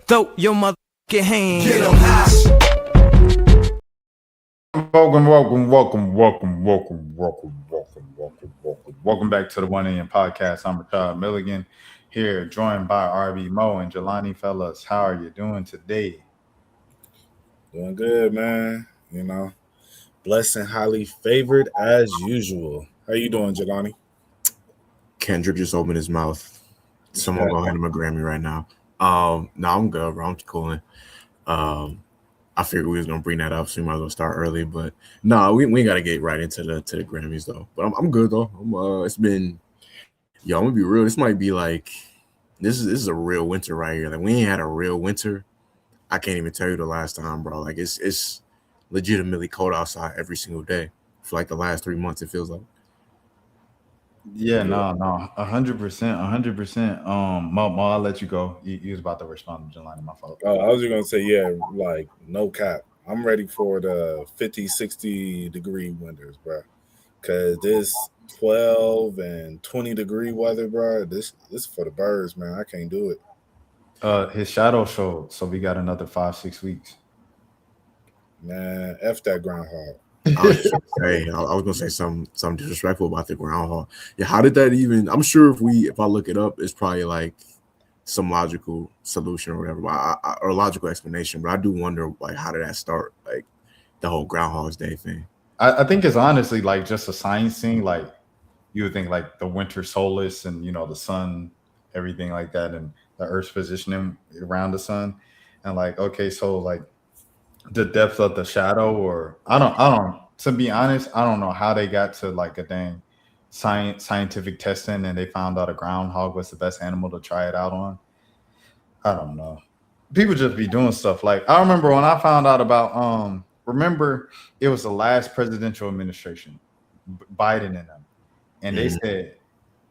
Throw your motherfucking hands. Get 'em high. Welcome back to the 1 AM podcast. I'm Rashad Milligan here, joined by RB Mo and Jelani. Fellas, how are you doing today? Doing good, man. You know, blessed and highly favored as usual. How you doing, Jelani? Kendrick just opened his mouth. Someone go hand him a Grammy right now. No, I'm good, bro. I'm cooling. I figured we was gonna bring that up, so we might as well start early. But no, we gotta get right into the Grammys though. But I'm good though. It's been, I'm gonna be real. This might be like this is a real winter right here. Like we ain't had a real winter. I can't even tell you the last time, bro. Like it's legitimately cold outside every single day for like the last 3 months. It feels like. Yeah, no, 100%. Mo, I'll let you go. You was about to respond to Jelani, my fault. I was just gonna say, yeah, like no cap. I'm ready for the 50, 60 degree winters, bro. Cause this 12 and 20 degree weather, bro. This is for the birds, man. I can't do it. His shadow showed, so we got another 5-6 weeks. Man, F that groundhog. I was gonna say something disrespectful about the groundhog. Yeah, how did that even? I'm sure if I look it up, it's probably like some logical solution or whatever, or logical explanation. But I do wonder, like, how did that start? Like the whole Groundhog's Day thing. I think it's honestly like just a science thing. Like you would think like the winter solstice and the sun, everything like that, and the Earth's positioning around the sun, and like okay, so like the depth of the shadow, or I don't. To be honest, I don't know how they got to like a dang scientific testing and they found out a groundhog was the best animal to try it out on. I don't know. People just be doing stuff. Like I remember when I found out about remember it was the last presidential administration, Biden and them, and they said,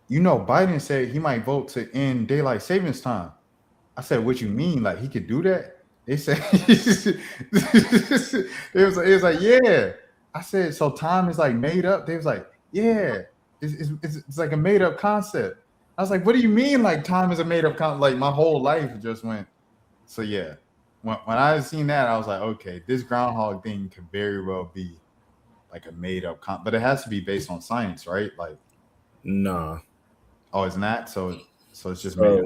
Biden said he might vote to end daylight savings time. I said, what you mean? Like he could do that? They said it was like, yeah. I said, so time is like made up. They was like, yeah, it's like a made up concept. I was like, what do you mean? Like time is a made up concept? Like my whole life just went. So yeah, when I seen that, I was like, okay, this groundhog thing could very well be like a made up but it has to be based on science, right? Like, nah. Oh, it's not. So it's just made up.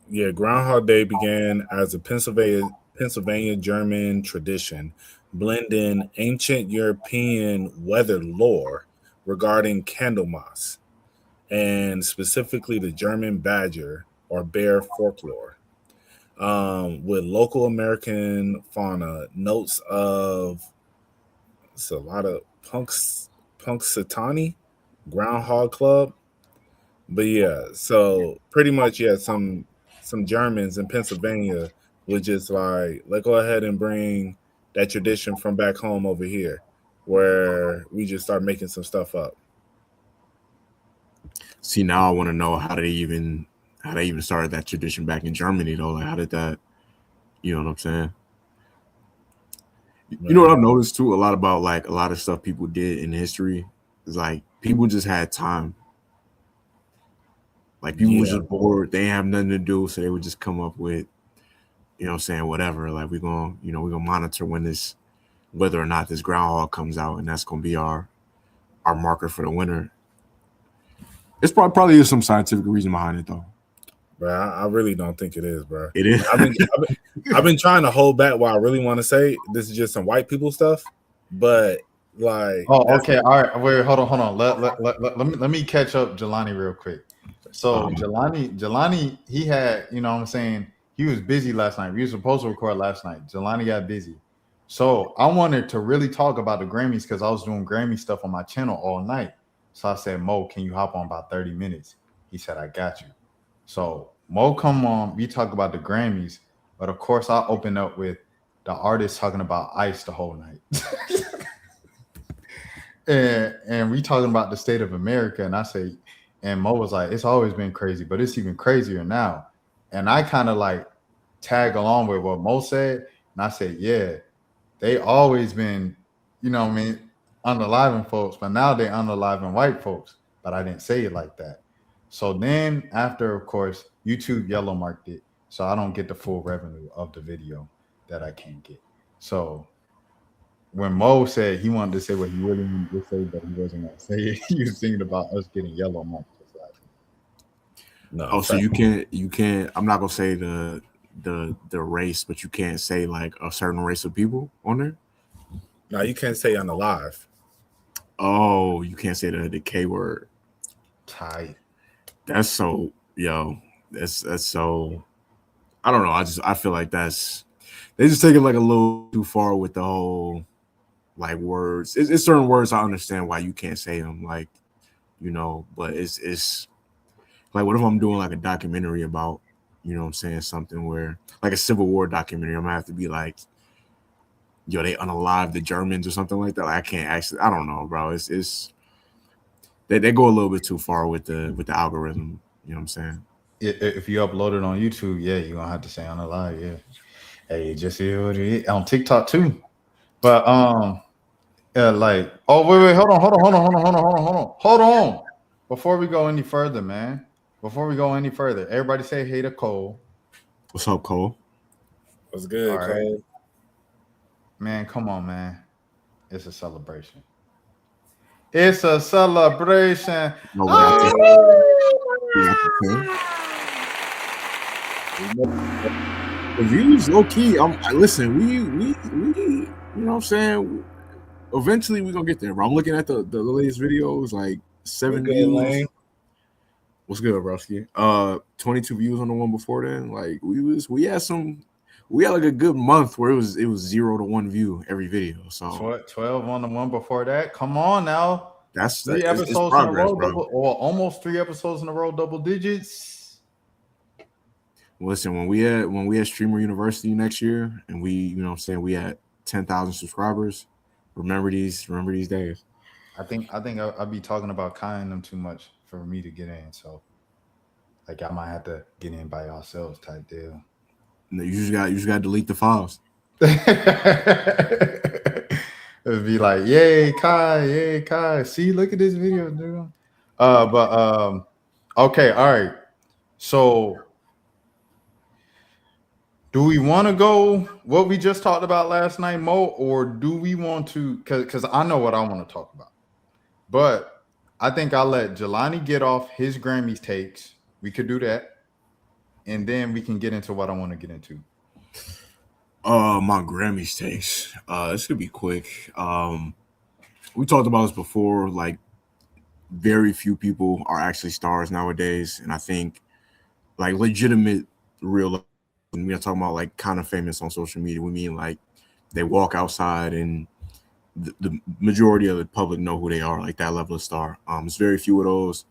Yeah, Groundhog Day began as a Pennsylvania German tradition, blending ancient European weather lore regarding Candlemas, and specifically the German badger or bear folklore, with local American fauna, notes of a lot of Punxsutawney, Groundhog Club. But yeah, so pretty much, yeah, some Germans in Pennsylvania would just like, let's go ahead and bring that tradition from back home over here, where we just start making some stuff up. See, now I want to know how they even started that tradition back in Germany though. Like how did that, you know what I'm saying? You know what I've noticed too a lot about like a lot of stuff people did in history is like people just had time. Like people were just bored, they didn't have nothing to do, so they would just come up with, you know what I'm saying, whatever. Like we're gonna monitor whether or not this groundhog comes out, and that's gonna be our marker for the winter. It's probably is some scientific reason behind it though. Bro, I really don't think it is, bro. It is. I've been trying to hold back what I really want to say. This is just some white people stuff, but like. Oh, okay. All right. Wait. Hold on. Let me catch up, Jelani, real quick. So Jelani, he had, what I'm saying, he was busy last night. We were supposed to record last night. Jelani got busy. So I wanted to really talk about the Grammys because I was doing Grammy stuff on my channel all night. So I said, Mo, can you hop on about 30 minutes? He said, I got you. So Mo come on, we talk about the Grammys, but of course I open up with the artist talking about ICE the whole night. and we talking about the state of America, and I say, and Mo was like, it's always been crazy, but it's even crazier now. And I kind of like tag along with what Mo said, and I said, yeah, they always been, unaliving folks, but now they unaliving white folks. But I didn't say it like that. So then after, of course, YouTube yellow marked it. so I don't get the full revenue of the video that I can get. So when Mo said he wanted to say what he really wanted to say, but he wasn't gonna say it, he was thinking about us getting yellow mic. Just like, No, Oh, so you can't. I'm not gonna say the race, but you can't say like a certain race of people on there. no, you can't say on the live. Oh, you can't say the K word. tight. That's so yo. That's so. I don't know. I feel like they just take it like a little too far with the whole like words. It's certain words I understand why you can't say them. Like but it's like what if I'm doing like a documentary about what I'm saying, something where like a Civil War documentary. I'm gonna have to be like, yo, they unalive the Germans or something like that. Like, I can't actually. I don't know, bro. It's they go a little bit too far with the algorithm. You know what I'm saying? If you upload it on YouTube, yeah, you're gonna have to say on the live, yeah. Hey, just hear what it is. On TikTok too. But yeah, like, oh wait, hold on. Before we go any further, man. Before we go any further, everybody say hey to Cole. What's up, Cole? What's good, All right. Cole? Man, come on, man. It's a celebration. It's a celebration. No way. The views low key. Listen. We you know what I'm saying. Eventually we're gonna get there, bro. I'm looking at the latest videos, like 7 Good, views. Lane. What's good, Broski? 22 views on the one before then. Like we had like a good month where it was 0 to 1 view every video. So 12 on the one before that. Come on now. that's Three it's episodes progress, in a row, bro. or almost 3 episodes in a row, double digits. Listen, when we had Streamer University next year, and we we had 10,000 subscribers. Remember these days. I think I'll be talking about Kai and them too much for me to get in. So like I might have to get in by ourselves type deal. No, you just got to delete the files. It'd be like, yay, Kai. See, look at this video, dude. Okay, all right. So do we want to go what we just talked about last night, Mo, or do we want to? Because I know what I want to talk about, but I think I'll let Jelani get off his Grammys takes. We could do that, and then we can get into what I want to get into. My Grammys takes. This could be quick. We talked about this before. Like, very few people are actually stars nowadays, and I think like legitimate, real. And we are talking about like kind of famous on social media. We mean like they walk outside and the majority of the public know who they are, like that level of star. It's very few of those.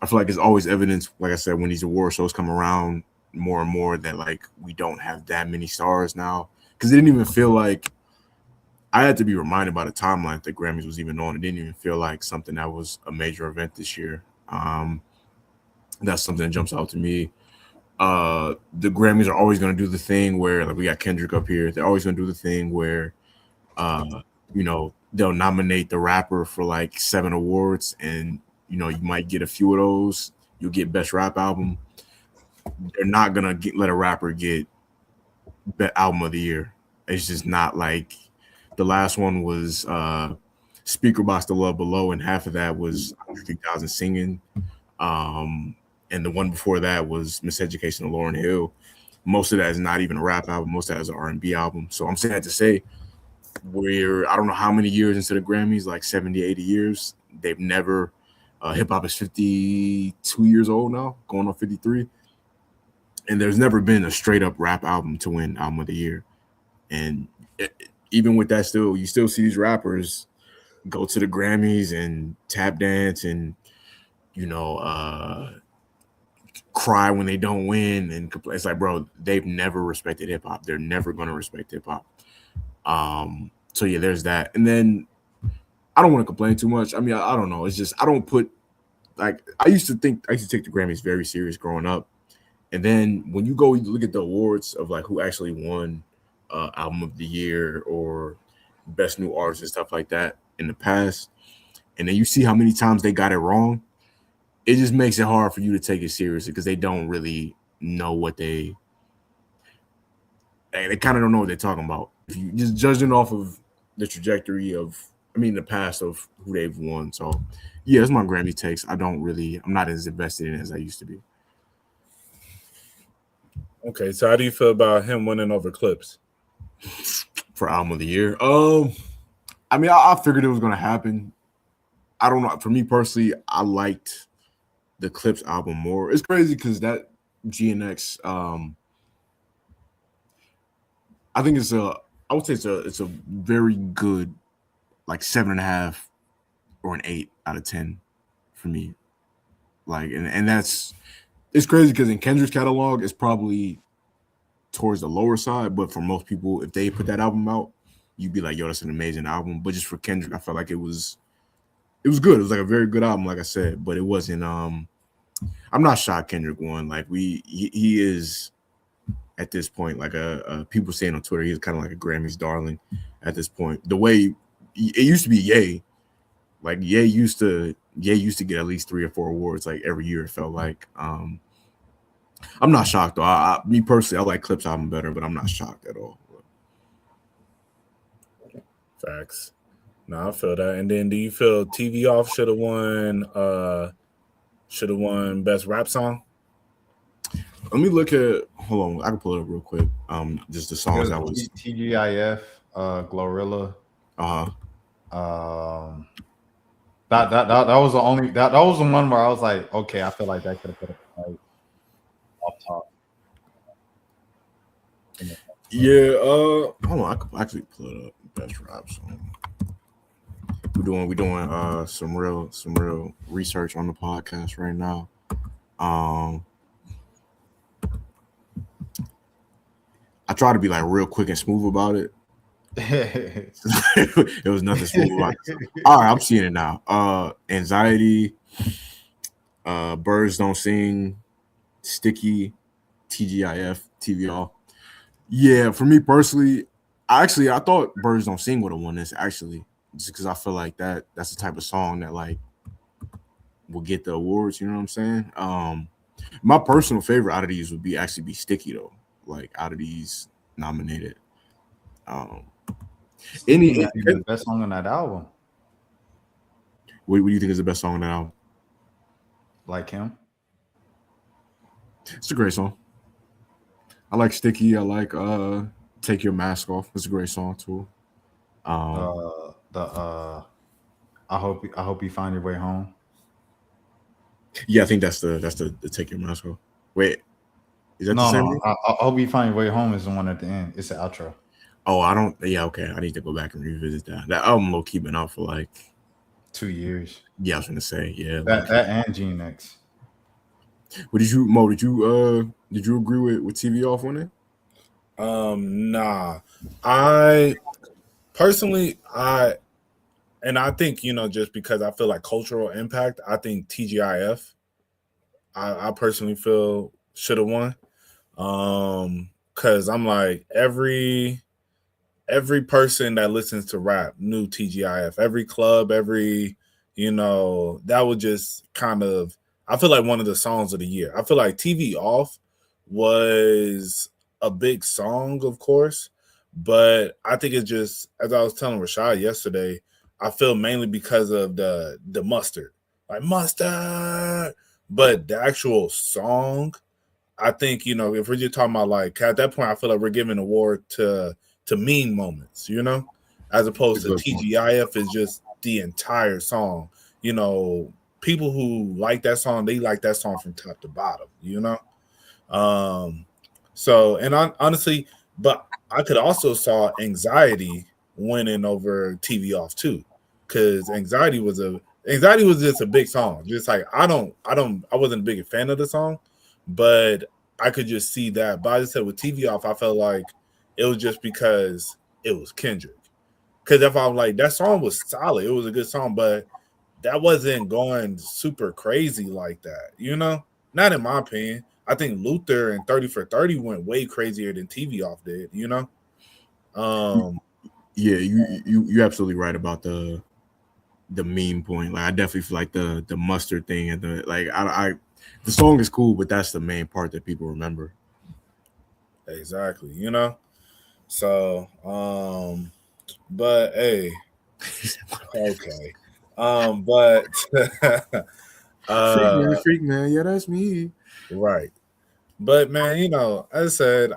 I feel like it's always evidence, like I said, when these award shows come around more and more that like we don't have that many stars now. Because it didn't even feel like I had to be reminded by the timeline that Grammys was even on. It didn't even feel like something that was a major event this year. That's something that jumps out to me. The Grammys are always going to do the thing where, like, we got Kendrick up here. They're always going to do the thing where, they'll nominate the rapper for like 7 awards, and you might get a few of those. You'll get Best Rap Album. They're not gonna let a rapper get Best Album of the Year. It's just not like the last one was Speaker Box The Love Below, and half of that was 30,000 Singing. And the one before that was Miseducation of Lauryn Hill. Most of that is not even a rap album. Most of that is an R&B album. So I'm sad to say we're, I don't know how many years into the Grammys, like 70, 80 years. They've never, hip-hop is 52 years old now, going on 53. And there's never been a straight-up rap album to win Album of the Year. And even with that, you still see these rappers go to the Grammys and tap dance and, cry when they don't win and complain. It's like, bro, they've never respected hip hop. They're never going to respect hip hop. So yeah, there's that. And then I don't want to complain too much. I mean, I don't know. It's just, I don't put, like, I used to take the Grammys very serious growing up. And then when you look at the awards of like who actually won Album of the Year or Best New Artist and stuff like that in the past, and then you see how many times they got it wrong, it just makes it hard for you to take it seriously because they don't really know what they they kind of don't know what they're talking about. If you just judging off of the trajectory of, the past of who they've won. So, yeah, that's my Grammy takes. I'm not as invested in it as I used to be. Okay, so how do you feel about him winning over Clips for album of the year? I figured it was going to happen. I don't know. For me personally, I liked the Clips album more. It's crazy because that GNX, I think I would say it's a very good, like 7.5 or an 8 out of 10 for me. Like, and it's crazy because in Kendrick's catalog, it's probably towards the lower side, but for most people, if they put that album out, you'd be like, yo, that's an amazing album. But just for Kendrick, I felt like it was good. It was like a very good album, like I said, but it wasn't. I'm not shocked Kendrick won. Like he is at this point, like people saying on Twitter, he's kind of like a Grammys darling at this point. The way it used to be, Ye, like Ye used to get at least 3 or 4 awards like every year. It felt like. I'm not shocked though. Me personally, I like Clips album better, but I'm not shocked at all. Facts. No, I feel that. And then, do you feel TV Off should have won Best Rap Song? Let me look at. Hold on, I can pull it up real quick. Just the songs that was TGIF, Glorilla. That was the only that was the one where I was like, okay, I feel like that could have put it like, off top. Yeah. Hold on, I could actually pull it up. Best Rap Song. We're doing some real research on the podcast right now. I try to be like real quick and smooth about it. It was nothing smooth about it. All right, I'm seeing it now. Anxiety, Birds Don't Sing, Sticky, TGIF, TVR. Yeah, for me personally, I thought Birds Don't Sing would have won this actually, just because I feel like that's the type of song that like will get the awards. You know what I'm saying? My personal favorite out of these would be Sticky though. Like out of these nominated, the best song on that album. What do you think is the best song on that album? Like him? It's a great song. I like Sticky. I like Take Your Mask Off. It's a great song too. I hope you find your way home. Yeah, I think that's the Take Your Mask Off. Wait, is that no, the same? No, I hope you find your way home is the one at the end. It's the outro. Oh, I don't. Yeah, okay. I need to go back and revisit that. That album low key been out for like 2 years. Yeah, I was gonna say that and GNX. What did you did you agree with TV Off on it? Nah. I personally I think, just because I feel like cultural impact, I think TGIF I personally feel should have won. Cause I'm like every person that listens to rap knew TGIF. Every club, that would just kind of, I feel like one of the songs of the year. I feel like TV Off was a big song, of course, but I think it's just, as I was telling Rashad yesterday, I feel mainly because of the mustard, like mustard. But the actual song, I think, if we're just talking about like at that point, I feel like we're giving an award to mean moments, as opposed to TGIF is just the entire song. People who like that song, they like that song from top to bottom, So, and honestly, but I could also saw Anxiety winning over TV Off too, because Anxiety was just a big song. Just like I wasn't a big fan of the song, but I could just see that. But I just said with TV Off, I felt like it was just because it was Kendrick. Because if I'm like, that song was solid, it was a good song, but that wasn't going super crazy like that, Not in my opinion. I think Luther and 30 for 30 went way crazier than TV Off did, Yeah, you're absolutely right about the meme point. Like I definitely feel like the mustard thing and the song is cool, but that's the main part that people remember. Exactly, So, but hey, okay. But Freak man, yeah, that's me. right. But man, as I said,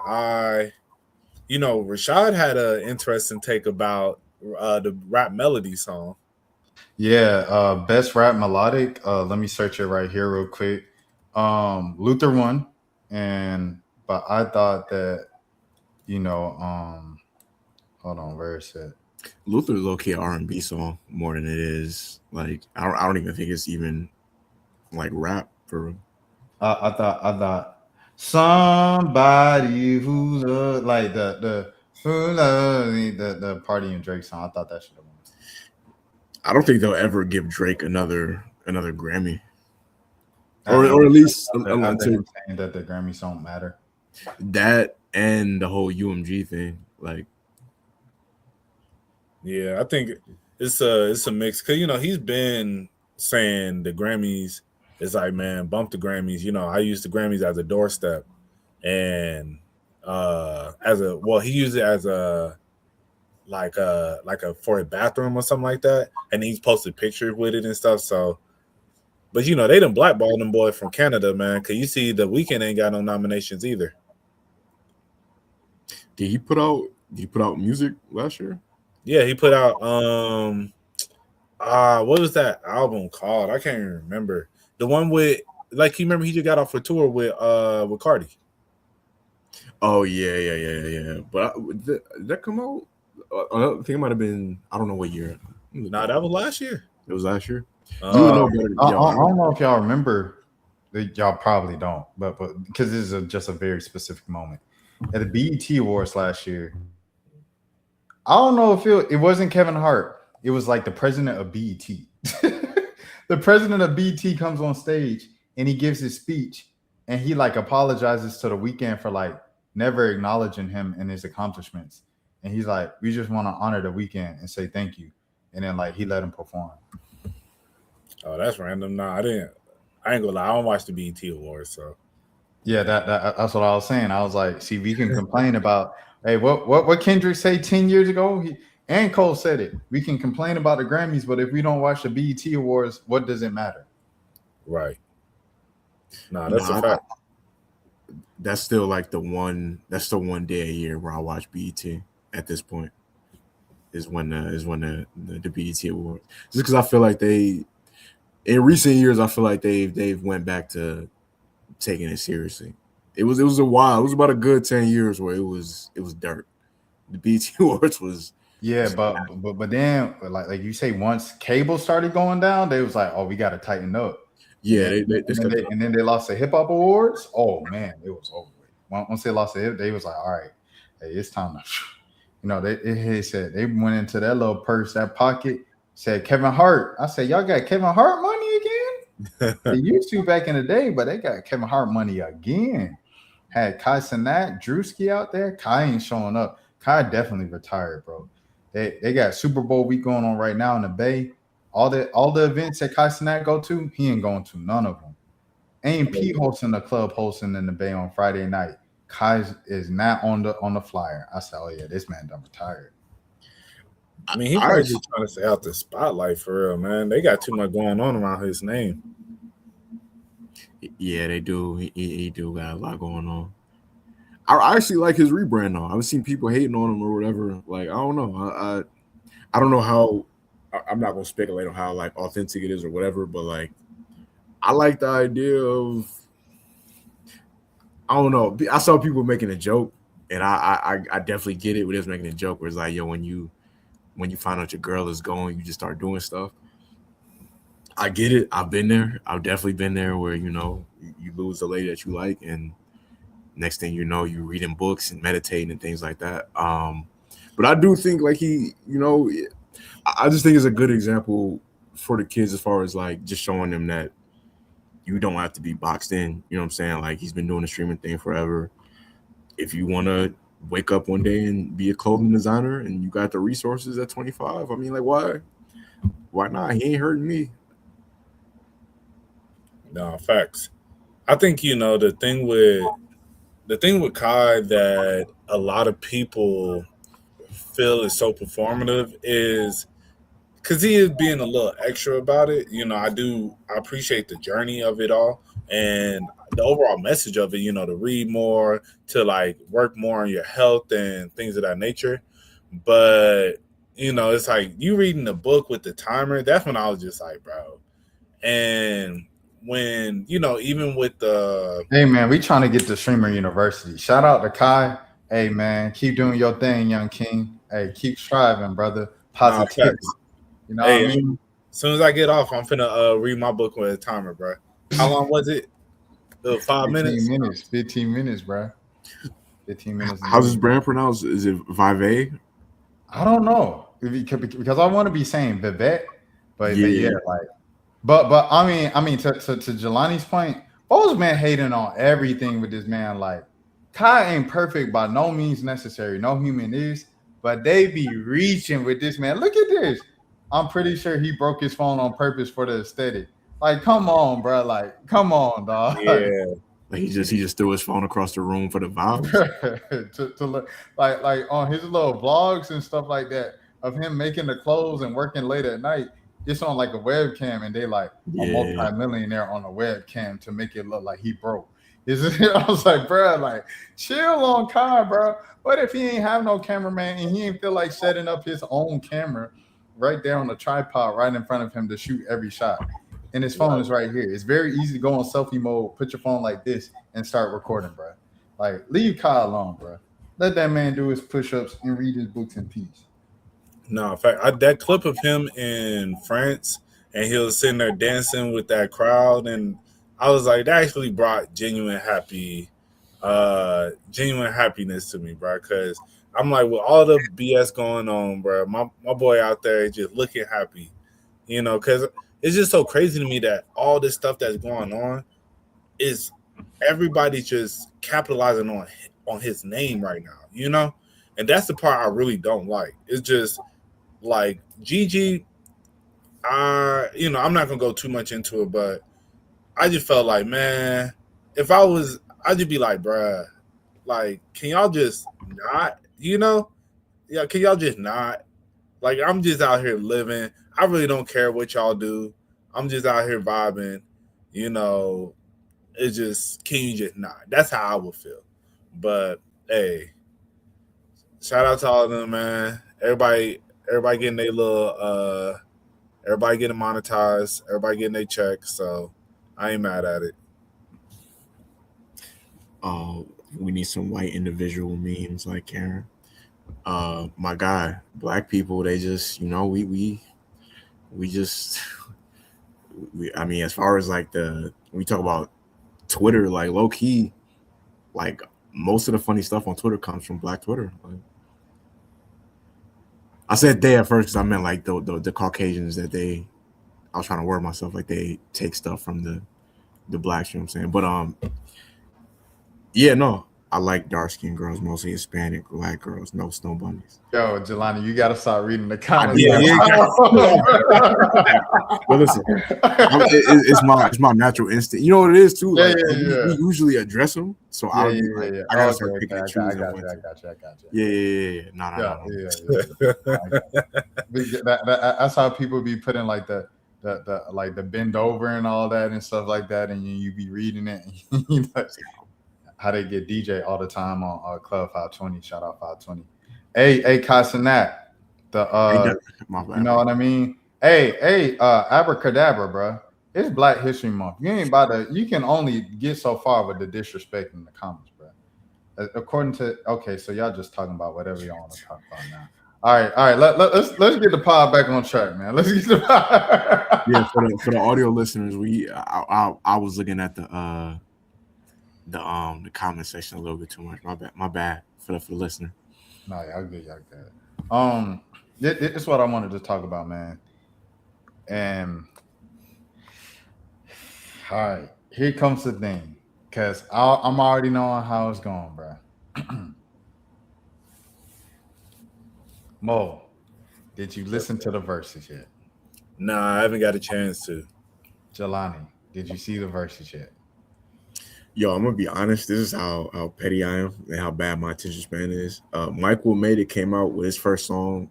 Rashad had an interesting take about the rap melody song. Yeah, best rap melodic. Let me search it right here real quick. Luther won, and but I thought that you know, hold on, where is it? Luther's low key R&B song more than it is like I don't even think it's even like rap for real. I thought somebody who like the who love me, the Party and Drake song. I thought that should have won. I don't think they'll ever give Drake another Grammy, or After, at least after until him saying that the Grammys don't matter. that and the whole UMG thing. Like, Yeah, I think it's a mix because he's been saying the Grammys is like, man, bump the Grammys. I use the Grammys as a doorstep, and he used it as a like a for a bathroom or something like that, and he's posted pictures with it and stuff. So, but they done blackballed them boy from Canada, man. Because you see, The Weeknd ain't got no nominations either. did he put out music last year? Yeah, he put out what was that album called? I can't even remember. The one with you remember he just got off a tour with Cardi. Oh yeah. But did that come out? I think it might have been. I don't know what year. Nah, that was last year. It was last year. I don't know if y'all remember. Y'all probably don't, but because this is just a very specific moment at the BET Awards last year. I don't know if it wasn't Kevin Hart. It was like the president of BET. The president of BET comes on stage and he gives his speech and he like apologizes to The Weeknd for like never acknowledging him and his accomplishments. And he's like, we just want to honor The Weeknd and say thank you. And then like he let him perform. Oh, that's random. Nah, I ain't gonna lie. I don't watch the BET Awards, so Yeah, that's what I was saying. I was like, see, we can complain about, hey, what Kendrick say 10 years ago? And Cole said it. We can complain about the Grammys, but if we don't watch the BET Awards, what does it matter? right. Nah, that's a fact. That's still like the one. That's still one day a year where I watch BET. At this point, is when the BET Awards. Just because I feel like in recent years, I feel like they've went back to taking it seriously. It was a while. It was about a good 10 years where it was dirt. The BET Awards was. Yeah, but then like you say, once cable started going down, they was like, oh, we got to tighten up. Yeah, and then they lost the hip hop awards. Oh man, it was over with. Once they lost the hip, they was like, all right, hey, it's time to, they said they went into that little purse, that pocket, said Kevin Hart. I said, y'all got Kevin Hart money again? They used to back in the day, but they got Kevin Hart money again. Had Kai Cenat, Drewski out there. Kai ain't showing up. Kai definitely retired, bro. They got Super Bowl week going on right now in the Bay. All the events that Kai Cenat go to, he ain't going to none of them. A&P hosting the club hosting in the Bay on Friday night. Kai is not on the flyer. I said, oh yeah, this man done retired. I mean, he probably just trying to stay out the spotlight for real, man. They got too much going on around his name. Yeah, they do. He do got a lot going on. I actually like his rebrand though. I've seen people hating on him or whatever. Like, I don't know. I don't know how. I'm not gonna speculate on how like authentic it is or whatever, but like, I like the idea of. I don't know. I saw people making a joke, and I definitely get it. We're just making a joke where it's like, yo, when you find out your girl is going, you just start doing stuff. I get it. I've been there. I've definitely been there where you lose the lady that you like, and next thing you know, you're reading books and meditating and things like that. But I do think like I just think it's a good example for the kids as far as like just showing them that you don't have to be boxed in. You know what I'm saying? Like he's been doing the streaming thing forever. If you want to wake up one day and be a clothing designer and you got the resources at 25, I mean, like why not? He ain't hurting me. No, facts. I think the thing with Kai that a lot of people feel is so performative is because he is being a little extra about it. I appreciate the journey of it all and the overall message of it, to read more, to like work more on your health and things of that nature. But, it's like you reading the book with the timer, that's when I was just like, bro. And when, even with the Hey man, we trying to get to Streamer University. Shout out to Kai. Hey man, keep doing your thing, young king. Hey, keep striving, brother. Positivity. facts. You know what I Hey, mean? as soon as I get off, I'm finna read my book with a timer, bro. How long was it? 5 minutes? 15 minutes. 15 minutes, bro. 15 minutes. How's this brand pronounced? Is it Vive? I don't know. Because I want to be saying Vivette, but yeah, like but I mean to Jelani's point, Foles man hating on everything with this man. Like Kai ain't perfect by no means necessary. No human is, but they be reaching with this man. Look at this. I'm pretty sure he broke his phone on purpose for the aesthetic. Like, come on, bro. Like, come on, dog. Yeah. Like he just threw his phone across the room for the vibes. to look like on his little vlogs and stuff like that of him making the clothes and working late at night. It's on like a webcam, and they like a multi-millionaire on a webcam to make it look like he broke. I was like, bro, like chill on Kai, bro. What if he ain't have no cameraman and he ain't feel like setting up his own camera right there on the tripod right in front of him to shoot every shot? And his phone is right here. It's very easy to go on selfie mode, put your phone like this, and start recording, bro. Like, leave Kyle alone, bro. Let that man do his push-ups and read his books in peace. No, in fact, that clip of him in France, and he was sitting there dancing with that crowd, and I was like, that actually brought genuine happiness to me, bro. Because I'm like, with all the BS going on, bro, my boy out there just looking happy, because it's just so crazy to me that all this stuff that's going on is everybody just capitalizing on his name right now, and that's the part I really don't like. It's just like Gigi, I'm not gonna go too much into it, but I just felt like, man, if I was, I'd just be like, bruh, like, can y'all just not, yeah, can y'all just not? Like, I'm just out here living. I really don't care what y'all do. I'm just out here vibing. It's just, can you just not? That's how I would feel. But hey, shout out to all of them, man. Everybody getting their little everybody getting monetized, everybody getting their checks, so I ain't mad at it. We need some white individual memes like Karen. My guy, black people, they just, we just I mean, as far as like we talk about Twitter, like low key, like most of the funny stuff on Twitter comes from Black Twitter. Like, I said they at first because I meant like the Caucasians that I was trying to word myself like they take stuff from the blacks, you know what I'm saying? But yeah, no, I like dark skinned girls, mostly Hispanic, black girls, no snow bunnies. Yo, Jelani, you gotta start reading the comments. Well, listen, it's my natural instinct. You know what it is too. Like, we usually address them, so I gotta start picking and choosing. I got you. Yeah. That's how people be putting like the like the bend over and all that and stuff like that, and you be reading it. And how they get DJ all the time on Club 520. Shout out 520. Hey, Casanat. You know what I mean? Hey, abracadabra, bro. It's Black History Month. You can only get so far with the disrespect in the comments, bro. According to so y'all just talking about whatever y'all want to talk about now. All right. Let's get the pod back on track, man. Let's get the pod. Yeah, for the audio listeners, I was looking at the comment section a little bit too much. My bad for the listener. No, y'all good. This is what I wanted to talk about, man. And all right, here comes the thing, because I'm already knowing how it's going, bro. Mo, did you listen to the verses yet? Nah, I haven't got a chance to. Jelani, did you see the verses yet? Yo, I'm gonna be honest. This is how petty I am and how bad my attention span is. Mike Will Made It came out with his first song,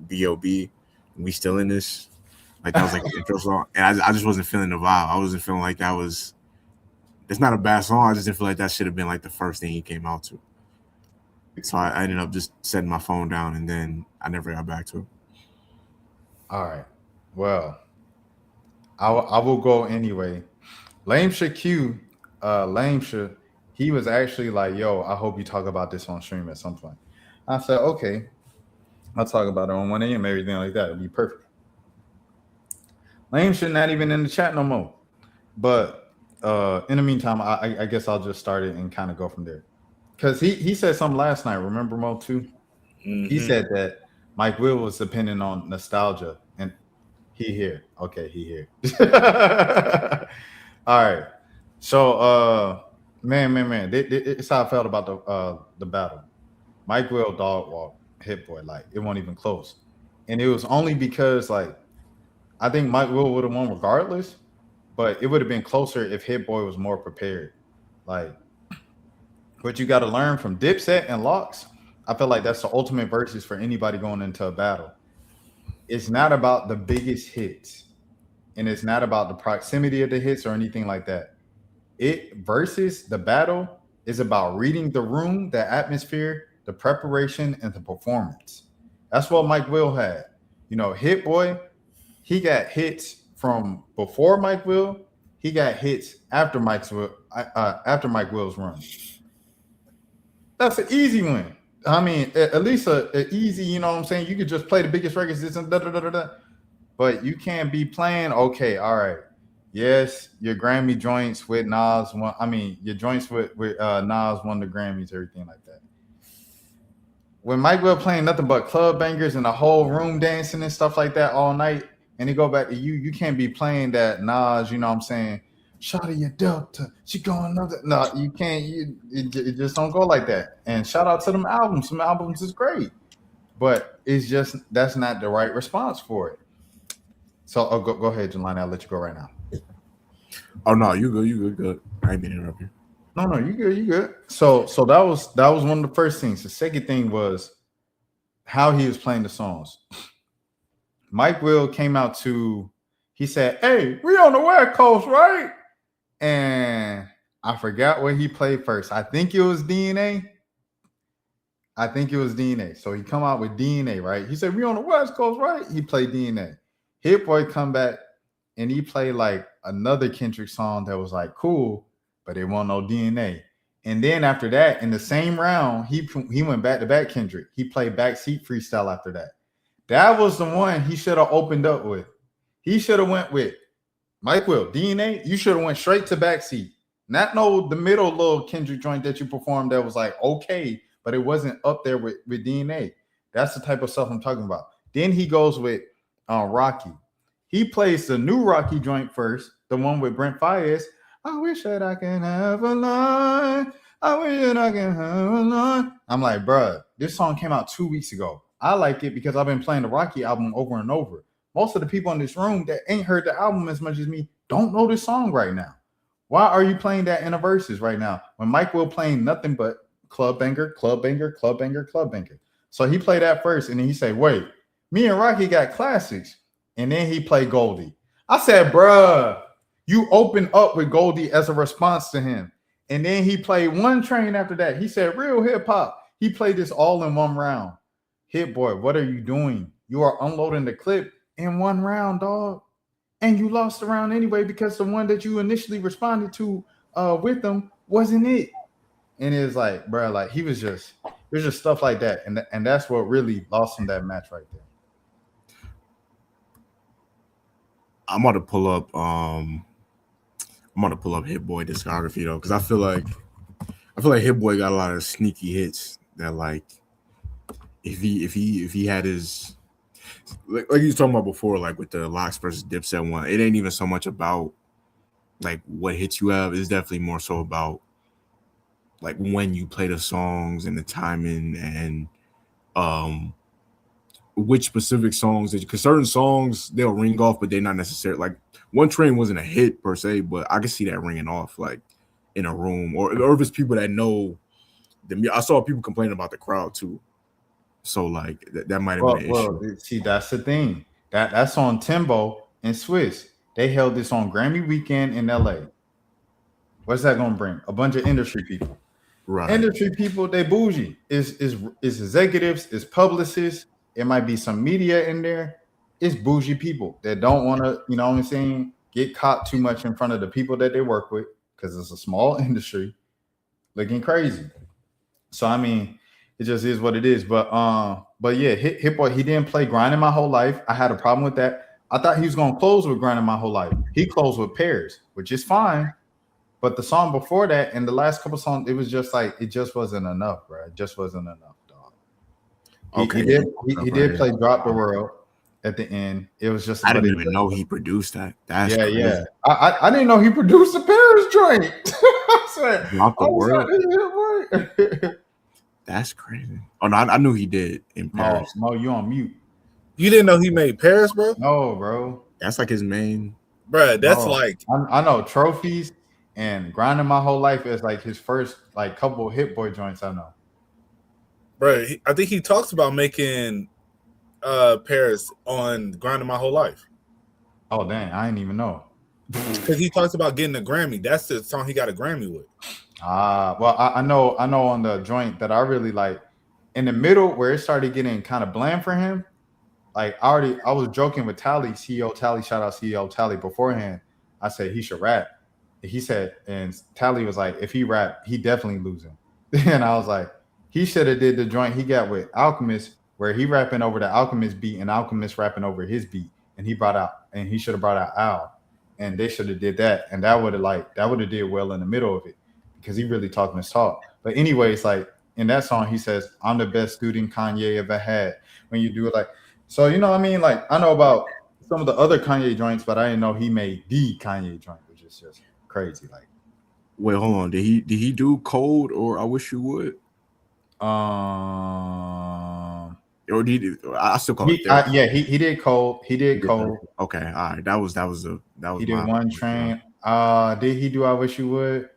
B.O.B. We still in this. Like that was like the intro song, and I just wasn't feeling the vibe. I wasn't feeling like that was. It's not a bad song. I just didn't feel like that should have been like the first thing he came out to. So I ended up just setting my phone down, and then I never got back to it. All right. Well, I will go anyway. Lamesha Q, Lamesha, he was actually like, "Yo, I hope you talk about this on stream at some point." I said, "Okay, I'll talk about it on 1 a.m. Everything like that. It'll be perfect." Lamesha not even in the chat no more. But in the meantime, I guess I'll just start it and kind of go from there. Because he said something last night. Remember, Mo, too? Mhm. He said that Mike Will was depending on nostalgia, and he here. Okay, he here. All right. So, man, it's how I felt about the battle. Mike Will dog walk Hit Boy, like it wasn't even close, and it was only because like I think Mike Will would have won regardless, but it would have been closer if Hit Boy was more prepared. Like what you got to learn from Dipset and Locks, I feel like that's the ultimate versus for anybody going into a battle. It's not about the biggest hits, and it's not about the proximity of the hits or anything like that. It versus the battle is about reading the room, the atmosphere, the preparation, and the performance. That's what Mike Will had. You know, Hit Boy, he got hits from before Mike Will. He got hits after Mike Will's run. That's an easy win. I mean, at least a easy. You know what I'm saying? You could just play the biggest records, this and da da da da da. But you can't be playing. Okay, all right. Yes, your Grammy joints with Nas. Your joints with Nas won the Grammys, everything like that. When Mike Will playing nothing but club bangers and the whole room dancing and stuff like that all night, and they go back to you, you can't be playing that Nas. You know what I'm saying? Shawty your Delta, she going another. No, you can't. It just don't go like that. And shout out to them albums. Some albums is great, but it's just that's not the right response for it. So go ahead, Jelani. I'll let you go right now. Oh no, you good. I ain't been interrupting. No, you good. So that was one of the first things. The second thing was how he was playing the songs. Mike Will came out he said, "Hey, we on the West Coast, right?" And I forgot what he played first. I think it was DNA. So he come out with DNA, right? He said, "We on the West Coast, right?" He played DNA. Hit Boy come back and he played like another Kendrick song that was like cool, but it wasn't no DNA. And then after that, in the same round, he went back to back Kendrick. He played Backseat Freestyle after that. That was the one he should have opened up with. He should have went with Mike Will, DNA. You should have went straight to Backseat. Not the middle little Kendrick joint that you performed that was like okay, but it wasn't up there with DNA. That's the type of stuff I'm talking about. Then he goes with Rocky. He plays the new Rocky joint first, the one with Brent Faiyaz. I wish that I can have a line. I wish that I can have a line. I'm like, bruh, this song came out 2 weeks ago. I like it because I've been playing the Rocky album over and over. Most of the people in this room that ain't heard the album as much as me don't know this song right now. Why are you playing that in a verses right now when Mike Will playing nothing but club banger, club banger, club banger, club banger? So he played that first, and then he said, "Wait, me and Rocky got classics." And then he played Goldie. I said, bruh, you open up with Goldie as a response to him. And then he played One Train after that. He said, real hip hop. He played this all in one round. Hit Boy, what are you doing? You are unloading the clip in one round, dog. And you lost the round anyway because the one that you initially responded to with them wasn't it. And it was like, bruh, like there's just stuff like that. And that's what really lost him that match right there. I'm about to pull up Hit Boy discography though, because I feel like Hit Boy got a lot of sneaky hits that like if he had his like he was talking about before, like with the Locks versus Dipset one, it ain't even so much about like what hits you have. It's definitely more so about like when you play the songs and the timing and which specific songs that because certain songs they'll ring off, but they're not necessarily like One Train wasn't a hit per se, but I can see that ringing off. Like in a room, or if it's people that know the. I saw people complaining about the crowd too. So like that might have been an issue. See, that's the thing. That's on Timbo and Swiss. They held this on Grammy weekend in LA. What's that gonna bring? A bunch of industry people. Right. Industry people, they bougie. Is executives, is publicists. It might be some media in there. It's bougie people that don't want to, you know what I'm saying, get caught too much in front of the people that they work with because it's a small industry looking crazy. So I mean, it just is what it is. But yeah, Hit Boy, he didn't play Grinding My Whole Life. I had a problem with that. I thought he was gonna close with Grinding My Whole Life. He closed with Pairs, which is fine. But the song before that and the last couple songs, it was just like it just wasn't enough, bro. It just wasn't enough, dog. He did play Drop the World at the end. It was just I didn't even know he produced that. That's crazy. Yeah. I didn't know he produced the Paris joint. I said, Drop the World. That's crazy. Oh no, I knew he did in Paris. No, you on mute. You didn't know he made Paris, bro? No, bro. That's like his main. Bro, that's like I know Trophies and Grinding My Whole Life is like his first like couple Hit Boy joints. I know. Bro, I think he talks about making Paris on Grinding My Whole Life. Oh dang, I didn't even know. Because he talks about getting a Grammy. That's the song he got a Grammy with. Well, I know on the joint that I really like in the middle where it started getting kind of bland for him. Like I was joking with Tally, CEO Tally, shout out CEO Tally beforehand. I said he should rap. He said, and Tally was like, if he rap, he definitely losing. And I was like, he should have did the joint he got with Alchemist, where he rapping over the Alchemist beat and Alchemist rapping over his beat, and he should have brought out Al, and they should have did that, and that would have did well in the middle of it because he really talking his talk. But anyways, like in that song, he says, "I'm the best student Kanye ever had." When you do it like, so you know what I mean? Like I know about some of the other Kanye joints, but I didn't know he made the Kanye joint, which is just crazy. Like, wait, hold on. Did he do Cold or I Wish You Would? Or did he? I still call it. He did Cold. He did Cold. Okay, all right. That was. He did One Train. Did he do I Wish You Would?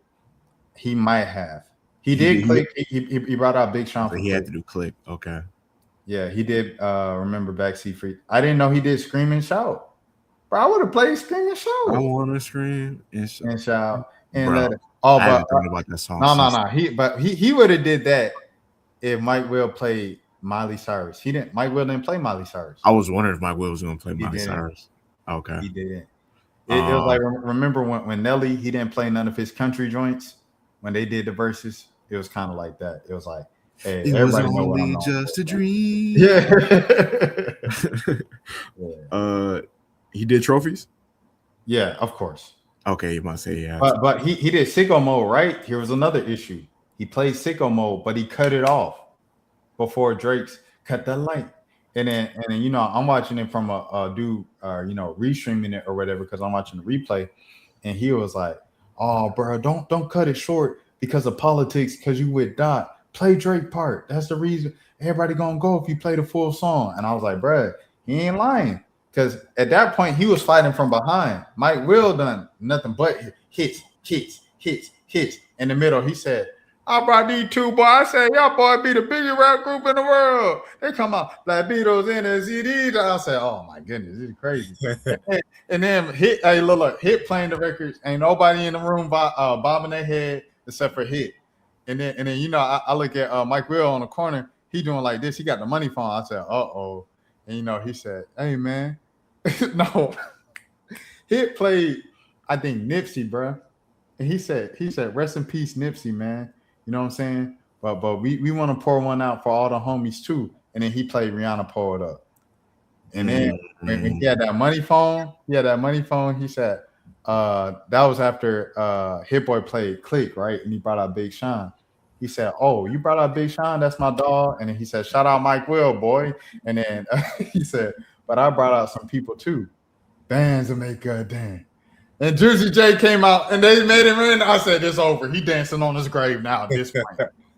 He might have. He did Click. He brought out Big Sean. He had to do Click. Okay. Yeah, he did. Remember Backseat Free. I didn't know he did Scream and Shout. Bro, I would have played Scream and Shout. I want to scream and shout. And bro, I haven't thought about that song. No. He would have did that if Mike Will played Miley Cyrus. Mike Will didn't play Miley Cyrus. I was wondering if Mike Will was going to play Miley Cyrus. Okay. He didn't. It was like, remember when Nelly, he didn't play none of his country joints when they did the verses? It was kind of like that. It was like, hey, it everybody was know what only I'm just a dream. Yeah. He did Trophies? Yeah, of course. Okay, you might say yeah. But he did Sicko Mode, right? Here was another issue. He played Sicko Mode, but he cut it off before Drake's Cut the Light. And then you know, I'm watching it from a dude, you know, restreaming it or whatever, because I'm watching the replay, and he was like, "Oh, bro, don't cut it short because of politics, because you with Dot. Play Drake part. That's the reason everybody gonna go if you play the full song." And I was like, "Bro, he ain't lying." Because at that point, he was fighting from behind. Mike Will done nothing but hits. In the middle, he said, "I brought these two boys. I said, y'all boy be the biggest rap group in the world. They come out like Beatles in the CDs." I said, "Oh my goodness, this is crazy." And then Hit, hey, look, Hit playing the records. Ain't nobody in the room bobbing their head except for Hit. And then you know, I look at Mike Will on the corner. He doing like this. He got the money phone. I said, "Uh-oh." And you know, he said, "Hey man." No, Hit played, I think, Nipsey, bro. And he said, "Rest in peace, Nipsey, man." You know what I'm saying? But we want to pour one out for all the homies too. And then he played Rihanna Pour It Up. And then when he had that money phone, he said, that was after Hit Boy played Click, right? And he brought out Big Sean. He said, "Oh, you brought out Big Sean? That's my dog." And then he said, "Shout out Mike Will, boy." And then he said, "But I brought out some people too. Bands that make good dance." And Juicy J came out and they made him in. I said, "It's over. He dancing on his grave now at this point."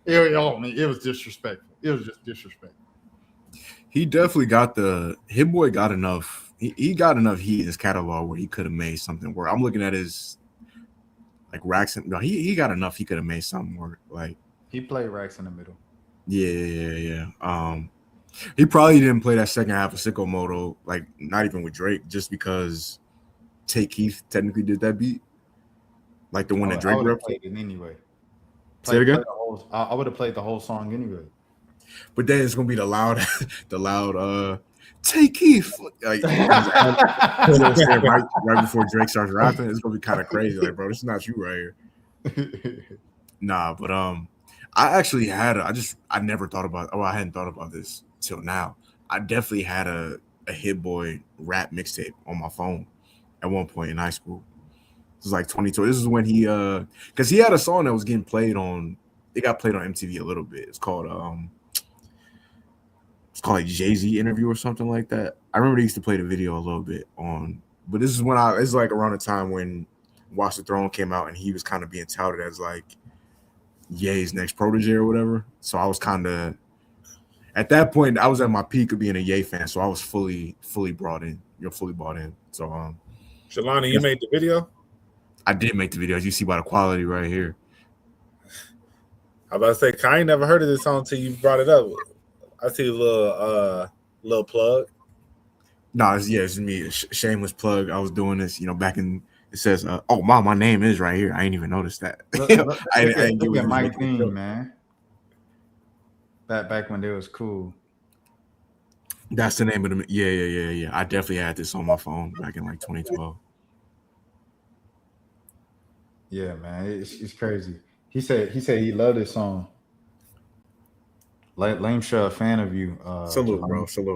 It was disrespectful. It was just disrespectful. He definitely got Hit Boy got enough. He got enough heat in his catalog where he could have made something work. I'm looking at his like racks. No, he got enough. He could have made something more. Like He played racks in the middle. yeah. He probably didn't play that second half of Sicko Moto, like not even with Drake, just because Take Keith technically did that beat, like the one that Drake I would have rapped. played it anyway. Say it again. I would have played the whole song anyway. But then it's gonna be the loud Take Keith, like you know what I'm saying, right before Drake starts rapping. It's gonna be kind of crazy, like bro, this is not you right here. Nah, but I actually had I never thought about. Oh, I hadn't thought about this till now. I definitely had a Hit Boy rap mixtape on my phone at one point in high school. This was like 22. This is when he because he had a song that was getting played on. It got played on MTV a little bit. It's called like Jay-Z interview or something like that. I remember they used to play the video a little bit on. But this is when it's like around the time when Watch the Throne came out and he was kind of being touted as like Ye's next protege or whatever. So I was kind of at that point I was at my peak of being a Ye fan, so I was fully brought in. You're fully bought in. So Shalani, you made the video? I did make the video, as you see by the quality right here. I was about to say, I ain't never heard of this song until you brought it up. I see a little plug. No, it's me. Shameless plug. I was doing this, back in. It says, "Oh, my name is right here." I ain't even noticed that. Look at Mike Dean, man. Back when they was cool. That's the name of the. Yeah. I definitely had this on my phone back in like 2012. Yeah, man, it's crazy. He said he loved this song. Lame Shaw, a fan of you. Salute,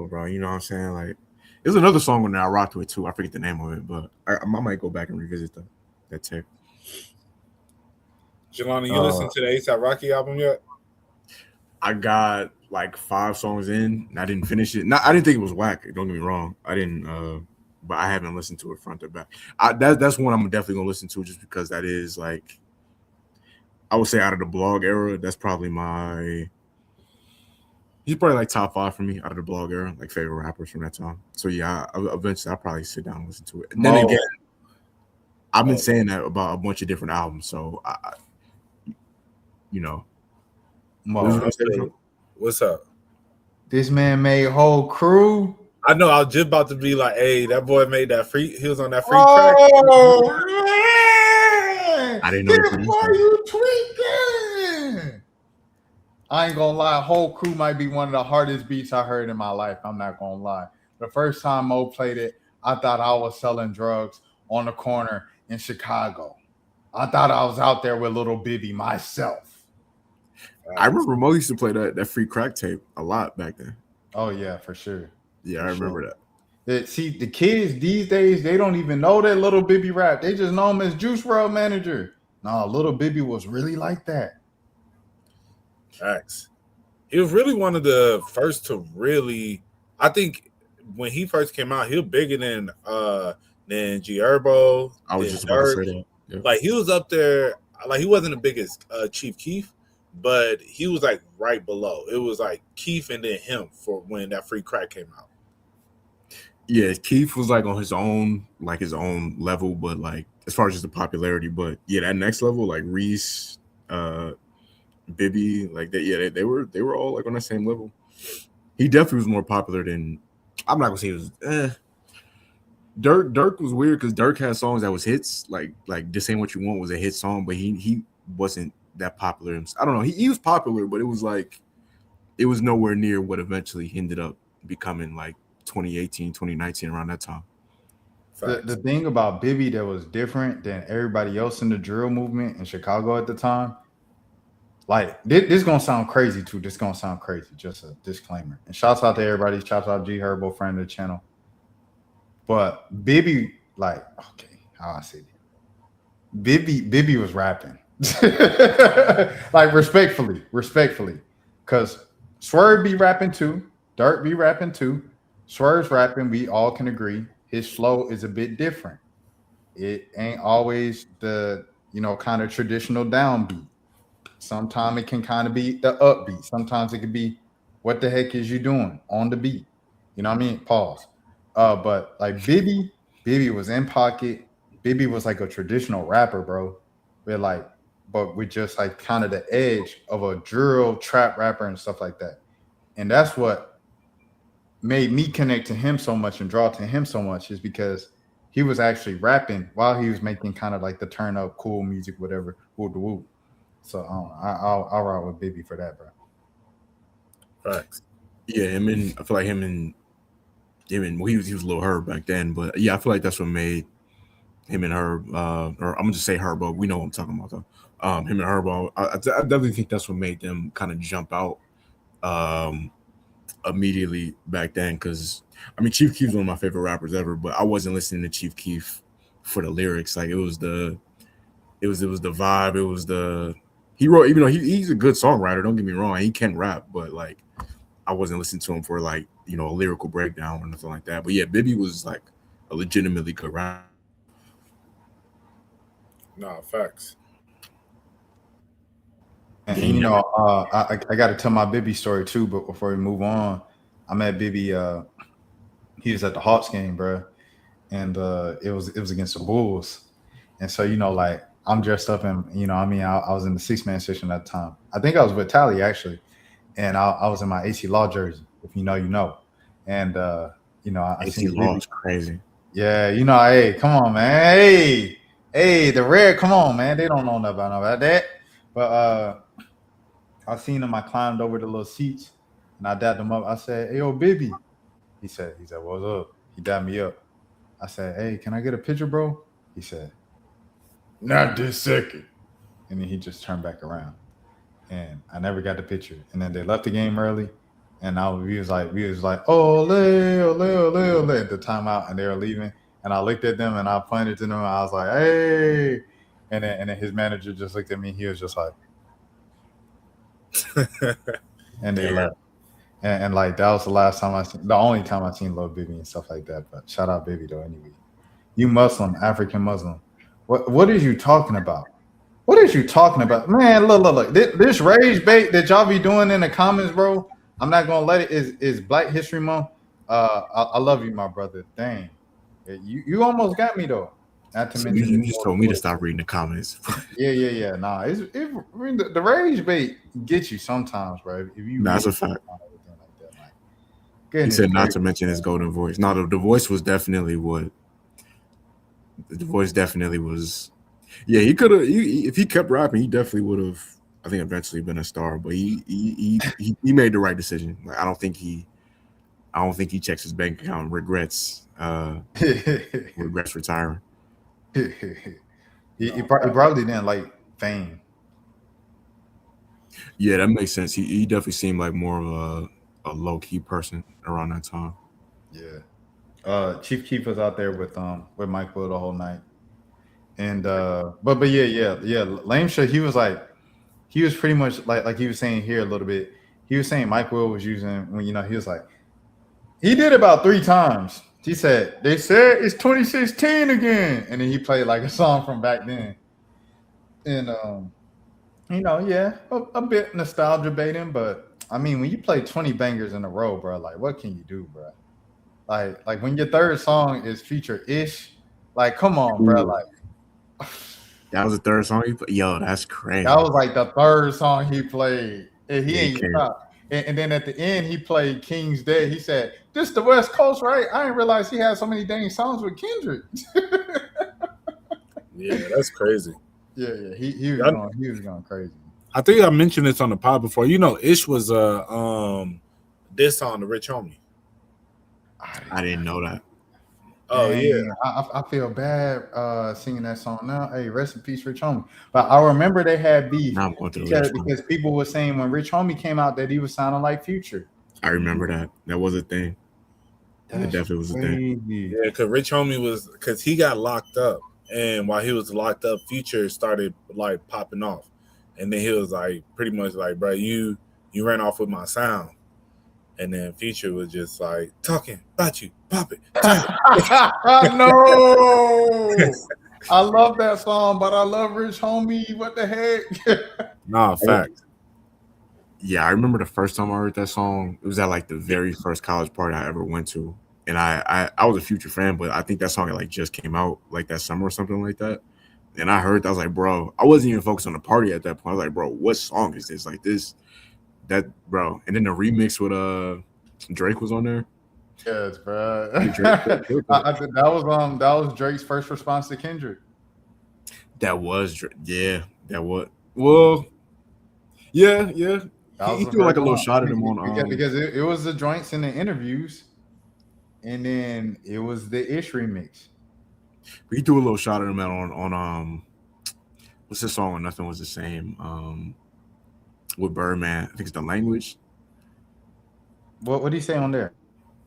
bro. You know what I'm saying? Like, there's another song when I rocked with too. I forget the name of it, but I might go back and revisit that tape. Jelani, you listened to the A$AP Rocky album yet? I got like 5 songs in. And I didn't finish it. I didn't think it was whack. Don't get me wrong. I didn't. But I haven't listened to it front to back. That's one I'm definitely gonna listen to just because that is like, I would say out of the blog era, that's probably he's probably like top 5 for me out of the blog era, like favorite rappers from that time. So yeah, eventually I'll probably sit down and listen to it. And then again, I've been saying that about a bunch of different albums. So what's up? This man made whole crew. I know. I was just about to be like, "Hey, that boy made that free. He was on that free crack." Man. I didn't know. Why you tweaking? I ain't gonna lie. Whole crew might be one of the hardest beats I heard in my life. I'm not gonna lie. The first time Mo played it, I thought I was selling drugs on the corner in Chicago. I thought I was out there with Little Bibby myself. I remember Mo used to play that free crack tape a lot back then. Oh yeah, for sure. Yeah, I remember that. See, the kids these days, they don't even know that Little Bibby rap. They just know him as Juice WRLD manager. No, Little Bibby was really like that. Facts. He was really one of the first to really. I think when he first came out, he was bigger than G Herbo. I was just about to say that. Yeah. Like he was up there. Like he wasn't the biggest Chief Keef, but he was like right below. It was like Keef and then him for when that free crack came out. Yeah, Keith was like on his own level, but like as far as just the popularity, but yeah, that next level, like Reese, Bibby, like that, they were all like on the same level. He definitely was more popular than, I'm not gonna say he was. Dirk was weird because Dirk had songs that was hits, like This Ain't What You Want was a hit song, but he wasn't that popular. I don't know, he was popular, but it was like it was nowhere near what eventually he ended up becoming, like 2018, 2019, around that time. The thing about Bibby that was different than everybody else in the drill movement in Chicago at the time, like this is gonna sound crazy too. This is gonna sound crazy. Just a disclaimer. And shouts out to everybody. Shouts out G Herbo, friend of the channel. But Bibby, like, okay, how I say that? Bibby was rapping. Like respectfully. Because Swerve be rapping too. Dirk be rapping too. Swerve's rapping, we all can agree. His flow is a bit different. It ain't always the, kind of traditional downbeat. Sometimes it can kind of be the upbeat. Sometimes it could be, what the heck is you doing on the beat? You know what I mean? Pause. But like Bibby was in pocket. Bibby was like a traditional rapper, bro. we're like, but we're just like kind of the edge of a drill trap rapper and stuff like that. And that's what made me connect to him so much and draw to him so much is because he was actually rapping while he was making kind of like the turn up cool music, whatever, woo to woo. So I'll rock with Bibby for that, bro. Facts. Yeah, I feel like well, he was a little Herb back then, but yeah, I feel like that's what made him and Herb, or I'm gonna just say Herb, but we know what I'm talking about though. Him and Herb, I definitely think that's what made them kind of jump out immediately back then. Because I mean, Chief Keef's one of my favorite rappers ever, but I wasn't listening to Chief Keef for the lyrics. Like it was the vibe. It was the he wrote, even though he's a good songwriter. Don't get me wrong, he can rap, but like I wasn't listening to him for like a lyrical breakdown or nothing like that. But yeah, Bibby was like a legitimately good rapper. Nah, facts. And I got to tell my Bibby story too, but before we move on, I met Bibby. He was at the Hawks game, bro, and it was against the Bulls, and so like I'm dressed up in I was in the 6-man session at the time. I think I was with Tally actually, and I was in my AC Law jersey. If you know, and I AC seen Law Bibby. is crazy. Yeah, hey, come on, man, hey, the Red, come on, man, they don't know nothing about that, but I seen him. I climbed over the little seats and I dapped him up. I said, "Hey, yo, Bibby." He said, "What's up?" He dapped me up. I said, "Hey, can I get a picture, bro?" He said, "Not this second." And then he just turned back around. And I never got the picture. And then they left the game early. And we was like, ole, ole, ole, ole at the timeout, and they were leaving. And I looked at them and I pointed to them and I was like, "Hey." And then his manager just looked at me. He was just like, and they left. And like that was the only time I seen Lil Bibby and stuff like that. But shout out Bibby though. Anyway, you Muslim, African Muslim. What are you talking about? What is you talking about, man? Look. This rage bait that y'all be doing in the comments, bro. I'm not gonna let it. Is Black History Month? I love you, my brother. Dang, you almost got me though. Not to So mention you just told me to stop reading the comments. Yeah. Nah, I mean, the rage bait gets you sometimes, bro. If you That's a fact. He said not to mention his golden voice. No, the voice was definitely what. The voice definitely was. Yeah, he could have. If he kept rapping, he definitely would have. I think eventually been a star. But he made the right decision. Like I don't think he checks his bank account and regrets retiring. he probably didn't like fame. Yeah, that makes sense. He definitely seemed like more of a low key person around that time. Yeah. Chief Keef was out there with Mike Will the whole night. And but yeah. Lame shit, he was pretty much like he was saying here a little bit. He was saying Mike Will was using when he was like, he did about 3 times. He said, "They said it's 2016 again," and then he played like a song from back then. And a bit nostalgia baiting, but I mean, when you play 20 bangers in a row, bro, like what can you do, bro? Like when your third song is feature Ish, like come on, bro, like that was the third song he played. Yo, that's crazy. That was like the third song he played, and he ain't stopped. And then at the end, he played King's Dead. He said, "This the West Coast, right? I didn't realize he had so many dang songs with Kendrick." Yeah, that's crazy. Yeah. He was going crazy. I think I mentioned this on the pod before. Ish was this song to Rich Homie. I didn't know that. Oh yeah, I feel bad singing that song now. Hey, rest in peace, Rich Homie. But I remember they had beef because people were saying when Rich Homie came out that he was sounding like Future. I remember that. That was a thing. It definitely was a thing. Yeah, because Rich Homie because he got locked up, and while he was locked up, Future started like popping off, and then he was like pretty much like, "Bro, you ran off with my sound." And then Future was just like talking about you, pop it. No, I love that song, but I love Rich Homie. What the heck? Nah, fact. Yeah, I remember the first time I heard that song. It was at like the very first college party I ever went to, and I was a Future fan, but I think that song like just came out like that summer or something like that. And I heard that, I was like, bro, I wasn't even focused on the party at that point. I was like, bro, what song is this? Like this, that, bro. And then the remix with Drake was on there. Yes, bro. Drake I think that was Drake's first response to Kendrick. That was Drake. Yeah, that was. Well, yeah. That was He the threw like first a little one. shot at him on Because it was the joints in the interviews, and then it was the Ish remix. he threw a little shot at him on what's this song when nothing was the same? With Birdman. I think it's The Language. What did he say on there?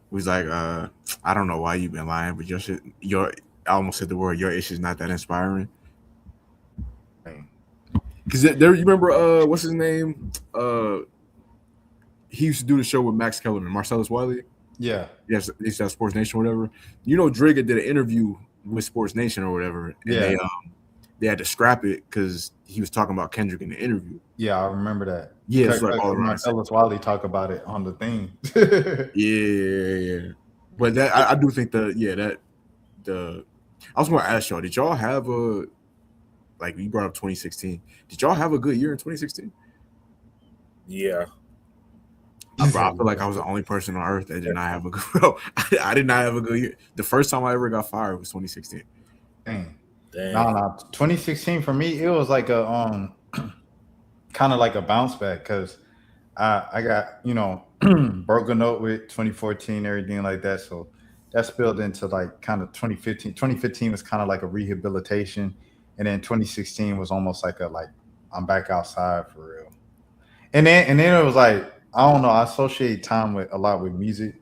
He was like, I don't know why you've been lying, but I almost said the word, your issue is not that inspiring. Because there, you remember what's his name? He used to do the show with Max Kellerman, Marcellus Wiley. Yeah. Yes, he used to have Sports Nation or whatever. You know, Drigga did an interview with Sports Nation or whatever, and they had to scrap it because he was talking about Kendrick in the interview. Yeah, I remember that. Yeah, it's like all around. Marcellus Wiley talk about it on the thing. Yeah. But that I do think I was going to ask y'all, did y'all have you brought up 2016? Did y'all have a good year in 2016? Yeah. I feel like I was the only person on earth that did not have a good. I did not have a good year. The first time I ever got fired was 2016. Damn. No. 2016 for me, it was like a kind of like a bounce back because I got broken up with 2014, everything like that. So that spilled into like kind of 2015. 2015 was kind of like a rehabilitation, and then 2016 was almost like I'm back outside for real. And then it was like, I don't know, I associate time with a lot with music.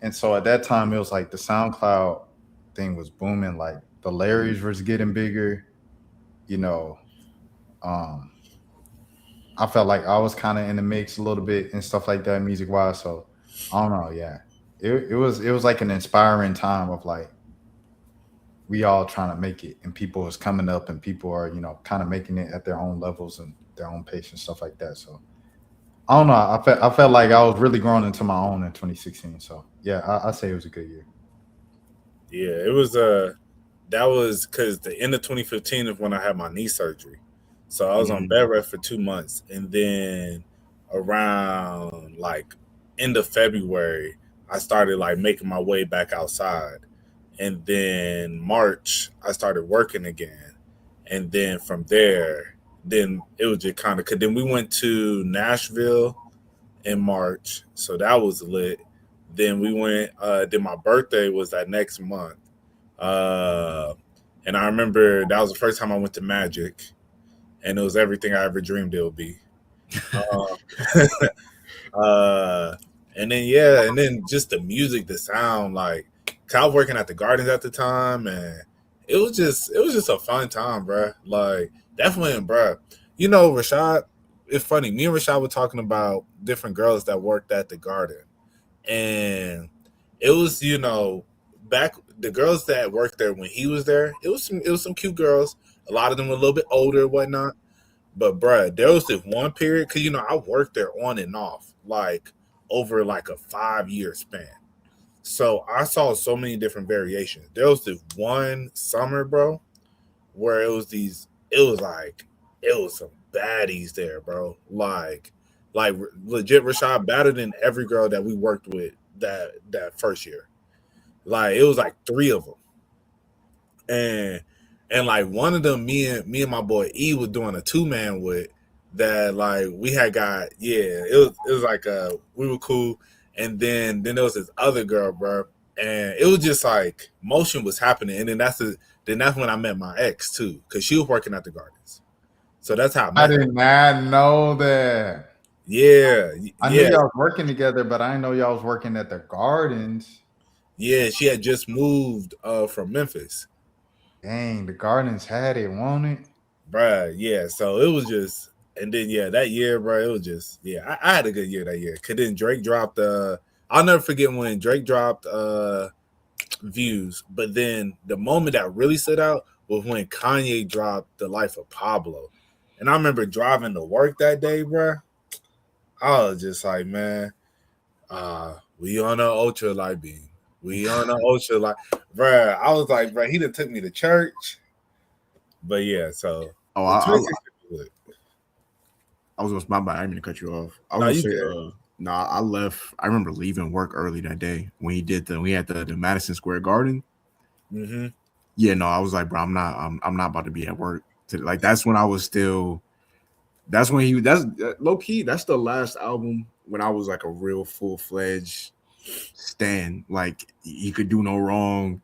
And so at that time it was like the SoundCloud thing was booming, like the Larrys was getting bigger, I felt like I was kind of in the mix a little bit and stuff like that music wise. So I don't know, yeah. It was like an inspiring time of like we all trying to make it and people is coming up and people are, kind of making it at their own levels and their own pace and stuff like that. So I don't know. I felt like I was really growing into my own in 2016. So yeah, I say it was a good year. Yeah, it was that was because the end of 2015 is when I had my knee surgery. So I was on bed rest for 2 months, and then around like end of February, I started like making my way back outside, and then March I started working again, and then from there, then it was just kind of because then we went to Nashville in March, so that was lit. Then we went. Then my birthday was that next month, and I remember that was the first time I went to Magic. And it was everything I ever dreamed it would be. And then just the music, the sound, like, 'cause I was working at the Gardens at the time, and it was just a fun time, bro. Like, definitely, bro. Rashad, it's funny. Me and Rashad were talking about different girls that worked at the Garden, and it was, back the girls that worked there when he was there. It was some cute girls. A lot of them were a little bit older and whatnot. But, bruh, there was this one period, because, I worked there on and off, like, over, like, a 5-year span. So I saw so many different variations. There was this one summer, bro, where it was some baddies there, bro. Like legit Rashad better than every girl that we worked with that first year. Like, it was, like, 3 of them. And like one of them, me and my boy E was doing a 2-man with that. Like we had got, it was like we were cool. And then there was this other girl, bro, and it was just like motion was happening. And then that's when I met my ex too, because she was working at the Gardens. So that's how I did not know that. Yeah, I knew y'all was working together, but I didn't know y'all was working at the Gardens. Yeah, she had just moved from Memphis. Dang, the Gardens had it, won't it? Bruh, yeah. So it was just, and then that year, bro, it was just, I had a good year that year. Cause then Drake dropped I'll never forget when Drake dropped Views, but then the moment that really stood out was when Kanye dropped The Life of Pablo. And I remember driving to work that day, bro. I was just like, man, we on an ultra light beam. We on an ultra light, bruh. I was like, bruh, he done took me to church. But yeah, so Oh, the I 360 was good. I was gonna my bad. I didn't mean to cut you off. I No, was you gonna say, good. I left. I remember leaving work early that day when we had the Madison Square Garden. Mm-hmm. Yeah, no, I was like, bro, I'm not about to be at work. Like that's when I was still. That's when that's low key. That's the last album when I was like a real full fledged stan. Like he could do no wrong.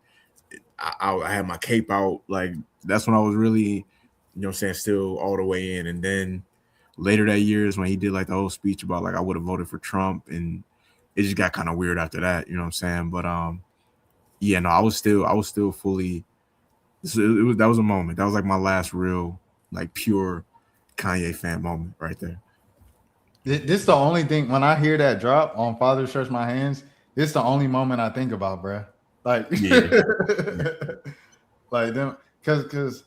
I had my cape out. Like that's when I was really, you know what I'm saying, still all the way in. And then later that year is when he did like the whole speech about like I would have voted for Trump, and it just got kind of weird after that. You know what I'm saying? But yeah, no, I was still fully. That was a moment. That was like my last real like pure Kanye fan moment right there. This the only thing when I hear that drop on Father Stretch My Hands, this the only moment I think about, bruh. Like, Yeah. like them, cause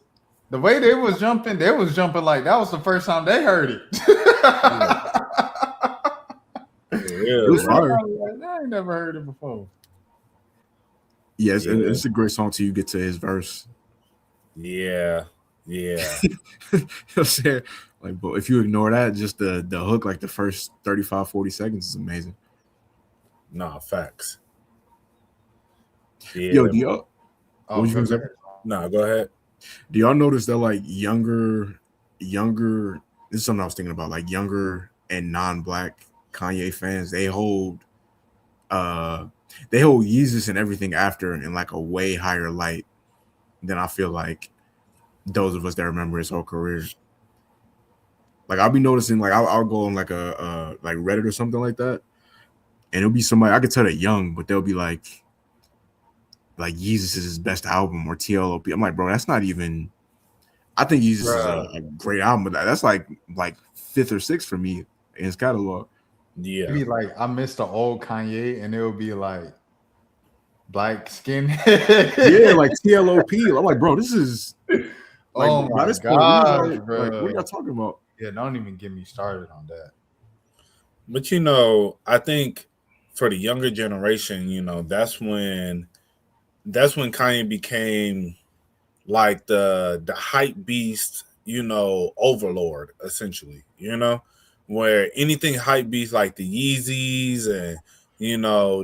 the way they was jumping like that was the first time they heard it. It was fire. I ain't never heard it before. Yes, and it's a great song till you get to his verse. Yeah. You know what I'm saying? Like, but if you ignore that, just the hook, like the first 35, 40 seconds is amazing. Nah, facts. Yeah. Yo, do y'all? Oh, what you gonna say? Nah, go ahead. Do y'all notice that like younger? This is something I was thinking about. Like younger and non-black Kanye fans, they hold Yeezus and everything after in like a way higher light than I feel like those of us that remember his whole career. Like I'll be noticing, like I'll go on like a like Reddit or something like that, and it'll be somebody I could tell they're young, but they'll be like Yeezus is his best album or TLOP. I'm like, bro, that's not even. I think Yeezus is a great album, but that's like fifth or sixth for me in his catalog. Yeah, maybe like I missed the old Kanye, and it would be like black skin. Yeah, like TLOP. I'm like, bro, this is. Like, oh my gosh, bro! like, what are y'all talking about? Yeah, don't even get me started on that. but I think for the younger generation, that's when Kanye became like the hype beast, overlord, essentially, where anything hype beast like the Yeezys and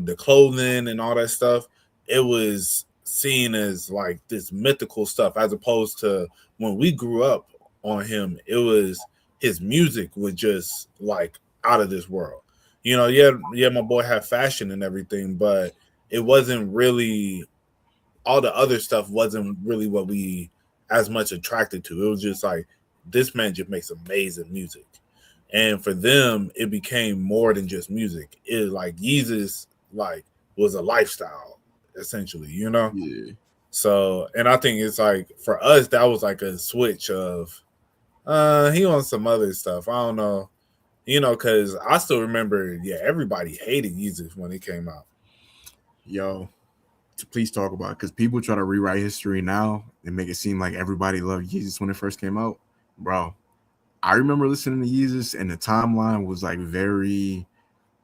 the clothing and all that stuff, it was seen as like this mythical stuff, as opposed to when we grew up on him, it was his music was just like out of this world. Yeah, my boy had fashion and everything, but it wasn't really, all the other stuff wasn't really what we as much attracted to. It was just like, this man just makes amazing music. And for them, it became more than just music. It was like Yeezus like was a lifestyle, essentially, Yeah. So, and I think it's like for us, that was like a switch of he on some other stuff. I don't know, because I still remember, everybody hated Yeezus when it came out. Yo, to please talk about it, because people try to rewrite history now and make it seem like everybody loved Yeezus when it first came out. Bro, I remember listening to Yeezus, and the timeline was like very,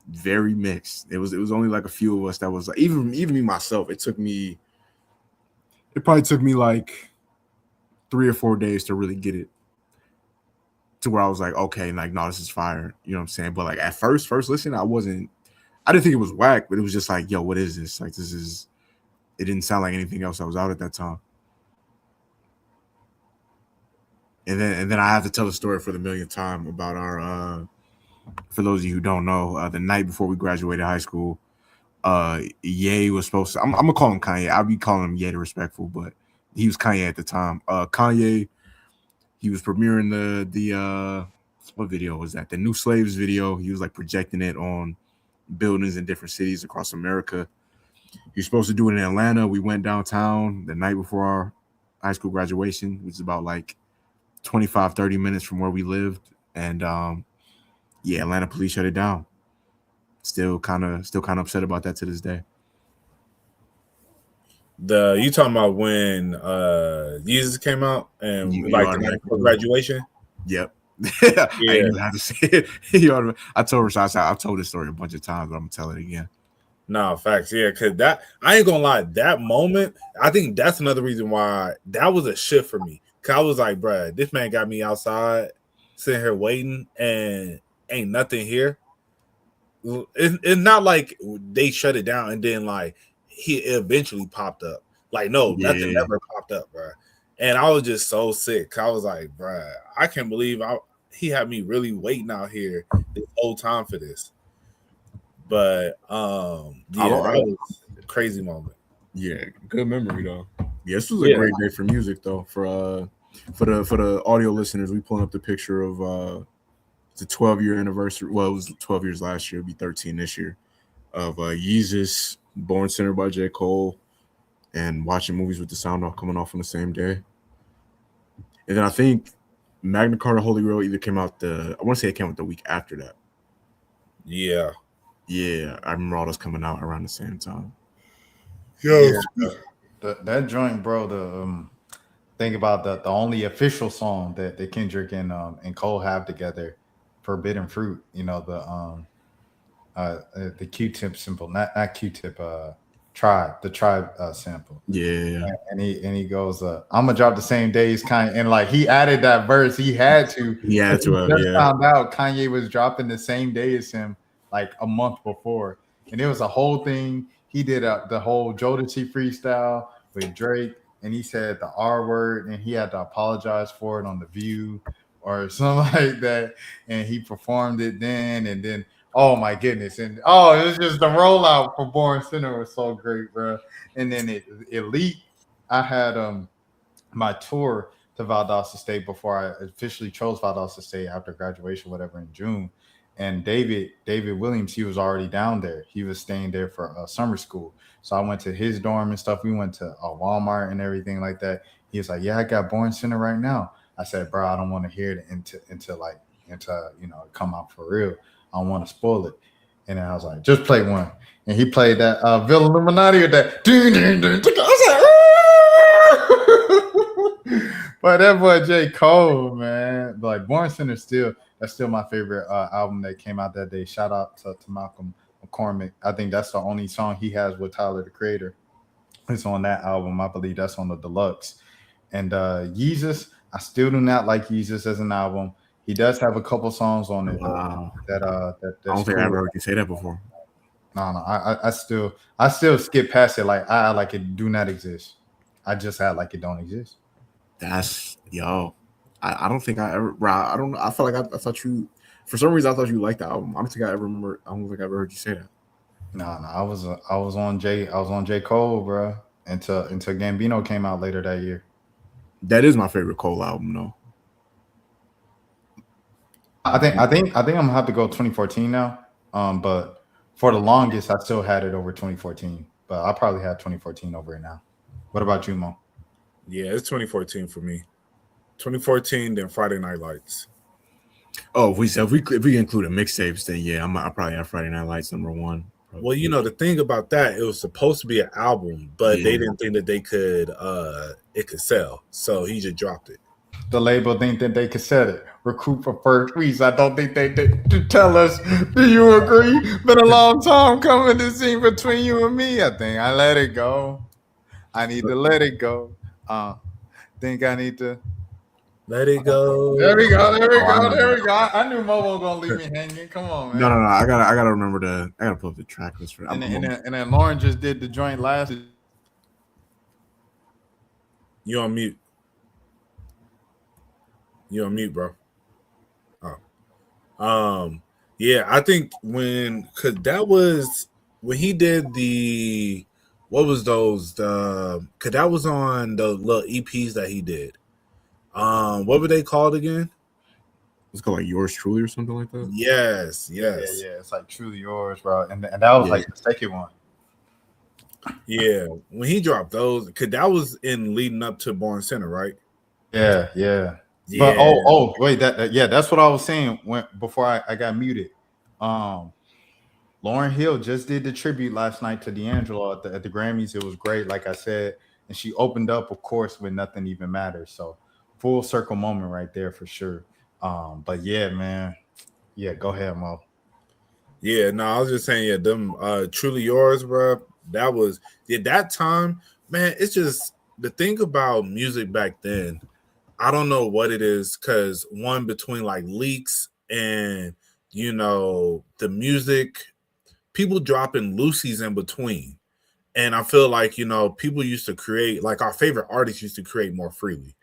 very mixed. It was only like a few of us that was like, even me myself. It probably took me like 3 or 4 days to really get it to where I was like, okay, like, no, this is fire. You know what I'm saying? But like at first listen, I didn't think it was whack, but it was just like, yo, what is this? Like, it didn't sound like anything else that was out at that time. And then I have to tell the story for the millionth time about our for those of you who don't know, the night before we graduated high school, Ye was supposed to, I'm gonna call him Kanye. I'll be calling him Ye to respectful, but he was Kanye at the time. Kanye, he was premiering the what video was that? The New Slaves video. He was like projecting it on buildings in different cities across America. He was supposed to do it in Atlanta. We went downtown the night before our high school graduation, which is about like 25, 30 minutes from where we lived. And Atlanta police shut it down. Still kind of upset about that to this day. You talking about when Yeezus came out and the graduation? Yep. I didn't even have to say it. I told Rashad, I've told this story a bunch of times, but I'm gonna tell it again. No, facts, because that, I ain't gonna lie, that moment, I think that's another reason why that was a shift for me, 'Cause I was like, bruh, this man got me outside, sitting here waiting, and ain't nothing here. It's not like they shut it down and then like he eventually popped up. Like, no, nothing Yeah. ever popped up, bruh. And I was just so sick. I was like, bruh, I can't believe he had me really waiting out here this whole time for this. But yeah, that was a crazy moment. Yeah, good memory though. Yeah, this was a great day for music though. For the audio listeners, we pulling up the picture of it's a 12-year anniversary. Well, it was 12 years last year, it'll be 13 this year. Of Yeezus, Born Sinner by J. Cole, and watching movies with the sound off coming off on the same day. And then I think Magna Carta Holy Grail either came out I want to say it came out the week after that. Yeah. Yeah, I remember all those coming out around the same time. Yeah, that joint, bro. The think about the only official song that Kendrick and Cole have together, "Forbidden Fruit." You know the Q-tip sample, not Q-tip, Tribe, the Tribe sample. Yeah, and he goes, "I'm gonna drop the same day as Kanye," and like he added that verse, he had to. He had to. Just found out Kanye was dropping the same day as him, like a month before, and it was a whole thing. He did the whole Jodeci freestyle with Drake, and he said the R word, and he had to apologize for it on The View or something like that, and he performed it then, and then. Oh my goodness! And it was just the rollout for Born Sinner was so great, bro. And then Elite, I had my tour to Valdosta State before I officially chose Valdosta State after graduation, whatever, in June. And David Williams, he was already down there. He was staying there for summer school. So I went to his dorm and stuff. We went to Walmart and everything like that. He was like, "Yeah, I got Born Sinner right now." I said, "Bro, I don't want to hear it until come out for real. I don't want to spoil it." And then I was like, "Just play one." And he played that Villa Illuminati or that. But that boy J. Cole, man, like Born Sinner that's still my favorite album that came out that day. Shout out to Malcolm McCormick. I think that's the only song he has with Tyler the Creator. It's on that album. I believe that's on the deluxe. And Yeezus, I still do not like Yeezus as an album. He does have a couple songs on it. Wow. That I don't think I ever heard you say that before. No. I still skip past it. Like I like it do not exist. I just act like it don't exist. That's I don't think I ever. I don't. I felt like I thought you. For some reason, I thought you liked the album. I don't think I ever remember. I don't think I ever heard you say that. No. I was on J. Cole, bro. Until Gambino came out later that year. That is my favorite Cole album, though. I think I'm gonna have to go 2014 now. But for the longest, I still had it over 2014. But I probably had 2014 over it now. What about you, Mo? Yeah, it's 2014 for me. 2014, then Friday Night Lights. Oh, if we include a mixtapes, then yeah, I probably have Friday Night Lights number one. Well, the thing about that, it was supposed to be an album, but they didn't think that they could it could sell, so he just dropped it. The label didn't think they could set it. Recruit for first weeks. I don't think they did tell us. Do you agree? Been a long time coming to see between you and me. I think I let it go. I need to let it go. Think I need to let it go. There we go. I knew Mo was gonna leave me hanging. Come on, man. No. I gotta remember I gotta pull up the track list for that. And then Lauren just did the joint last. You on mute. You on mute, bro. Yeah, I think because that was when he did what was those? Because that was on the little EPs that he did. What were they called again? It's called like Yours Truly or something like that. Yes. Yeah. It's like Truly Yours, bro. And that was like the second one. Yeah, when he dropped those, because that was in leading up to Born Sinner, right? Yeah. But wait, that's what I was saying before I got muted. Lauryn Hill just did the tribute last night to D'Angelo at the Grammys. It was great, like I said, and she opened up, of course, when Nothing Even Matters. So full circle moment right there for sure. But yeah, man, go ahead, Mo. Yeah, no, I was just saying, them Truly Yours, bro. That was that time, man. It's just the thing about music back then. I don't know what it is, because one, between like leaks and the music, people dropping Lucy's in between. And I feel like, people used to create, like our favorite artists used to create more freely.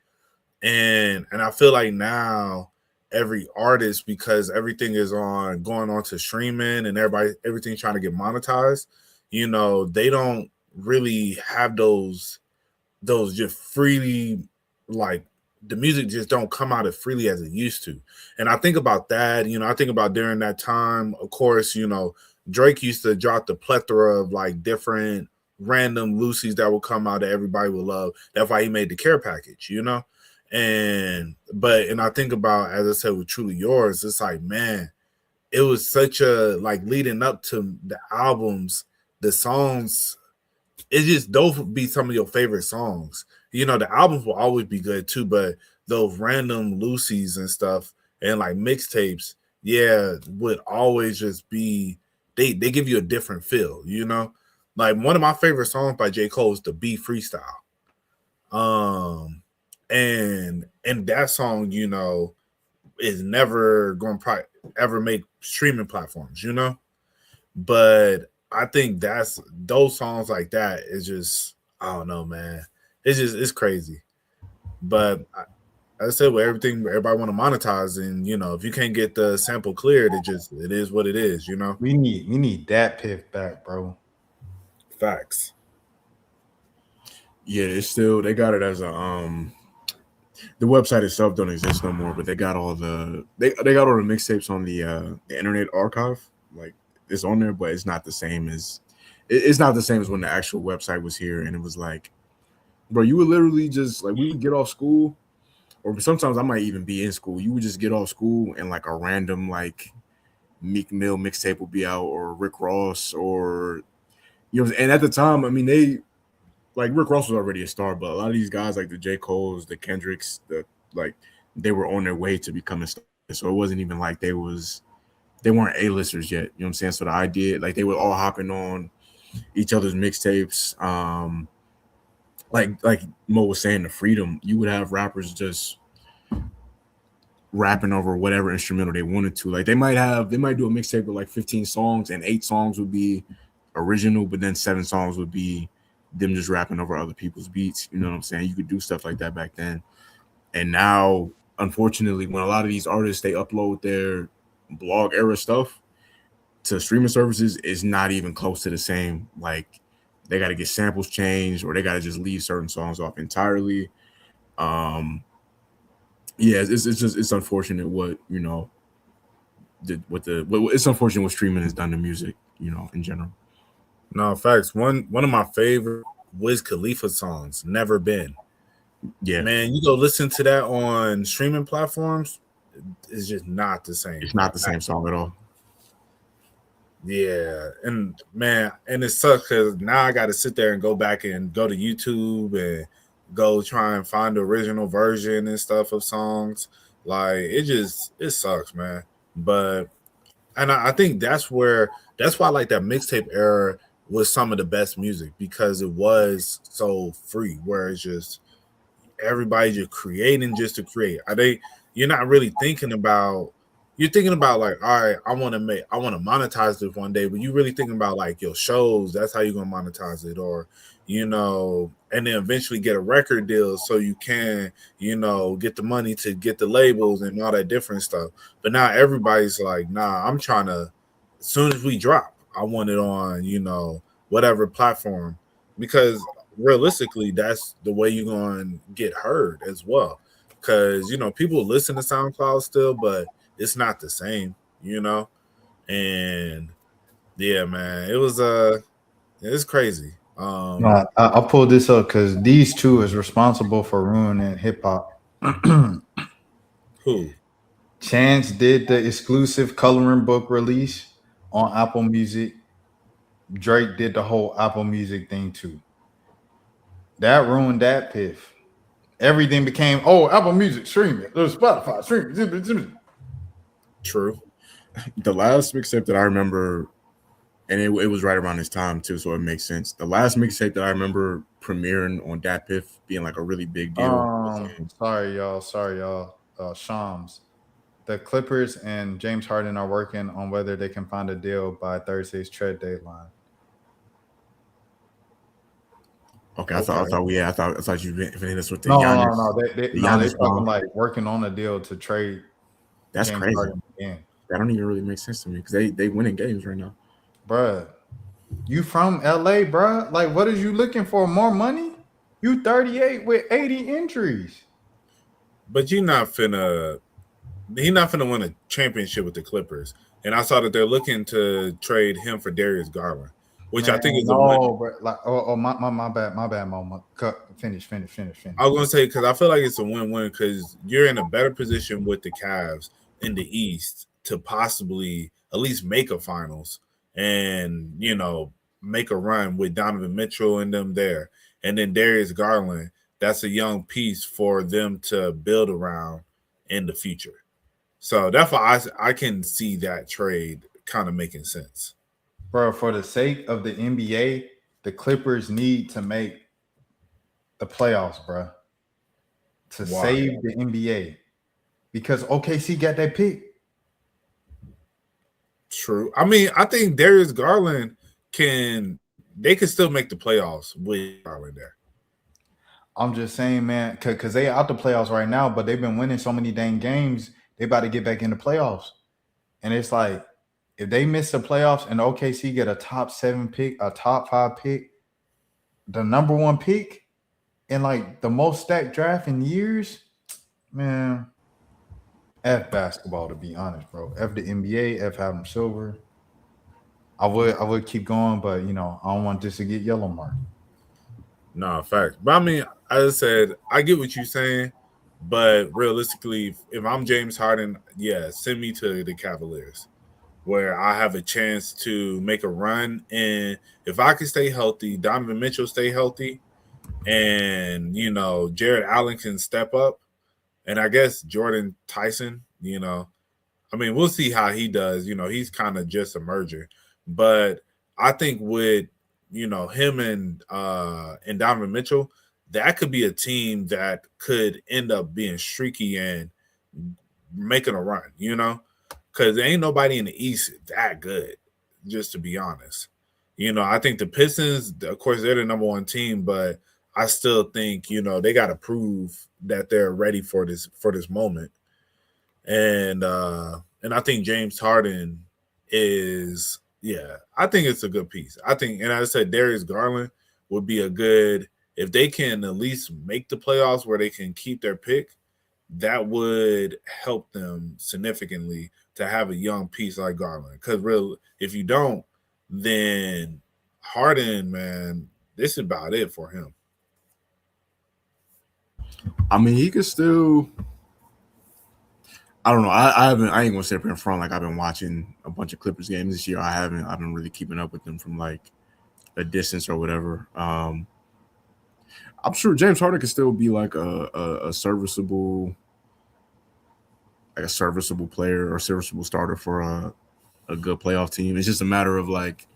And I feel like now every artist, because everything is going on to streaming and everything trying to get monetized, they don't really have those just freely, like, the music just don't come out as freely as it used to. And I think about that, I think about during that time, of course, Drake used to drop the plethora of like different random Lucy's that would come out that everybody would love. That's why he made the care package, And I think about, as I said, with Truly Yours, it's like, man, it was such a, like, leading up to the albums, the songs, it just, those would be some of your favorite songs. The albums will always be good too, but those random Lucy's and stuff and like mixtapes, yeah, would always just be, they give you a different feel, Like, one of my favorite songs by J. Cole is the Be Freestyle. And that song, is never going to ever make streaming platforms, But I think that's, those songs like that is just, I don't know, man. It's crazy. But I said, with everything, everybody want to monetize, and if you can't get the sample cleared, it is what it is, We need that piff back, bro. Facts. Yeah, it's still, they got it as a the website itself don't exist no more, but they got all the they got all the mixtapes on the Internet Archive. Like, it's on there, but it's not the same as it's not the same as when the actual website was here. And it was like, bro, you would literally just, like, we would get off school, or sometimes I might even be in school. You would just get off school and like a random like Meek Mill mixtape would be out, or Rick Ross, or and at the time, I mean, they, like, Rick Ross was already a star, but a lot of these guys, like the J. Coles, the Kendricks, they were on their way to becoming stars. So it wasn't even like they weren't A-listers yet. You know what I'm saying? So the idea, like, they were all hopping on each other's mixtapes. Like Mo was saying, the freedom, you would have rappers just rapping over whatever instrumental they wanted to. Like, they might do a mixtape with like 15 songs, and 8 songs would be original, but then 7 songs would be them just rapping over other people's beats. You know what I'm saying? You could do stuff like that back then. And now, unfortunately, when a lot of these artists, they upload their blog era stuff to streaming services, is not even close to the same. Like, they got to get samples changed, or they got to just leave certain songs off entirely. Yeah, it's unfortunate what it's unfortunate what streaming has done to music, in general. No, facts. One of my favorite Wiz Khalifa songs, Never Been. Yeah, man, you go listen to that on streaming platforms, it's just not the same. It's not the same song at all. Yeah, and man, and it sucks because now I got to sit there and go back and go to YouTube and go try and find the original version and stuff of songs. Like, it sucks, man. But I think that's why like that mixtape era was some of the best music, because it was so free, where it's just everybody just creating just to create. You're not really thinking about. You're thinking about, like, all right, I want to monetize this one day, but you really thinking about like your shows. That's how you're gonna monetize it, or and then eventually get a record deal so you can get the money to get the labels and all that different stuff. But now everybody's like, nah, I'm trying to, as soon as we drop, I want it on whatever platform, because realistically, that's the way you're going to get heard as well. Because people listen to SoundCloud still, but it's not the same, and yeah, man, it's crazy. I pulled this up because these two is responsible for ruining hip hop. Who? Chance did the exclusive coloring book release on Apple Music. Drake did the whole Apple Music thing too. That ruined that piff. Everything became Apple Music streaming, there's Spotify streaming. True. The last mixtape that I remember And it was right around this time too, so it makes sense. The last mixtape that I remember premiering on Dat Piff being like a really big deal was Sorry, y'all. Shams. The Clippers and James Harden are working on whether they can find a deal by Thursday's trade deadline. okay. I thought you finished this with the No, Giannis. no, no. The They Giannis talking bomb. like working on a deal to trade That's James crazy. Harden again. That don't even really make sense to me because they winning games right now. Bruh, you from LA, bruh? Like, what is you looking for? More money? You 38 with 80 injuries. But he not finna win a championship with the Clippers. And I saw that they're looking to trade him for Darius Garland, which I think is a win. But like, my bad, Mama. Finish. I was gonna say because I feel like it's a win-win because you're in a better position with the Cavs in the East to possibly at least make a finals and make a run with Donovan Mitchell and them there, and then Darius Garland. That's a young piece for them to build around in the future. So that's why I can see that trade kind of making sense. Bro, for the sake of the NBA, the Clippers need to make the playoffs, bro, to save the NBA because OKC got that pick. True. I mean, I think Darius Garland can still make the playoffs with Garland there. I'm just saying, man, because they out the playoffs right now, but they've been winning so many dang games, they about to get back in the playoffs. And it's like, if they miss the playoffs and OKC get a top 7 pick, a top 5 pick, the number 1 pick in like the most stacked draft in years, man, F basketball, to be honest, bro. F the NBA, F Adam Silver. I would keep going, but I don't want this to get yellow mark. No, fact. But I mean, as I said, I get what you're saying, but realistically, if I'm James Harden, yeah, send me to the Cavaliers where I have a chance to make a run. And if I can stay healthy, Donovan Mitchell stay healthy, and Jared Allen can step up, and I guess Jordan Tyson, I mean, we'll see how he does. He's kind of just emerging, but I think with him and Donovan Mitchell, that could be a team that could end up being streaky and making a run. Because there ain't nobody in the East that good, just to be honest. I think the Pistons, of course, they're the number 1 team, but I still think they got to prove that they're ready for this moment. And I think James Harden is, I think it's a good piece. I think, and as I said, Darius Garland would be a good, if they can at least make the playoffs where they can keep their pick, that would help them significantly to have a young piece like Garland. Because if you don't, then Harden, man, this is about it for him. I mean, he could still. I don't know. I ain't gonna sit up in front like I've been watching a bunch of Clippers games this year. I've been really keeping up with them from like a distance or whatever. I'm sure James Harden could still be like a serviceable player or serviceable starter for a good playoff team. It's just a matter of like,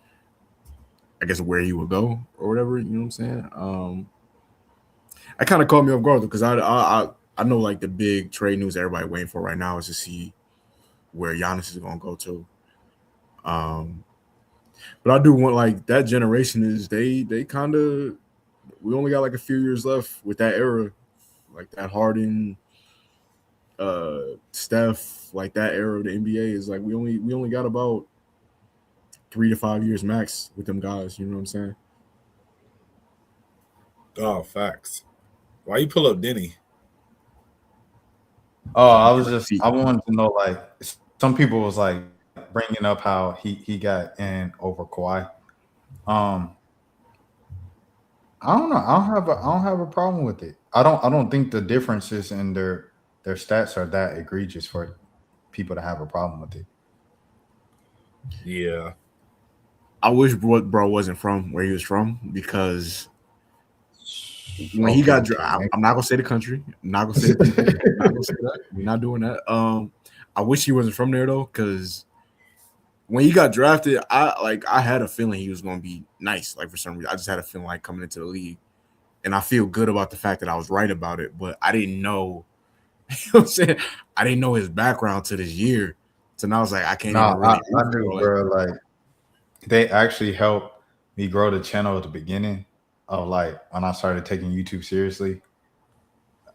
I guess, where he would go or whatever. You know what I'm saying? That kind of caught me off guard because I know like the big trade news everybody waiting for right now is to see where Giannis is going to go to. But I do want like that generation is they kind of, we only got like a few years left with that era, like that Harden, Steph, like that era of the NBA is like we only got about 3 to 5 years max with them guys. You know what I'm saying? Oh, facts. Why you pull up Denny? Oh, I wanted to know, like, some people was like bringing up how he got in over Kawhi. I don't know. I don't have a problem with it. I don't think the differences in their stats are that egregious for people to have a problem with it. Yeah. I wish bro wasn't from where he was from because when he got drafted, I'm not gonna say the country. I'm not gonna say the people. I'm not gonna say that. We're not doing that. I wish he wasn't from there though, because when he got drafted, I had a feeling he was going to be nice. Like for some reason, I just had a feeling like coming into the league, and I feel good about the fact that I was right about it. But I didn't know, you know what I'm saying? I didn't know his background to this year. So now I was like, I can't No, even really. I knew, bro. Like they actually helped me grow the channel at the beginning of like when I started taking YouTube seriously.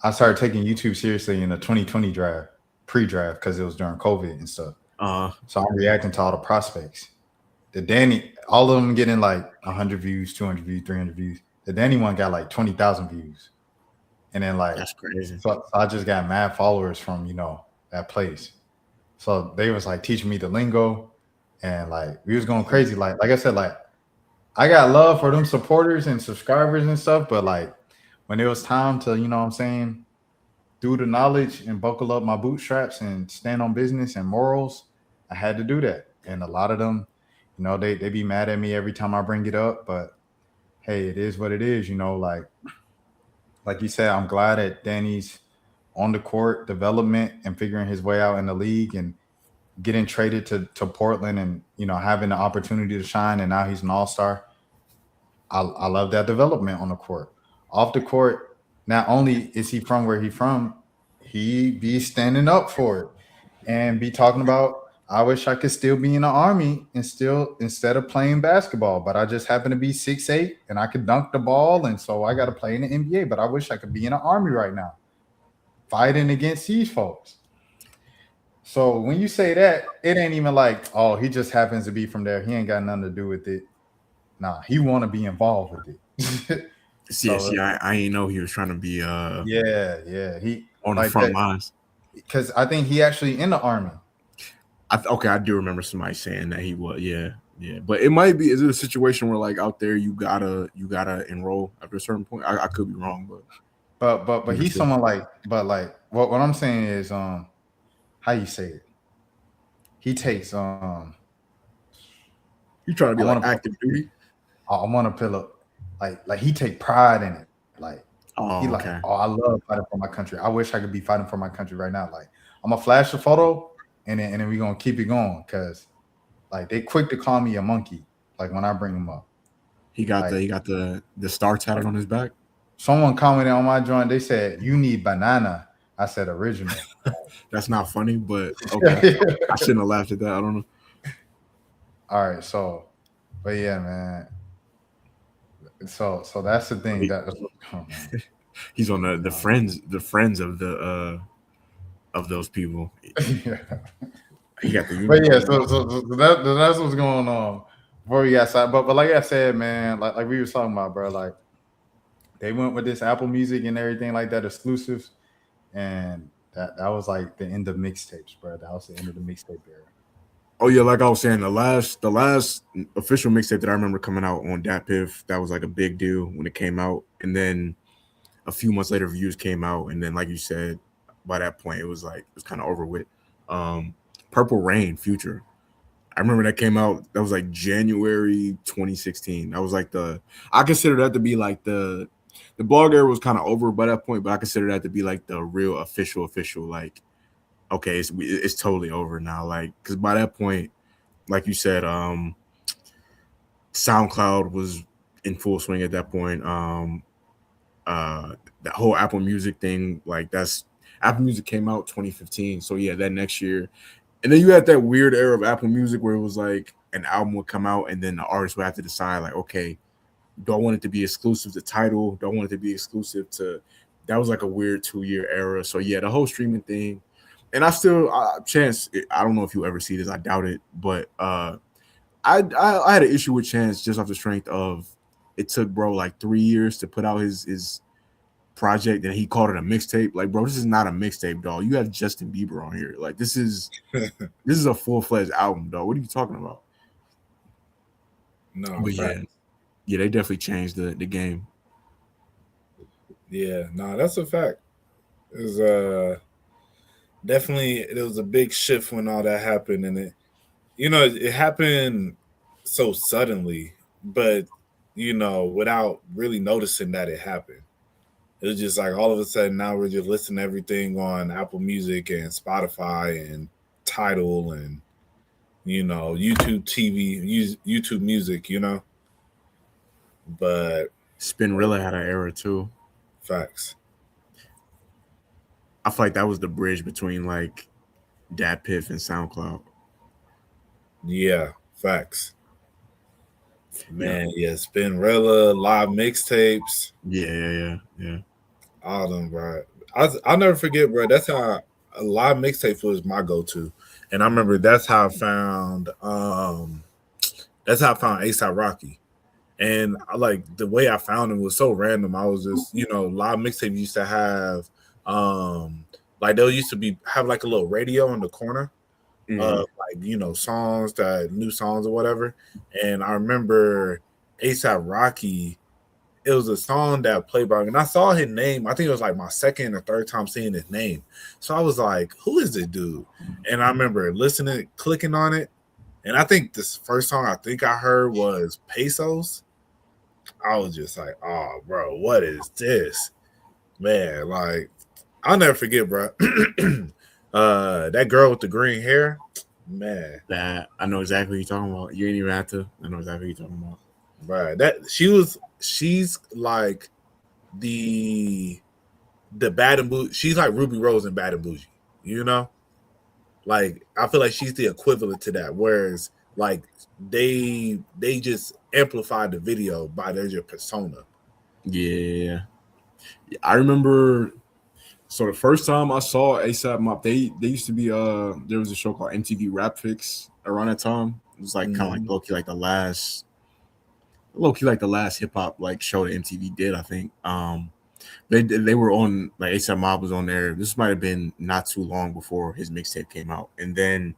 I started taking YouTube seriously in the 2020 draft, pre-draft, because it was during COVID and stuff. So I'm reacting to all the prospects. The Danny, all of them getting like 100 views, 200 views, 300 views. The Danny one got like 20,000 views. And then like, That's crazy. So I just got mad followers from, that place. So they was like teaching me the lingo and like we was going crazy. Like I said, like I got love for them supporters and subscribers and stuff, but like when it was time to, you know what I'm saying, do the knowledge and buckle up my bootstraps and stand on business and morals, I had to do that. And a lot of them, they be mad at me every time I bring it up, but hey, it is what it is, like you said, I'm glad that Danny's on the court development and figuring his way out in the league and getting traded to Portland and, having the opportunity to shine. And now he's an all-star. I love that development on the court. Off the court, not only is he from where he's from, he be standing up for it and be talking about, I wish I could still be in the army and still instead of playing basketball, but I just happen to be 6'8" and I could dunk the ball, and so I got to play in the NBA. But I wish I could be in the army right now, fighting against these folks. So when you say that, it ain't even like, oh, he just happens to be from there. He ain't got nothing to do with it. Nah, he want to be involved with it. I ain't know he was trying to be yeah. He on the front lines. Because I think he actually in the army. I do remember somebody saying that he was, yeah. But it might be, is it a situation where like out there you gotta enroll after a certain point? I could be wrong, but he's someone like, but like what I'm saying is how you say it? He takes you trying to be like active duty? I want to fill up like he take pride in it. Like he like, I love fighting for my country. I wish I could be fighting for my country right now. Like I'm gonna flash a photo and then we're gonna keep it going because like they quick to call me a monkey, like when I bring him up. He got the star tatted on his back. Someone commented on my joint, they said, "You need banana." I said original. That's not funny, but okay. I shouldn't have laughed at that. I don't know. All right, so but yeah, man. So that's the thing he's on the friends of those people. Yeah. He got the but yeah, so that's what's going on before we got side. But like I said, man, like we were talking about, bro, like they went with this Apple Music and everything like that, exclusives, and that was like the end of mixtapes, bro. That was the end of the mixtape era. Oh yeah, like I was saying, the last official mixtape that I remember coming out on Dat Piff, that was like a big deal when it came out, and then a few months later, Views came out, and then like you said, by that point it was kind of over with. Purple Rain, Future. I remember that came out. That was like January 2016. That was like I consider that to be like the blog era was kind of over by that point, but I consider that to be like the real official like, okay, it's totally over now. Like, because by that point, like you said, SoundCloud was in full swing at that point. That whole Apple Music thing, like that's Apple Music came out 2015. So yeah, that next year. And then you had that weird era of Apple Music where it was like an album would come out and then the artist would have to decide like, okay, do I want it to be exclusive to Tidal? Do I want it to be exclusive to – that was like a weird 2-year era. So, yeah, the whole streaming thing. And I still Chance, I don't know if you ever see this. I doubt it. But I had an issue with Chance just off the strength of it took bro like 3 years to put out his project and he called it a mixtape. Like, bro, this is not a mixtape, dog. You have Justin Bieber on here. Like, this is a full-fledged album, dog. What are you talking about? No, but yeah, they definitely changed the game. Yeah, no, that's a fact. It was definitely it was a big shift when all that happened, and it happened so suddenly, but without really noticing that it happened. It was just like all of a sudden now we're just listening to everything on Apple Music and Spotify and Tidal, and YouTube TV, YouTube music, But Spinrilla had an era too. facts. I feel like that was the bridge between like Dat Piff and SoundCloud. Yeah, facts. Man, yeah, Spinrilla, live mixtapes, Yeah. all them, bro. I'll never forget, bro. That's how a live mixtape was my go-to. And I remember that's how I found ASAP Rocky. And like the way I found him was so random. I was just, live mixtape used to have like they used to have like a little radio in the corner. Like songs, new songs or whatever. And I remember ASAP Rocky, it was a song that played by, and I saw his name. I think it was like my second or third time seeing his name. So I was like, who is this dude? And I remember listening, clicking on it. And I think this first song I think I heard was Pesos. I was just like, oh, bro, what is this? Man, like, I'll never forget, bro. That girl with the green hair, man. That I know exactly what you're talking about. You ain't even have to. I know exactly what you're talking about. Right. She's like the Bad and Bougie. She's like Ruby Rose and Bad and Bougie, Like, I feel like she's the equivalent to that. Whereas, like, they just amplified the video by their persona. Yeah. I remember. So the first time I saw ASAP Mob, they used to be there was a show called MTV Rap Fix around that time. It was like kind of like low-key like the last hip hop like show that MTV did, I think. They were on, like, ASAP Mob was on there. This might have been not too long before his mixtape came out. And then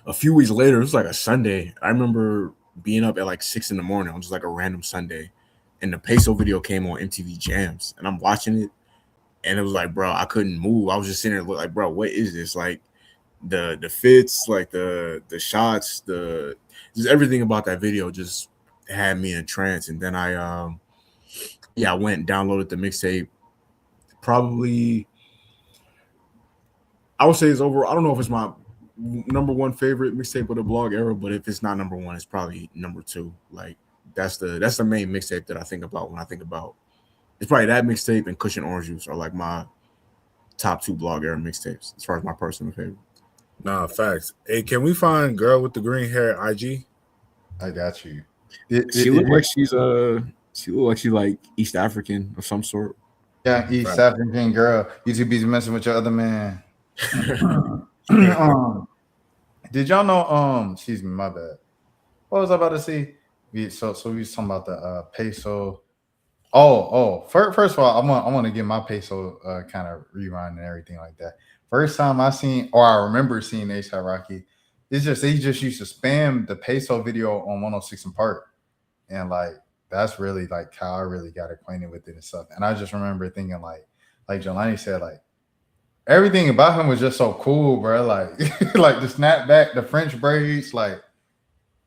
a few weeks later, it was like a Sunday. I remember being up at like 6 a.m. on just like a random Sunday, and the Peso video came on MTV Jams, and I'm watching it. And it was like, bro, I couldn't move. I was just sitting there like, bro, what is this? Like the fits, like the shots, just everything about that video just had me in a trance. And then I went and downloaded the mixtape. Probably, I would say it's over. I don't know if it's my number one favorite mixtape of the blog era, but if it's not number one, it's probably number two. Like that's the main mixtape that I think about when I think about. It's probably that mixtape and Cushion Orange Juice are like my top two blog era mixtapes as far as my personal favorite. Nah, facts. Hey, can we find girl with the green hair IG? I got you. She looked like she's like East African of some sort. Yeah, East African girl. You too busy messing with your other man. Did y'all know? Excuse me, my bad. What was I about to say? So we was talking about the Peso. First of all, I want to get my Peso kind of rewind and everything like that. First time I remember seeing A$AP Rocky, it's just they just used to spam the Peso video on 106 and Park, and like that's really like how I really got acquainted with it and stuff. And I just remember thinking like Jelani said, like everything about him was just so cool, bro. Like like the snapback, the French braids, like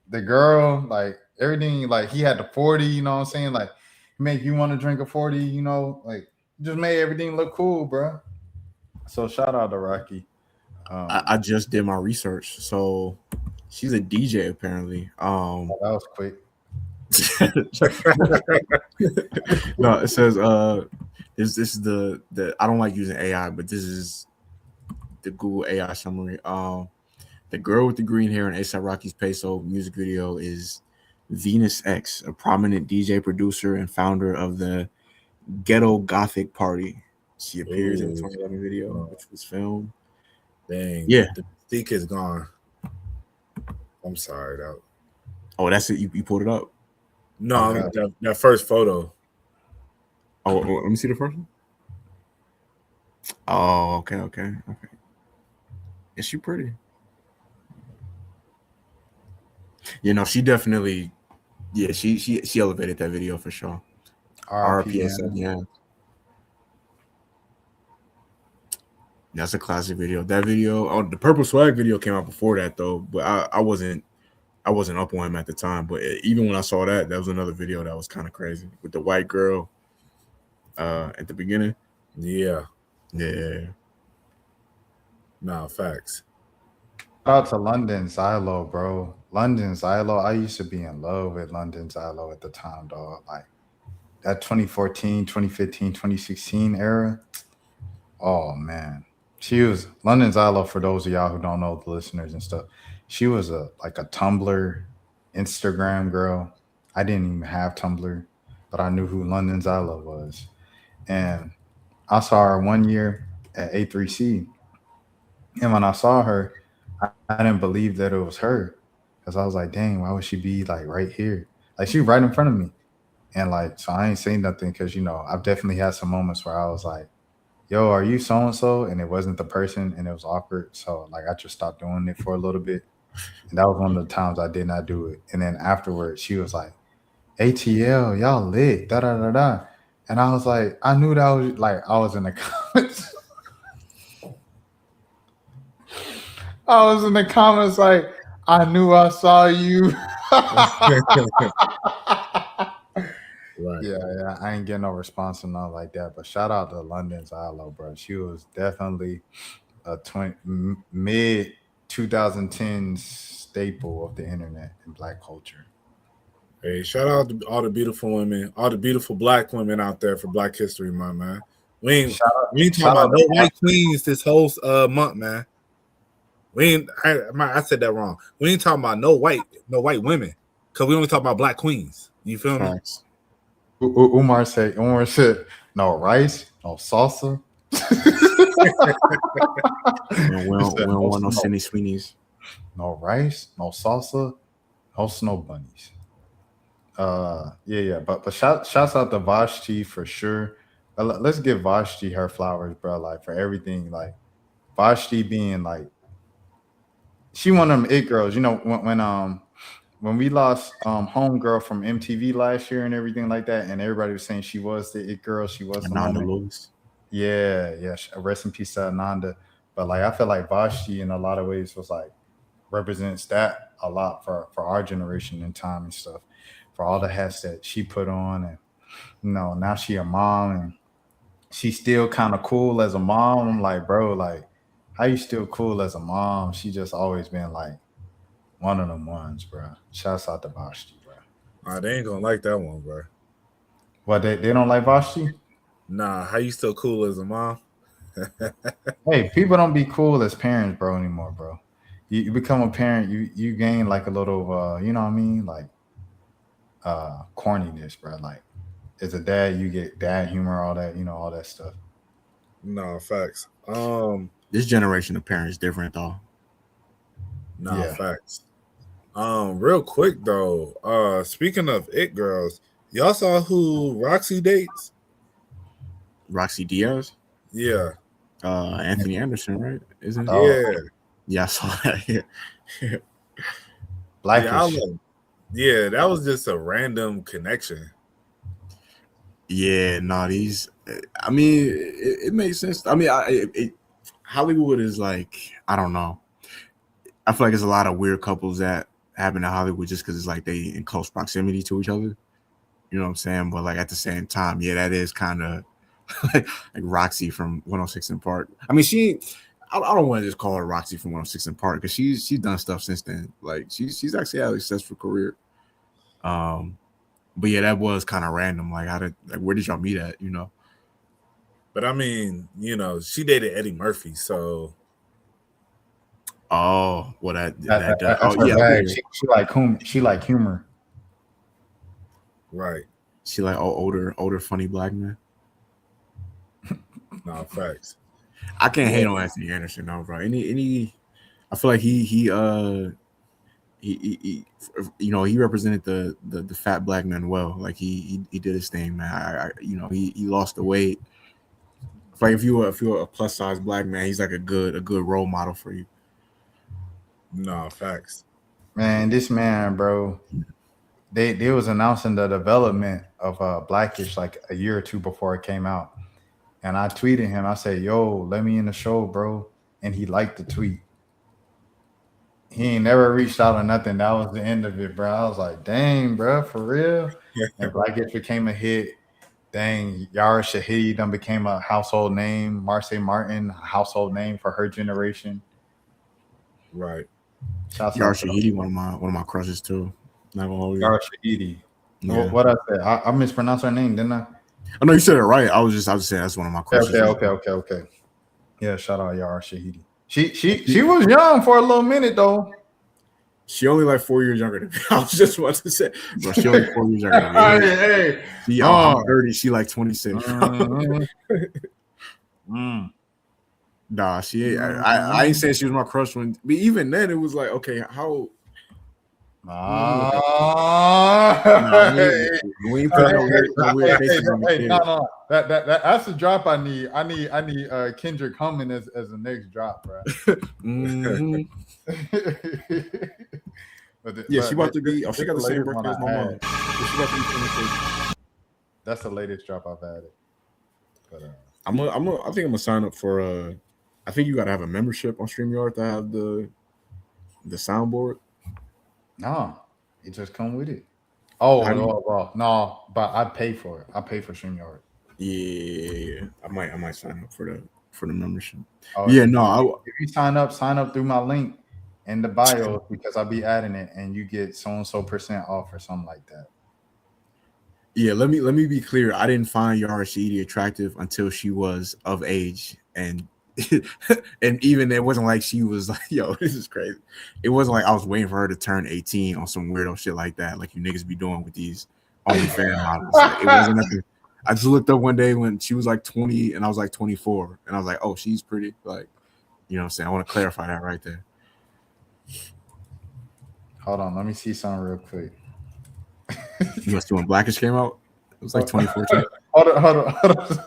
the girl, like everything. Like he had the 40, you know what I'm saying? Like make you want to drink a 40, like just made everything look cool, bro. So shout out to Rocky. I just did my research. So she's a DJ apparently. That was quick. No, it says this is the I don't like using AI, but this is the Google AI summary. The girl with the green hair in A$AP Rocky's Peso music video is Venus X, a prominent DJ producer and founder of the Ghetto Gothic Party. She appears in the 2011 video, which was filmed. Dang. Yeah. The mystique is gone. I'm sorry. Oh, that's it. You pulled it up? No, that first photo. Oh, let me see the first one. Oh, okay. Is she pretty? She definitely, she elevated that video for sure. RPS, yeah. That's a classic video. That video, the Purple Swag video came out before that though, but I wasn't up on him at the time. But even when I saw that was another video that was kind of crazy with the white girl at the beginning. Yeah. Yeah. Nah, facts. out to London Zylo, bro. London Zylo. I used to be in love with London Zylo at the time, dog. Like that 2014, 2015, 2016 era. Oh man. She was London Zylo, for those of y'all who don't know, the listeners and stuff. She was a like a Tumblr, Instagram girl. I didn't even have Tumblr, but I knew who London Zylo was. And I saw her one year at A3C. And when I saw her, I didn't believe that it was her. Cause I was like, dang, why would she be like right here? Like she right in front of me. And like, so I ain't saying nothing because I've definitely had some moments where I was like, yo, are you so and so? And it wasn't the person and it was awkward. So like I just stopped doing it for a little bit. And that was one of the times I did not do it. And then afterwards she was like, ATL, y'all lit, da da da da. And I was like, I knew that was like I was in the comments. I was in the comments like, I knew I saw you. Right. Yeah, I ain't getting no response or nothing like that. But shout out to London Zylo, bro. She was definitely a mid 2010s staple of the internet and black culture. Hey, shout out to all the beautiful women, all the beautiful black women out there for Black History Month, man. We ain't talking about no white queens this whole month, man. I said that wrong. We ain't talking about no white women, because we only talk about black queens. You feel me? Umar said, no rice, no salsa. We don't want no Cindy Sweeney's. No rice, no salsa, no snow bunnies. Yeah. But shouts out to Vashti for sure. Let's give Vashti her flowers, bro. Like for everything. Like Vashti being like, she one of them it girls. When we lost homegirl from MTV last year and everything like that, and everybody was saying she was the it girl, she was the Ananda moment. Lewis. Yeah. Rest in peace to Ananda. But like I feel like Vashti in a lot of ways was like represents that a lot for our generation and time and stuff. For all the hats that she put on, and now she a mom and she's still kind of cool as a mom. I'm like, bro, like how you still cool as a mom? She just always been like one of them ones, bro. Shouts out to Vashti, bro. They ain't gonna like that one, bro. What they don't like Vashti? Nah, how you still cool as a mom? Hey, people don't be cool as parents, bro, anymore, bro. You become a parent, you gain like a little you know what I mean? Like corniness, bro. Like as a dad, you get dad humor, all that, all that stuff. Nah, facts. This generation of parents different though. Nah, Yeah. facts. Real quick though, speaking of it girls, y'all saw who Roxy dates? Roxy Diaz, Yeah. Anthony Anderson, right? Isn't it? Oh. Yeah, I saw that. Yeah. Blackish. Yeah, that was just a random connection. Yeah, no, these. I mean, it makes sense. I mean, Hollywood is like, I don't know. I feel like there's a lot of weird couples that happen in Hollywood just because it's like they in close proximity to each other. You know what I'm saying? But like at the same time, yeah, that is kind of like Roxy from 106 in Park. I mean, I don't want to just call her Roxy from 106 in Park because she's done stuff since then. Like she's actually had a successful career. But yeah, that was kind of random. Like where did y'all meet at? But I mean, she dated Eddie Murphy, so. Oh, well, that's yeah. She like humor. Right. She like older, funny black man. No, facts. I can't hate on Anthony Anderson, though, bro. I feel like he represented the fat black man well. Like he did his thing, man. He lost the weight. Like if you were a plus size black man, he's like a good role model for you. No, facts. Man, this man, bro. They was announcing the development of Blackish like a year or two before it came out. And I tweeted him. I said, yo, let me in the show, bro. And he liked the tweet. He ain't never reached out or nothing. That was the end of it, bro. I was like, dang, bro, for real? And Blackish became a hit. Dang, Yara Shahidi done became a household name. Marseille Martin, a household name for her generation. Right. Shouts Yara out to Shahidi, one of my crushes too. Not gonna hold you. Yara Shahidi. Yeah. What I said? I mispronounced her name, didn't I? I know you said it right. I was just saying that's one of my crushes. Okay. Yeah, shout out Yara Shahidi. She was young for a little minute though. She only like 4 years younger than me. I was just about to say, bro, she only 4 years younger than me. Hey, I'm 30. She like 26. Nah, she ain't. I ain't saying she was my crush when, but even then, it was like, okay, how? We ain't putting no weird faces on the kid. No. That's the drop I need. I need Kendrick Humming as the next drop, bro. She about to be. Oh, she got the same birthday as my mom. She about to be 26. That's the latest drop I've added. But I think I'm gonna sign up for. I think you gotta have a membership on StreamYard to have the soundboard. No, it just come with it. Oh, no, but I pay for it. I pay for StreamYard. Yeah. I might sign up for the membership. Oh, yeah, if you sign up through my link in the bio because I'll be adding it, and you get so and so % off or something like that. Yeah, let me be clear. I didn't find Yara Shahidi attractive until she was of age, and and even it wasn't like she was like, yo, this is crazy. It wasn't like I was waiting for her to turn 18 on some weirdo shit like that, like you niggas be doing with these OnlyFans models. Like, it wasn't nothing. I just looked up one day when she was like 20 and I was like 24, and I was like, oh, she's pretty. Like, you know what I'm saying? I want to clarify that right there. Hold on, let me see something real quick. You must see when Blackish came out? It was like 2014. Hold on.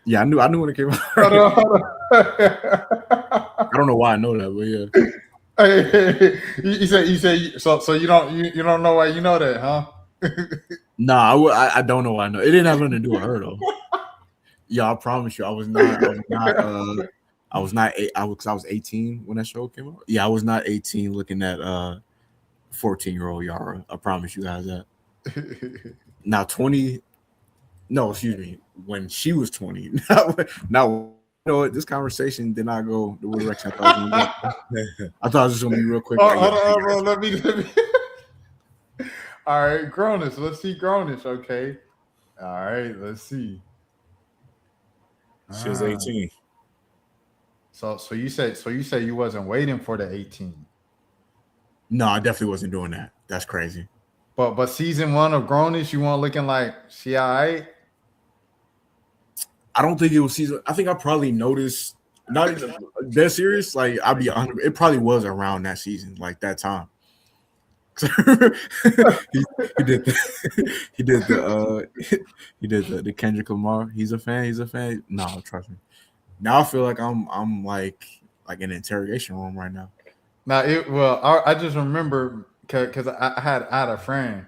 Yeah, I knew when it came out. Hold on. I don't know why I know that, but yeah. Hey, you say so you don't know why you know that, huh? Nah, I don't know why I know. It didn't have nothing to do with her though. Yeah, I promise you, I was I was 18 when that show came out. Yeah, I was not 18 looking at 14-year-old Yara. I promise you guys that. Now 20. No, excuse me. When she was 20. Now, you know what? This conversation did not go the direction I thought it was going to go. I thought it was just going to be real quick. Let me. All right, Grownish. Let's see Grownish. Okay. All right, let's see. She was 18. So you said you wasn't waiting for the 18. No, I definitely wasn't doing that. That's crazy. But season 1 of Grownish, you weren't looking like she all right? I don't think it was season. I think I probably noticed. Not even that serious. Like, I'll be honest, it probably was around that season, like that time. he did the Kendrick Lamar. He's a fan. No, trust me. Now I feel like I'm like in an interrogation room right now. Now I just remember because I had a friend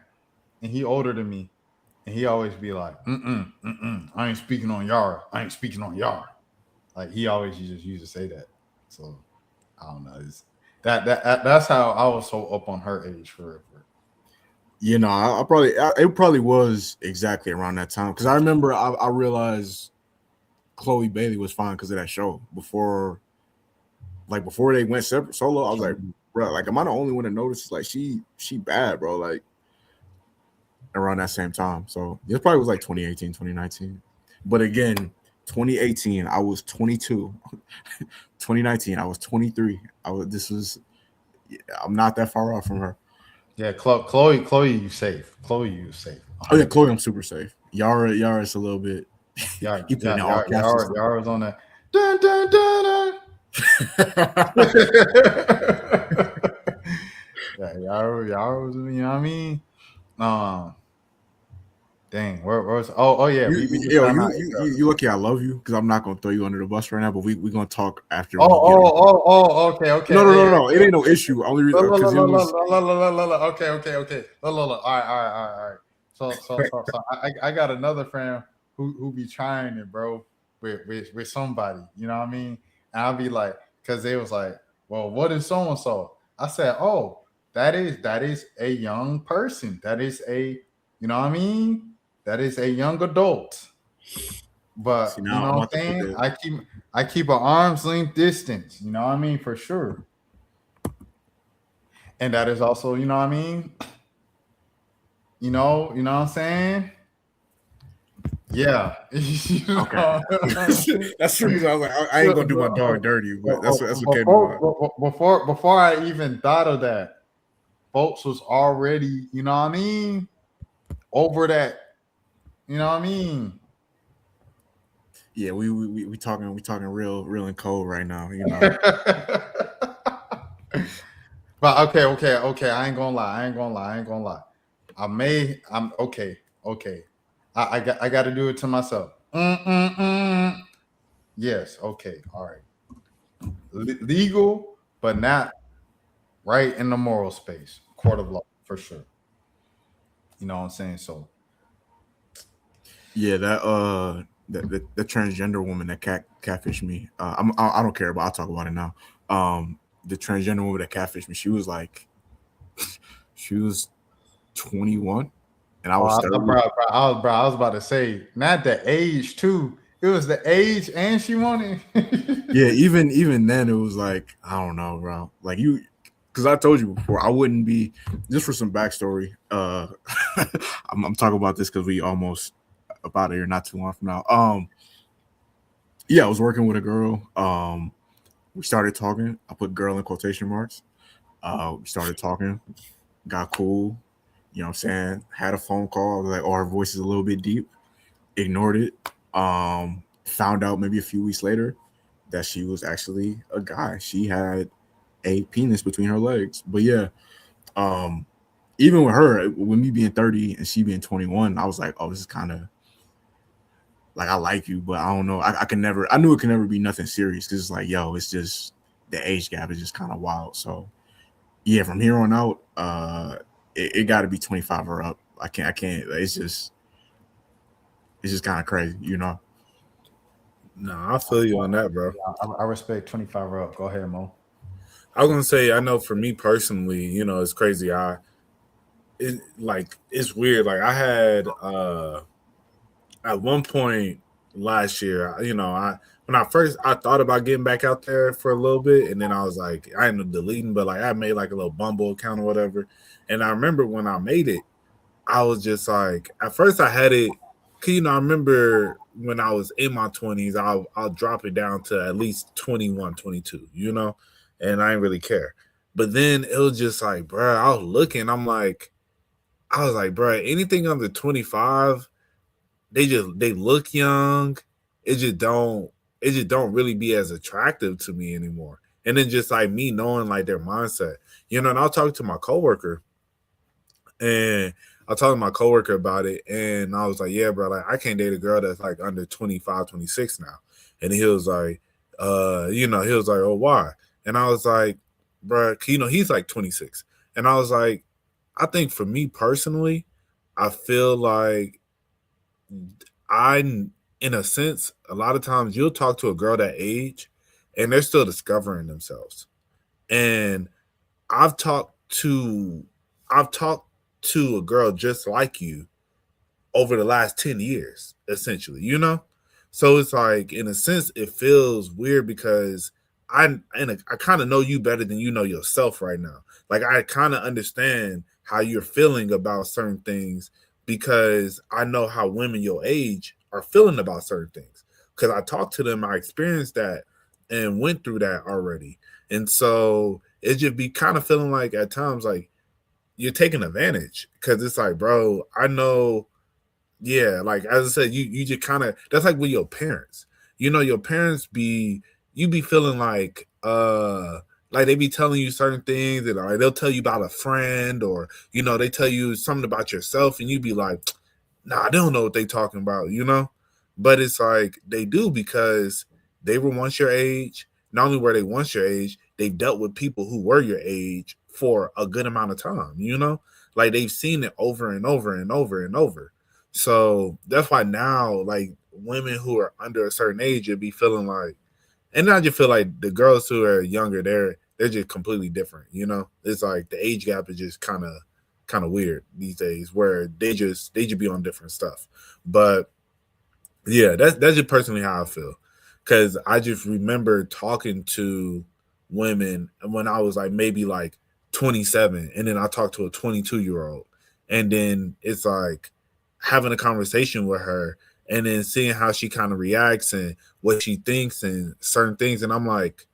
and he older than me. And he always be like, I ain't speaking on Yara. Like he always used to say that. So I don't know. That's how I was so up on her age for. You know, it probably was exactly around that time because I remember I realized Chloe Bailey was fine because of that show before they went separate solo. I was like, bro, like, am I the only one that noticed? Like, she bad, bro. Like, around that same time. So it probably was like 2018, 2019. But again, 2018, I was 22. 2019, I was 23. I'm not that far off from her. Yeah, Chloe, you safe. Chloe, you safe. Oh yeah, Chloe, I'm super safe. Yara is a little bit. Yara's on that. Dun, dun, dun, dun. Yeah, Yara was, you know what I mean? Dang, where's yeah. You lucky I love you because I'm not gonna throw you under the bus right now, but we gonna talk after. Okay. No, it ain't no issue. Only reason because it was okay. All right. So I got another friend who be trying it, bro, with somebody, you know what I mean? And I'll be like, because they was like, well, what is so and so? I said, oh, that is a young person. That is a, you know what I mean? That is a young adult. But you know what I'm saying? I keep an arm's length distance, you know what I mean? For sure. And that is also, you know what I mean? You know what I'm saying? Yeah. Okay. That's the reason I was like, I ain't gonna do my dog dirty, but that's what came to mind. Before I even thought of that, folks was already, you know what I mean, over that, you know what I mean. Yeah, we talking real and cold right now, you know. But okay. I ain't gonna lie. I'm okay. I got to do it to myself. Yes. Okay. All right. Legal, but not right in the moral space. Court of law for sure. You know what I'm saying? So Yeah, the transgender woman that catfished me. I don't care, but I'll talk about it now. The transgender woman that catfished me, she was like, she was 21, and I was 30. I was about to say, not the age too. It was the age, and she wanted. Yeah, even then, it was like, I don't know, bro. Like you, because I told you before, I wouldn't be. Just for some backstory, I'm talking about this because we almost about here not too long from now. Yeah, I was working with a girl. We started talking. I put "girl" in quotation marks. We started talking, got cool. You know what I'm saying? Had a phone call. I was like, oh, her voice is a little bit deep. Ignored it. Found out maybe a few weeks later that she was actually a guy. She had a penis between her legs. But yeah, even with her, with me being 30 and she being 21, I was like, oh, this is kind of like, I like you, but I don't know. I can never, I knew it could never be nothing serious because it's like, yo, it's just the age gap is just kind of wild. So yeah, from here on out, it got to be 25 or up. I can't. It's just kind of crazy, you know. No, I feel you on that, bro. I respect 25 or up. Go ahead, Mo. I was gonna say, I know for me personally, you know, it's crazy. It's weird. Like I had at one point last year, you know, when I thought about getting back out there for a little bit, and then I was like, I ended up deleting, but like I made like a little Bumble account or whatever. And I remember when I made it, I was just like, at first I had it, cause you know, I remember when I was in my 20s, I'll drop it down to at least 21, 22, you know, and I didn't really care. But then it was just like, bro, I was looking, I was like, bro, anything under 25, they look young. It just don't really be as attractive to me anymore. And then just like me knowing like their mindset, you know, and I'll talk to my coworker and I told my coworker about it, and I was like, yeah, bro, like I can't date a girl that's like under 25, 26 now. And he was like, you know, he was like, oh, why? And I was like, bro, you know, he's like 26. And I was like, I think for me personally, I feel like in a sense, a lot of times you'll talk to a girl that age and they're still discovering themselves. And I've talked to I've talked to a girl just like you over the last 10 years, essentially, you know? So it's like, in a sense, it feels weird because I kind of know you better than you know yourself right now. Like, I kind of understand how you're feeling about certain things because I know how women your age are feeling about certain things. Because I talked to them, I experienced that and went through that already. And so it just be kind of feeling like at times, like, you're taking advantage because it's like, bro, I know, yeah, like as I said, you just kind of, that's like with your parents. You know, your parents you be feeling like they be telling you certain things and like they'll tell you about a friend or you know, they tell you something about yourself and you be like, nah, I don't know what they talking about, you know? But it's like they do because they were once your age. Not only were they once your age, they've dealt with people who were your age for a good amount of time, you know? Like they've seen it over and over and over and over. So that's why now, like women who are under a certain age, you'd be feeling like, and I just feel like the girls who are younger, they're just completely different, you know? It's like the age gap is just kind of weird these days where they just be on different stuff. But yeah, that's just personally how I feel. Cause I just remember talking to women when I was like maybe like 27, and then I talk to a 22-year-old, and then it's like having a conversation with her, and then seeing how she kind of reacts and what she thinks and certain things, and I'm like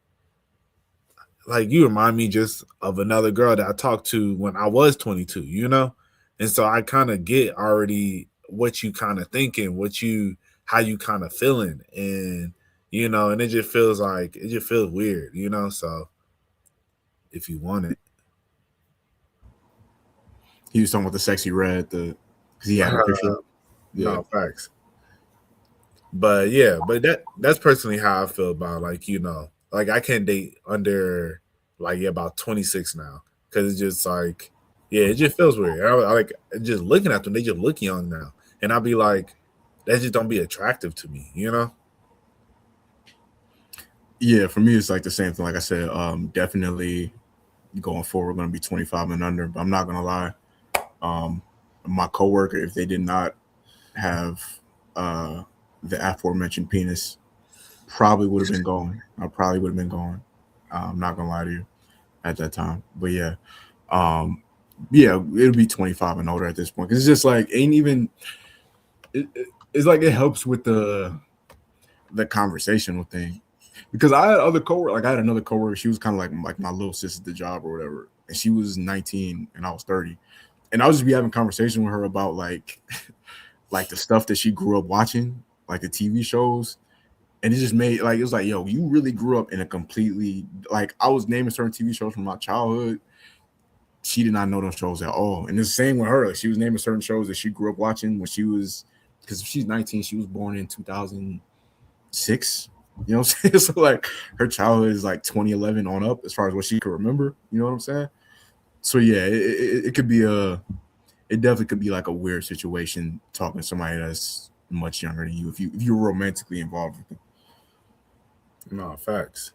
you remind me just of another girl that I talked to when I was 22, you know? And so I kind of get already what you kind of thinking, how you kind of feeling. And, you know, and it just feels weird, you know? So if you want it. He was talking about the sexy red, because he had a picture. Yeah. No, facts. But yeah, that's personally how I feel about, like, you know, like I can't date under about 26 now, because it's just like, yeah, it just feels weird. I like just looking at them; they just look young now, and I'll be like, that just don't be attractive to me, you know? Yeah, for me it's like the same thing. Like I said, definitely going forward, going to be 25 and under. But I'm not gonna lie, my coworker, if they did not have the aforementioned penis, probably would have been going. I probably would have been going. I'm not gonna lie to you at that time. But yeah, it'll be 25 and older at this point, because it's just like ain't even. It's like it helps with the conversational thing, because I had other coworkers. Like I had another coworker. She was kind of like my little sis at the job or whatever, and she was 19 and I was 30, and I'll just be having conversation with her about like the stuff that she grew up watching, like the TV shows. And it just made it was like, yo, you really grew up in a completely, like, I was naming certain TV shows from my childhood. She did not know those shows at all. And it's the same with her. Like, she was naming certain shows that she grew up watching when she was, because if she's 19, she was born in 2006. You know what I'm saying? So like her childhood is like 2011 on up as far as what she could remember. You know what I'm saying? So yeah, it could be it definitely could be like a weird situation talking to somebody that's much younger than you if you're romantically involved with them. No, facts.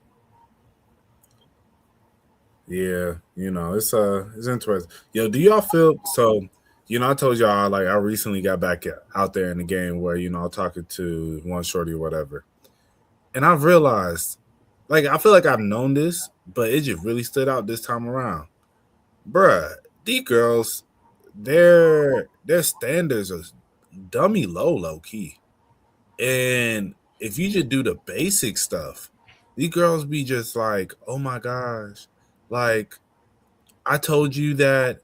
Yeah, you know, it's interesting. Yo, do y'all feel so? You know, I told y'all like I recently got back out there in the game where, you know, I'm talking to one shorty or whatever, and I've realized, like, I feel like I've known this, but it just really stood out this time around, bruh. These girls, their standards are dummy low key, and if you just do the basic stuff, these girls be just like, oh my gosh, like, I told you that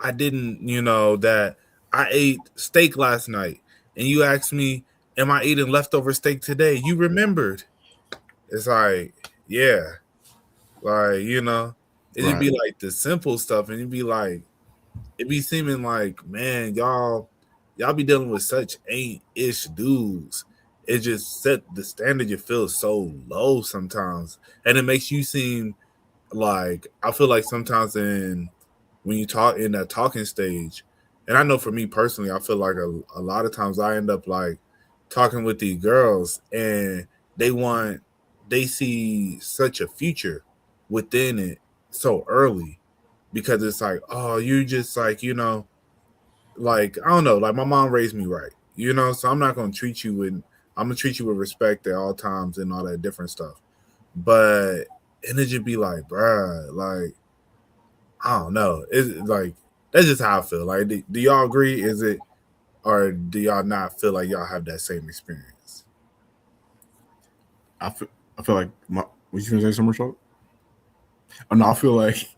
I didn't, you know, that I ate steak last night, and you asked me, am I eating leftover steak today? You remembered. It's like, yeah, like, you know, it'd be like the simple stuff, and it'd be like, it'd be seeming like, man, y'all be dealing with such ain't-ish dudes. It just set the standard. You feel so low sometimes, and it makes you seem like, I feel like sometimes when you talk in that talking stage, and I know for me personally, I feel like a lot of times I end up like talking with these girls, and they see such a future within it so early, because it's like, oh, you just like, you know, like, I don't know, like my mom raised me right, you know, so I'm gonna treat you with respect at all times and all that different stuff. But and it just be like, bruh, like, I don't know. It's like, that's just how I feel. Like, do y'all agree? Is it, or do y'all not feel like y'all have that same experience? I feel like was you gonna say something, Short? Oh no, I feel like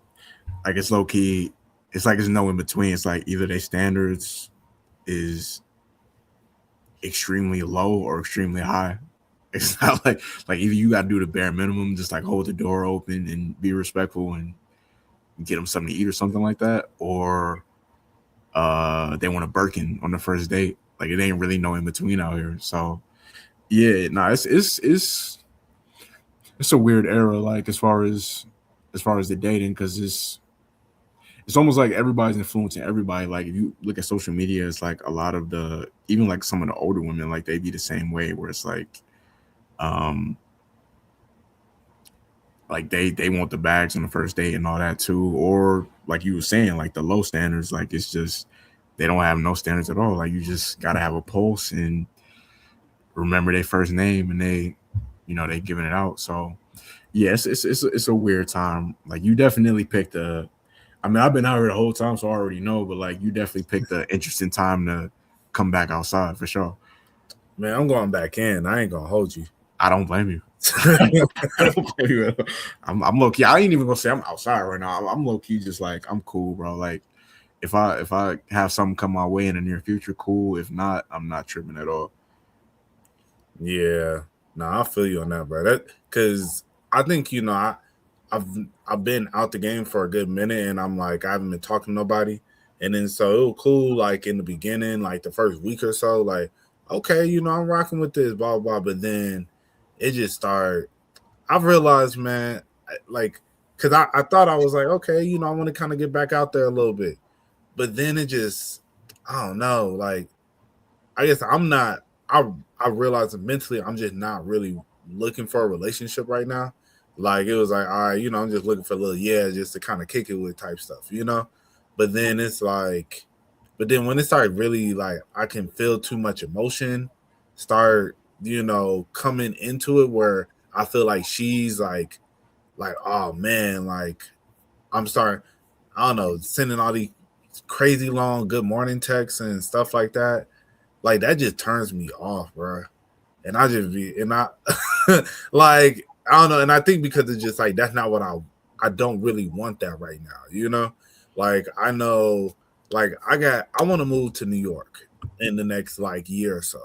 it's low key. It's like it's no in between. It's like either their standards is extremely low or extremely high. It's not like either you got to do the bare minimum, just like hold the door open and be respectful and get them something to eat or something like that, or they want a Birkin on the first date. Like, it ain't really no in between out here. So yeah, it's a weird era, like as far as the dating, because it's almost like everybody's influencing everybody. Like, if you look at social media, it's like a lot of even like some of the older women, like they be the same way, where it's like they want the bags on the first date and all that too, or like you were saying, like the low standards, like it's just they don't have no standards at all. Like, you just gotta have a pulse and remember their first name, and they giving it out. So yes, it's a weird time. Like, you definitely picked a I mean, I've been out here the whole time, so I already know. But like, you definitely picked an interesting time to come back outside for sure. Man, I'm going back in. I ain't gonna hold you. I don't blame you. I don't blame you. I'm low key. I ain't even gonna say I'm outside right now. I'm low key, just like I'm cool, bro. Like if I have something come my way in the near future, cool. If not, I'm not tripping at all. Yeah, no, I feel you on that, bro. That because I think I've been out the game for a good minute, and I'm like I haven't been talking to nobody, and then so it was cool. Like in the beginning, like the first week or so, like okay, I'm rocking with this, blah blah. But then it just started. I've realized, man, like because I thought I was like okay, I want to kind of get back out there a little bit, but then it just I don't know, like I guess I'm not. I realized that mentally I'm just not really looking for a relationship right now. Like it was like, all right, I'm just looking for a little just to kind of kick it with type stuff. But then it's like, but then when it started really like I can feel too much emotion start, coming into it where I feel like she's like, oh man, like I'm starting, I don't know, sending all these crazy long good morning texts and stuff like that. Like that just turns me off, bro. And I just be and I like I don't know, and I think because it's just like that's not what I don't really want that right now, Like I know like I want to move to New York in the next like year or so.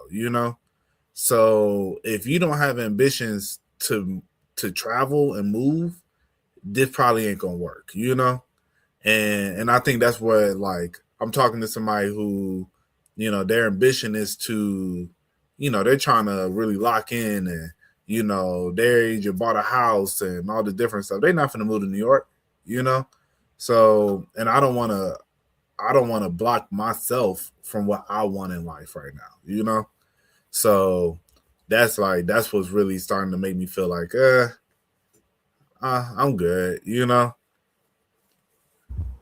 So if you don't have ambitions to travel and move, this probably ain't gonna work. And I think that's what like I'm talking to somebody who their ambition is to they're trying to really lock in and they just bought a house and all the different stuff. They're not gonna move to New York. So and I don't want to block myself from what I want in life right now. So that's what's really starting to make me feel like I'm good.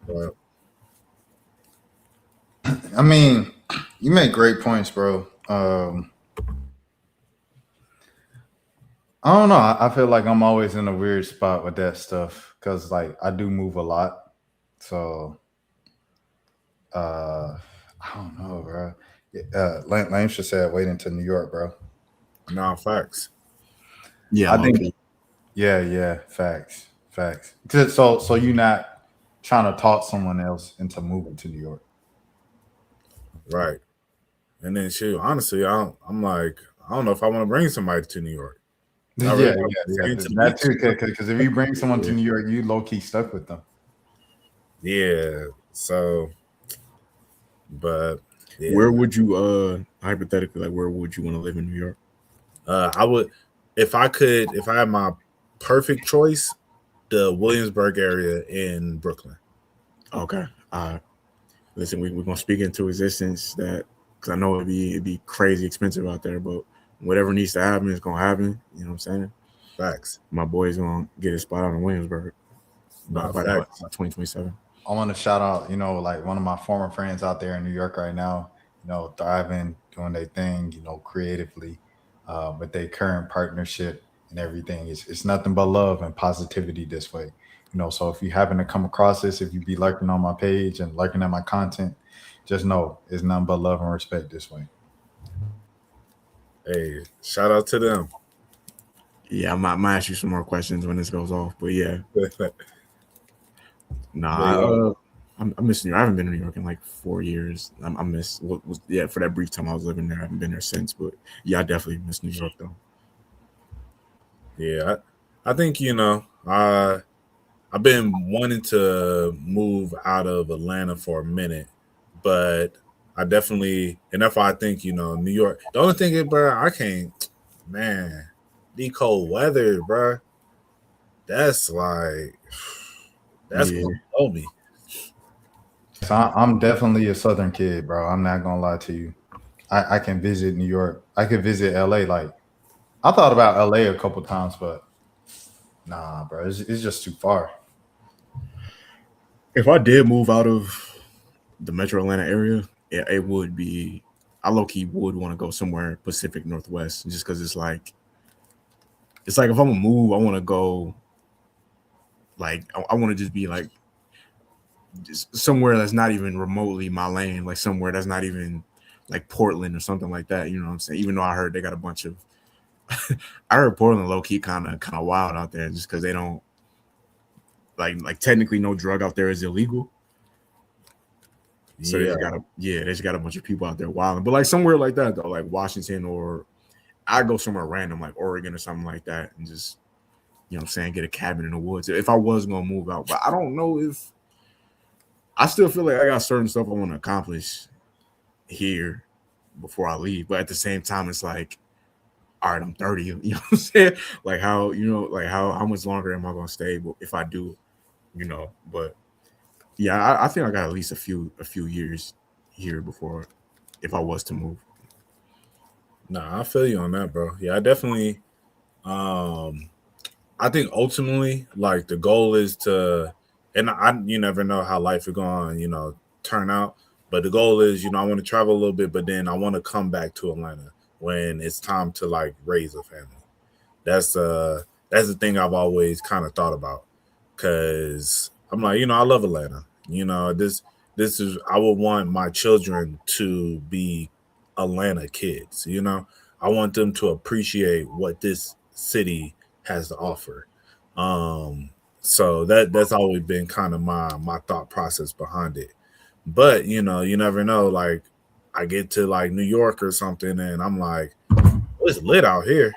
But I mean, you make great points, bro. I don't know. I feel like I'm always in a weird spot with that stuff because, like, I do move a lot. So, I don't know, bro. Lane should say waiting to New York, bro. nah, facts. Yeah, I think. Yeah, facts. So you're not trying to talk someone else into moving to New York. Right. And then shoot, honestly, I'm like, I don't know if I want to bring somebody to New York. Yeah, I really yeah, want to yeah. get to the That beach. too, because if you bring someone to New York, you low key stuck with them. Yeah. So, but yeah, Where would you hypothetically like where would you want to live in New York? I would if I had my perfect choice, the Williamsburg area in Brooklyn. Okay. Listen, we're gonna speak into existence that because I know it'd be crazy expensive out there, but whatever needs to happen is gonna happen. You know what I'm saying? Facts. My boy's gonna get a spot out in Williamsburg by Facts. 2027. I want to shout out, like one of my former friends out there in New York right now, thriving, doing their thing, creatively, with their current partnership and everything. It's nothing but love and positivity this way. So if you happen to come across this, if you be lurking on my page and lurking at my content, just know it's nothing but love and respect this way. Hey, shout out to them. Yeah, I might ask you some more questions when this goes off, but yeah. I miss New York. I haven't been to New York in like 4 years. I miss for that brief time I was living there. I haven't been there since, but yeah, I definitely miss New York though. Yeah, I think I've been wanting to move out of Atlanta for a minute, but I definitely and that's why I think New York. The only thing is, bro, I can't, man, the cold weather, bro. That's gonna blow me. So I'm definitely a Southern kid, bro. I'm not gonna lie to you. I can visit New York. I could visit LA. Like I thought about LA a couple times, but nah, bro, it's just too far. If I did move out of the Metro Atlanta area, it would be. I low key would want to go somewhere Pacific Northwest, just because it's like if I'm gonna move, I want to go. Like I want to just be like just somewhere that's not even remotely my lane, like somewhere that's not even like Portland or something like that. You know what I'm saying? Even though I heard they got a bunch of, I heard Portland low key kind of wild out there, just because they don't like technically no drug out there is illegal. So they just got a bunch of people out there wilding. But like somewhere like that though, like Washington, or I go somewhere random like Oregon or something like that, and just, you know what I'm saying, get a cabin in the woods if I was gonna move out. But I don't know if I still feel like I got certain stuff I want to accomplish here before I leave. But at the same time, it's like, all right, I'm 30. You know what I'm saying? Like how, you know, like how much longer am I gonna stay if I do, you know? But yeah, I think I got at least a few years here before, if I was to move. Nah, I feel you on that, bro. Yeah, I definitely I think ultimately, like, the goal is to, and you never know how life is going, you know, turn out. But the goal is, you know, I want to travel a little bit, but then I want to come back to Atlanta when it's time to like raise a family. That's the thing I've always kind of thought about, because I'm like, you know, I love Atlanta. You know, this is, I would want my children to be Atlanta kids. You know, I want them to appreciate what this city has to offer. So that's always been kind of my thought process behind it. But you know, you never know. Like, I get to like New York or something, and I'm like, oh, it's lit out here.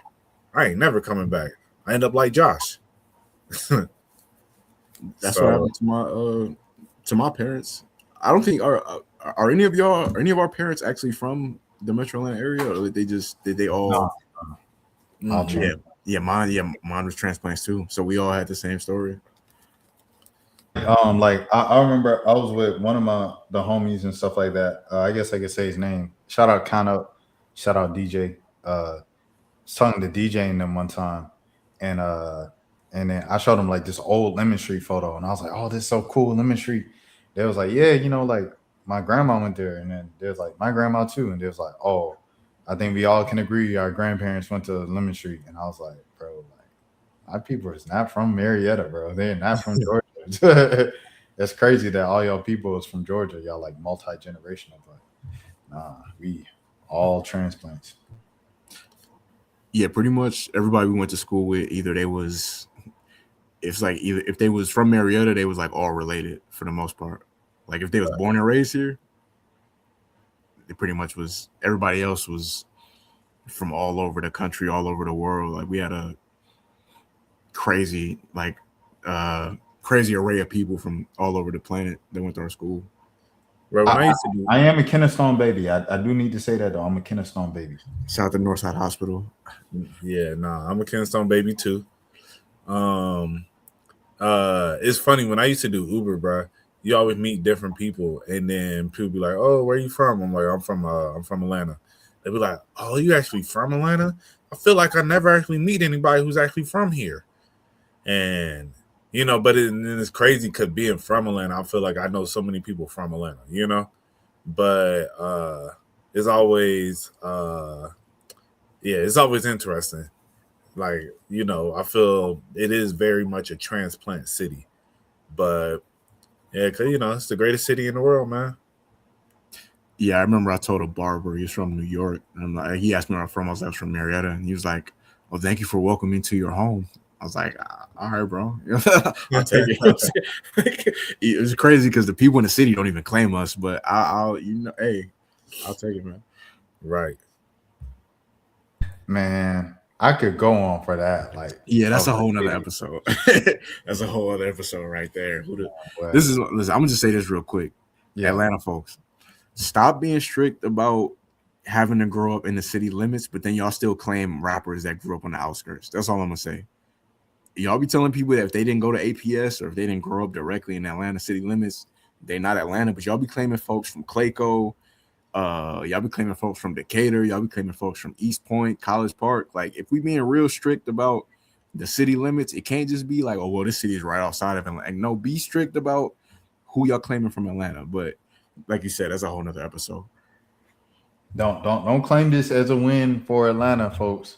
I ain't never coming back. I end up like Josh. That's what happened to my parents. I don't think are any of our parents actually from the Metro Atlanta area, or did they all? No. Mine was transplants too. So we all had the same story. Like I remember I was with one of the homies and stuff like that. I guess I could say his name. Shout out Kano, shout out DJ. Was talking to DJ and them one time, and then I showed him like this old Lemon Street photo, and I was like, "Oh, this is so cool, Lemon Street." They was like, "Yeah, you know, like my grandma went there," and then there's like my grandma too, and they was like, "Oh, I think we all can agree our grandparents went to Lemon Street," and I was like, "Bro, like my people is not from Marietta, bro. They're not from Georgia." It's crazy that all y'all people is from Georgia. Y'all like multi-generational, but nah, we all transplants. Yeah, pretty much everybody we went to school with, either if they was from Marietta, they was like all related for the most part. Like if they was born and raised here, it pretty much was, everybody else was from all over the country, all over the world. Like we had a crazy array of people from all over the planet that went to our school. Bro, I am a Kennestone baby. I do need to say that though. I'm a Kennestone baby. Shout out to Northside Hospital. Yeah, nah, I'm a Kennestone baby too. It's funny when I used to do Uber, bro. You always meet different people, and then people be like, "Oh, where are you from?" I'm like, "I'm from Atlanta." They be like, "Oh, you actually from Atlanta?" I feel like I never actually meet anybody who's actually from here, and you know, but it's crazy because being from Atlanta, I feel like I know so many people from Atlanta, you know, but it's always it's always interesting. Like, you know, I feel it is very much a transplant city, but yeah, cause you know it's the greatest city in the world, man. Yeah, I remember I told a barber he's from New York, and he asked me where I'm from. I was from Marietta, and he was like, "Well, thank you for welcoming me to your home." I was like, "All right, bro, I'll take it." It was crazy because the people in the city don't even claim us, but I'll hey, I'll take it, man. Right, man. I could go on for that. Like, yeah, that's a whole nother episode. That's a whole other episode right there. Listen, I'm gonna just say this real quick. Yeah. Atlanta folks, stop being strict about having to grow up in the city limits, but then y'all still claim rappers that grew up on the outskirts. That's all I'm gonna say. Y'all be telling people that if they didn't go to APS or if they didn't grow up directly in Atlanta city limits, they're not Atlanta. But y'all be claiming folks from Clayco, y'all be claiming folks from Decatur, y'all be claiming folks from East Point, College Park. Like, if we being real strict about the city limits, it can't just be like, oh well, this city is right outside of Atlanta. Like, no, be strict about who y'all claiming from Atlanta. But like you said, that's a whole nother episode. Don't claim this as a win for Atlanta, folks.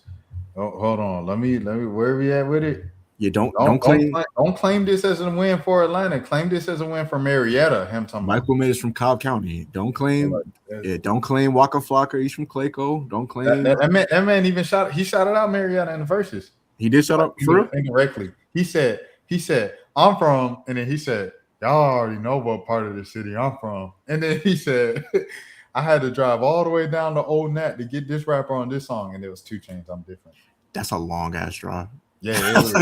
Oh, hold on. Let me where are we at with it? Yeah, don't claim. Don't claim this as a win for Atlanta. Claim this as a win for Marietta. Him talking Michael May is from Cobb County. Don't claim. Don't claim Waka Flocka. He's from Clayco. Don't claim that man even shouted out Marietta in the verses. He did shut up for real? Indirectly. He said, I'm from, and then he said, y'all already know what part of the city I'm from. And then he said, I had to drive all the way down to Old Nat to get this rapper on this song, and it was 2 Chainz. I'm different. That's a long ass drive. Yeah, it's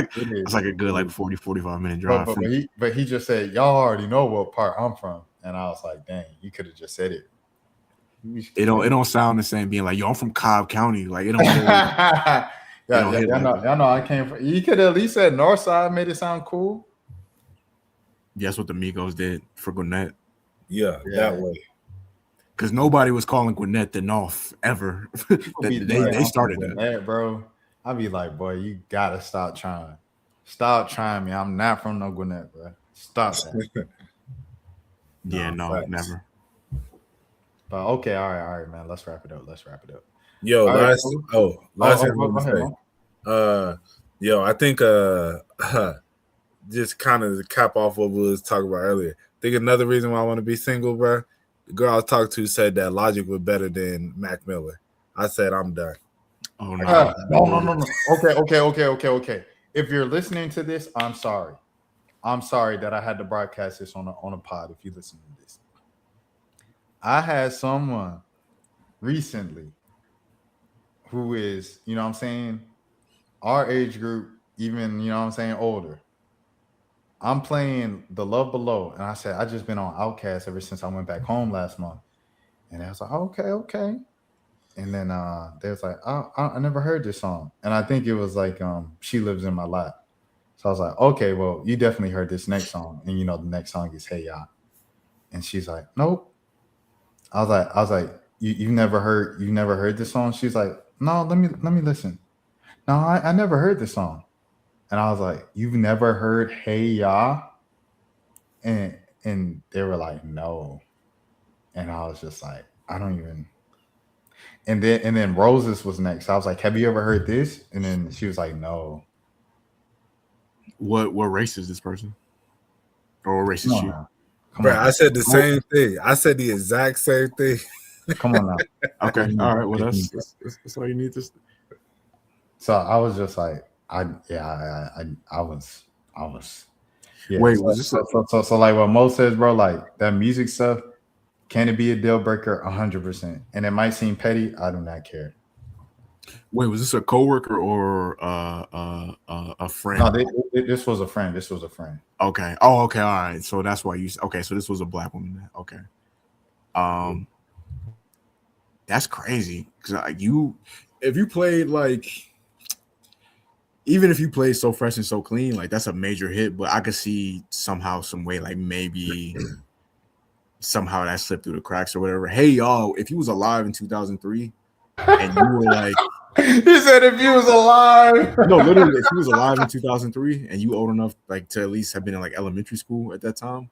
like a good 40-45 minute drive. But he just said, y'all already know what part I'm from. And I was like, dang, you could have just said it. It don't sound the same being like, yo, I'm from Cobb County. Like it don't y'all know I came from. You could at least said Northside, made it sound cool. That's what the Migos did for Gwinnett. Yeah, that way. Because nobody was calling Gwinnett the North ever. they started that, bro. I'd be like, boy, you gotta stop trying. Stop trying me. I'm not from no Gwinnett, bro. Stop that. Never. But okay, all right, man. Let's wrap it up. Yo, last I think just kind of to cap off what we was talking about earlier. I think another reason why I want to be single, bro. The girl I was talking to said that Logic was better than Mac Miller. I said I'm done. Oh no. No. Okay. If you're listening to this, I'm sorry. I'm sorry that I had to broadcast this on a pod. If you listen to this, I had someone recently who is, you know what I'm saying, our age group, even, you know what I'm saying, older. I'm playing The Love Below, and I said, I just been on Outkast ever since I went back home last month. And I was like, okay. And then they was like, I never heard this song. And I think it was like She Lives in My Life. So I was like, okay, well, you definitely heard this next song. And you know, the next song is Hey Ya. And she's like, nope. I was like, you never heard this song? She's like, no, let me listen. No, I never heard this song. And I was like, you've never heard Hey Ya? And they were like, no. And I was just like, I don't even. And then Roses was next. I was like, have you ever heard this? And then she was like, no. What race is this person? Or what race is she? Bro, I said the same thing. I said the exact same thing. Come on now. Okay. All right. Well, that's all you need to. So I was just like, I was. Yeah. Wait, was this so like what Mo says, bro? Like that music stuff, can it be a deal breaker? 100%. And it might seem petty. I do not care. Wait, was this a coworker or a friend? No, this was a friend. Okay. Oh, okay. All right. So that's why you. Okay. So this was a black woman. Okay. That's crazy because if you played like, even if you played So Fresh and So Clean, like that's a major hit. But I could see somehow, some way, like maybe somehow that slipped through the cracks or whatever. Hey y'all, if you was alive in 2003 and you were like. He said if he was alive. No, literally, if he was alive in 2003 and you old enough like to at least have been in like elementary school at that time,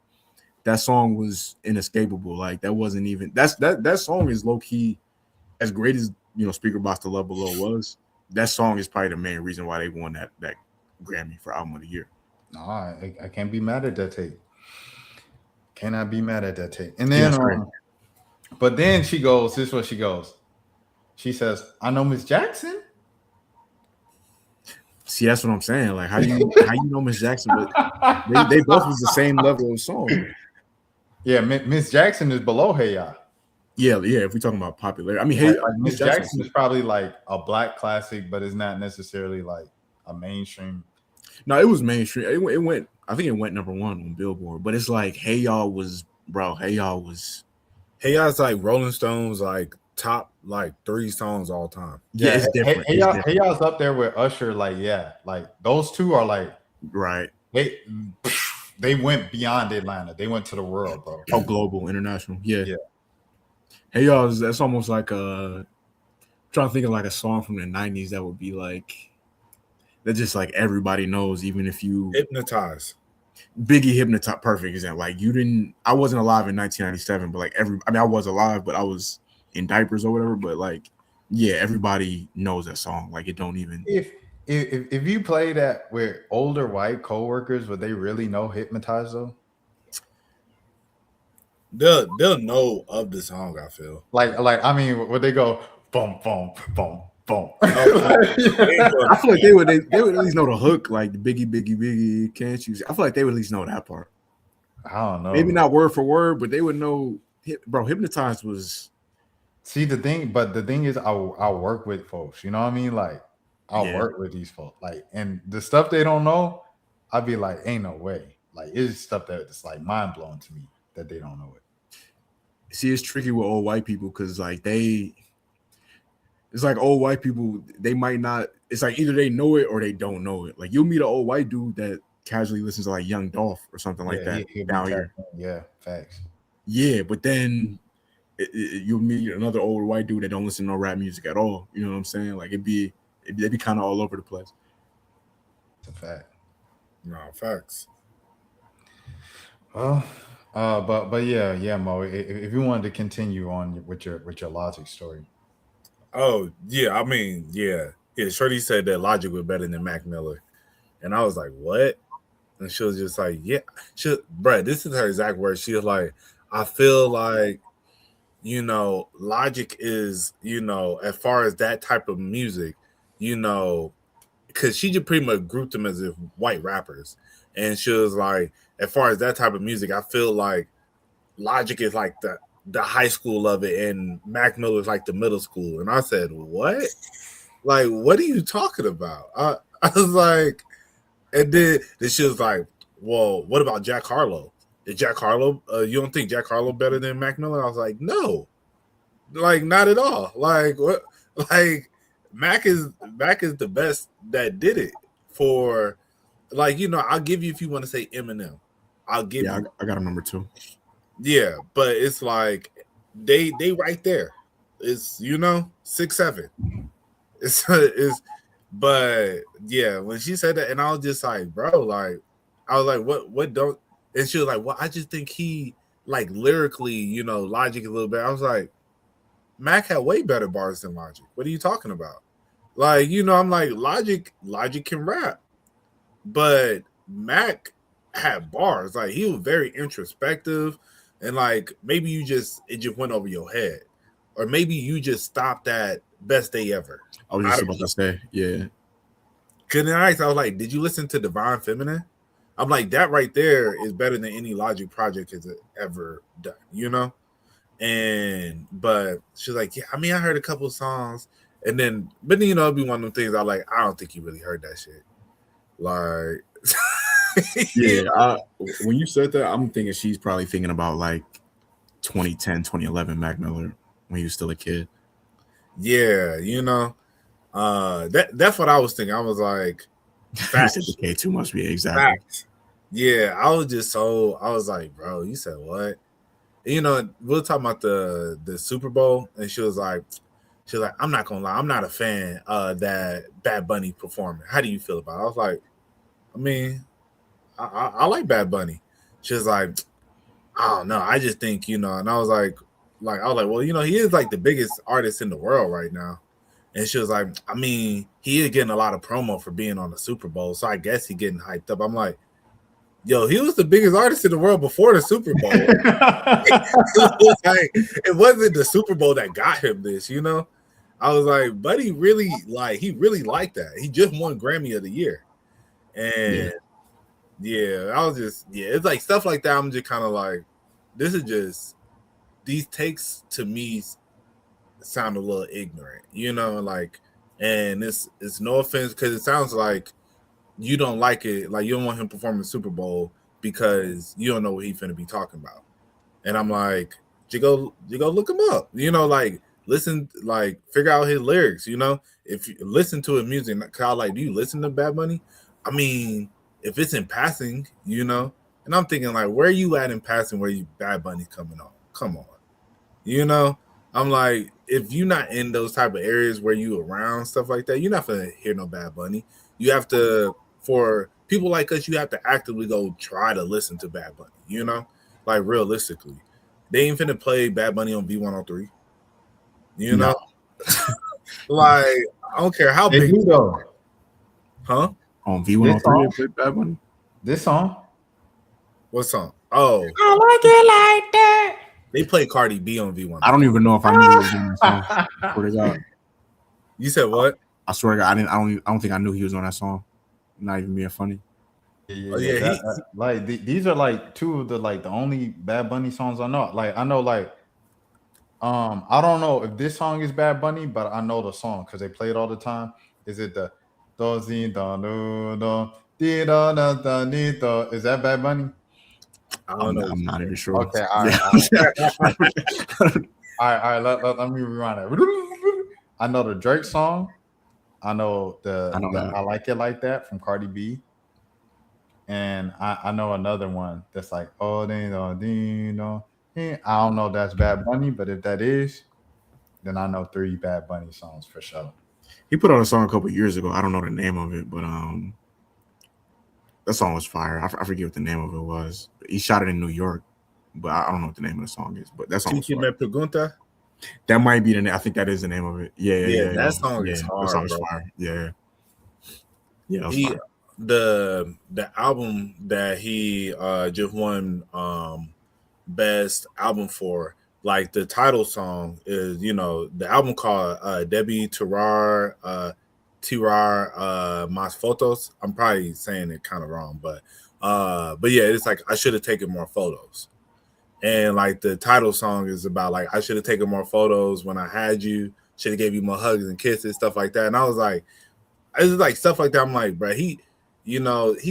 that song was inescapable. Like that wasn't even that song is low key as great as Speaker Box The Love Below was. That song is probably the main reason why they won that Grammy for Album of the Year. No, I can't be mad at that tape. Cannot be mad at that tape. And then but then she goes, this is what she goes. She says, I know Miss Jackson. See, that's what I'm saying. Like, how you know Miss Jackson? But they both was the same level of song. Yeah, Miss Jackson is below Hey Ya. Yeah. If we're talking about popularity, I mean, Hey, like Miss Jackson is probably like a black classic, but it's not necessarily like a mainstream. No, it was mainstream. It went. I think it went number 1 on Billboard. But it's like Hey Ya was, bro. Hey Ya's like Rolling Stones, like top like 3 songs all time. Yeah, it's different. Hey Ya's up there with Usher. Like, yeah, like those two are like right. They went beyond Atlanta. They went to the world, bro. Oh, global, international. Yeah. Hey y'all, that's almost like trying to think of like a song from the 90s that would be like that just like everybody knows, even if you Hypnotize. Biggie Hypnotize, perfect example. Like I wasn't alive in 1997, but like I was alive, but I was in diapers or whatever. But like, yeah, everybody knows that song. Like it don't even. if you play that with older white coworkers, would they really know Hypnotize though? They'll know of the song. I feel. Like I mean, would they go boom, boom, boom, boom? I feel like they would at least know the hook, like the Biggie, Biggie, Biggie, can't you? I feel like they would at least know that part. I don't know. Maybe not word for word, but they would know. Bro, Hypnotized was. See the thing is, I'll work with folks. You know what I mean? Like I'll work with these folks. Like, and the stuff they don't know, I'd be like, ain't no way. Like it's stuff that's like mind blowing to me that they don't know it. See, it's tricky with old white people because like it's like old white people, they might not. It's like either they know it or they don't know it. Like you'll meet an old white dude that casually listens to like Young Dolph or something like that down here. Yeah, facts. Yeah, but then you'll meet another old white dude that don't listen to no rap music at all. You know what I'm saying? Like they'd be kind of all over the place. It's a fact. No facts. Well, but yeah, Mo. If you wanted to continue on with your Logic story. Oh yeah, I mean yeah. Shorty said that Logic was better than Mac Miller, and I was like, what? And she was just like, yeah, bruh, this is her exact words. She was like, I feel like, Logic is, as far as that type of music, because she just pretty much grouped them as if white rappers. And she was like, as far as that type of music, I feel like Logic is like the high school of it, and Mac Miller is like the middle school. And I said, what? Like, what are you talking about? I was like, and then she was like, well, what about Jack Harlow? Is Jack Harlow, you don't think Jack Harlow better than Mac Miller? I was like, no, like not at all. Like what? Like Mac is the best that did it for, like, I'll give you, if you want to say Eminem, I'll give you. I got a number 2. Yeah, but it's like they right there. It's 6'7". But yeah, when she said that, and I was just like, bro, like, I was like, what don't? And she was like, well, I just think he, like, lyrically, Logic a little bit. I was like, Mac had way better bars than Logic. What are you talking about? Like, I'm like, Logic can rap, but Mac had bars. Like, he was very introspective, and like maybe it just went over your head, or maybe you just stopped at Best Day Ever. I was just about to say, yeah. Cause then I was like, did you listen to Divine Feminine? I'm like, that right there is better than any Logic project has ever done, but she's like, yeah, I mean, I heard a couple songs, but then it'd be one of them things I don't think you really heard that shit. Like, yeah, when you said that, I'm thinking she's probably thinking about like 2010, 2011 Mac Miller when he was still a kid. Yeah, that's what I was thinking. I was like, facts. The K2 must be exactly. Facts. Yeah, I was like, bro, you said what? We were talking about the Super Bowl, and she was like, I'm not gonna lie, I'm not a fan of that Bad Bunny performance. How do you feel about it? I was like, I mean, I like Bad Bunny. She was like, I don't know. I just think, and I was like, well, he is like the biggest artist in the world right now. And she was like, I mean, he is getting a lot of promo for being on the Super Bowl, so I guess he's getting hyped up. I'm like, yo, he was the biggest artist in the world before the Super Bowl. It wasn't the Super Bowl that got him this, I was like, buddy, really, he really liked that. He just won Grammy of the Year. And I was just, it's like stuff like that. I'm just kind of like, this is just, these takes to me sound a little ignorant, and it's no offense, because it sounds like you don't like it, like you don't want him performing the Super Bowl because you don't know what he's finna be talking about. And I'm like, you go look him up, listen, figure out his lyrics, if you listen to his music. Kyle, do you listen to Bad Bunny? I mean, if it's in passing, and I'm thinking where are you at in passing where you Bad Bunny's coming on? Come on, I'm like, if you're not in those type of areas where you around stuff like that, you're not gonna hear no Bad Bunny. You have to, for people like us, you have to actively go try to listen to Bad Bunny, realistically. They ain't finna play Bad Bunny on V103. No. I don't care how they big. Do though. Huh? On V103, it played Bad Bunny. This song. What song? Oh, I like it like that. they play Cardi B on V1. I don't even know if I knew he was on that song. I swear to God. You said what? I swear to God, I don't think I knew he was on that song. Not even being funny. Yeah. These are like two of the the only Bad Bunny songs I know. Like I know I don't know if this song is Bad Bunny, but I know the song because they play it all the time. Is it the is that Bad Bunny? I don't know. I'm not even sure. Okay, all right. All right. Let me rewind it. I know the Drake song. I know I Like It Like That from Cardi B. And I know another one that's like, oh, dino. I don't know if that's Bad Bunny, but if that is, then I know 3 Bad Bunny songs for sure. He put out a song a couple years ago. I don't know the name of it, but that song was fire. I forget what the name of it was. He shot it in New York, but I don't know what the name of the song is. But that song was fire. Pregunta? That might be the name. I think that is the name of it. Yeah. That song is hard. That song is bro. fire. Yeah. Fire. The album that he just won best album for, like the title song is, the album called Debbie Tirar Mas Fotos. I'm probably saying it kind of wrong, but yeah, it's like I should have taken more photos. And like the title song is about like I should have taken more photos when I had you, should have gave you more hugs and kisses, stuff like that. And I was like, it's like stuff like that. I'm like, bro, he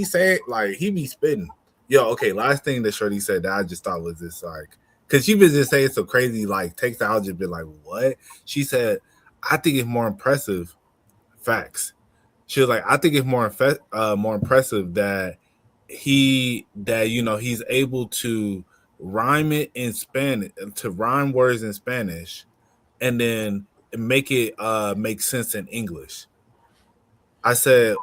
said like he be spitting. Yo, okay, last thing that Shorty said that I just thought was this like, because she was just saying some crazy like takes that I'll just be like, what? She said, I think it's more impressive. Facts. She was like, I think it's more impressive that he's able to rhyme it in Spanish, to rhyme words in Spanish, and then make it make sense in English. I said,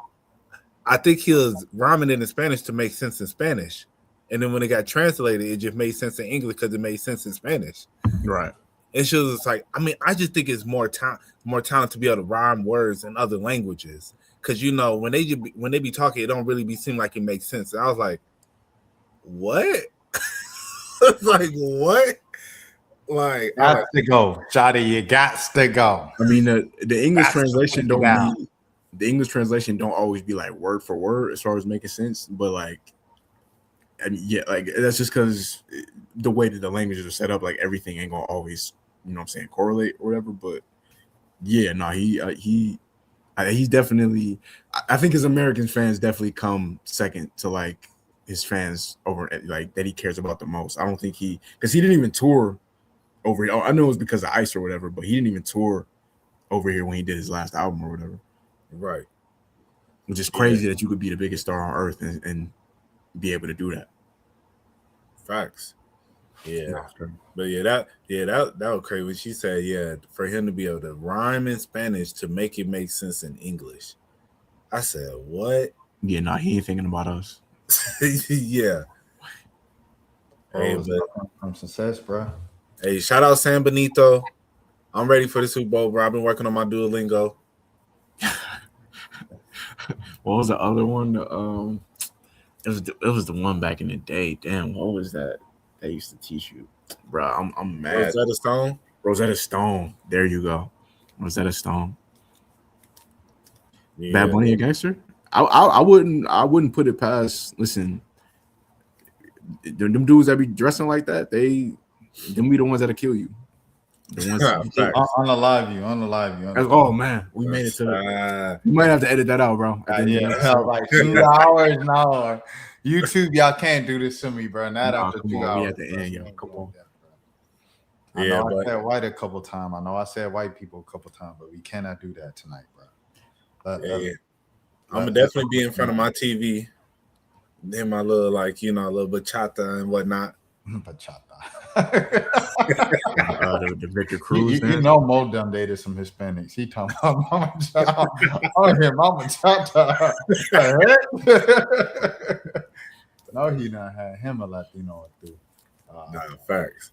I think he was rhyming it in Spanish to make sense in Spanish. And then when it got translated, it just made sense in English because it made sense in Spanish. Right. And she was just like, I mean, I just think it's more talent to be able to rhyme words in other languages. Because, when they be talking, it don't really seem like it makes sense. And I was like, what? Like, what? Like, got to go. Shawty, you got to go. I mean, the English translation the English translation don't always be like word for word as far as making sense, but like, I mean, yeah, like that's just because the way that the languages are set up, like everything ain't gonna always, correlate or whatever. But yeah, no, he's definitely. I think his American fans definitely come second to like his fans over like that he cares about the most. I don't think because he didn't even tour over here. I know it was because of ice or whatever, but he didn't even tour over here when he did his last album or whatever. Right. Which is crazy that you could be the biggest star on earth and be able to do that. Facts. Yeah. But that was crazy when she said, for him to be able to rhyme in Spanish to make it make sense in English. I said, what? Yeah, no, he ain't thinking about us. Yeah. Hey, from success, bro. Hey, shout out San Benito. I'm ready for the Super Bowl, bro. I've been working on my Duolingo. What was the other one? It was the one back in the day. Damn, what was that? They used to teach you, bro. I'm mad. Rosetta Stone. Rosetta Stone. There you go. Rosetta Stone. Yeah. Bad Bunny a gangster? I wouldn't put it past. Listen, them dudes that be dressing like that, them be the ones that'll kill you. The ones on the live you. Oh man, we made it to the. You might have to edit that out, bro. Like 2 hours now. YouTube, y'all can't do this to me, bro. Not after 2 hours. We at the end, yo. Come on. I know I said white a couple times. I know I said white people a couple times, but we cannot do that tonight, bro. I'm gonna definitely be in front of my TV. Then my little little bachata and whatnot. Bachata. The Victor Cruz. You know Mo done dated some Hispanics. He talking about Mama Chata. Oh, here, Mama Chata. No, he done had him a Latino too. Facts.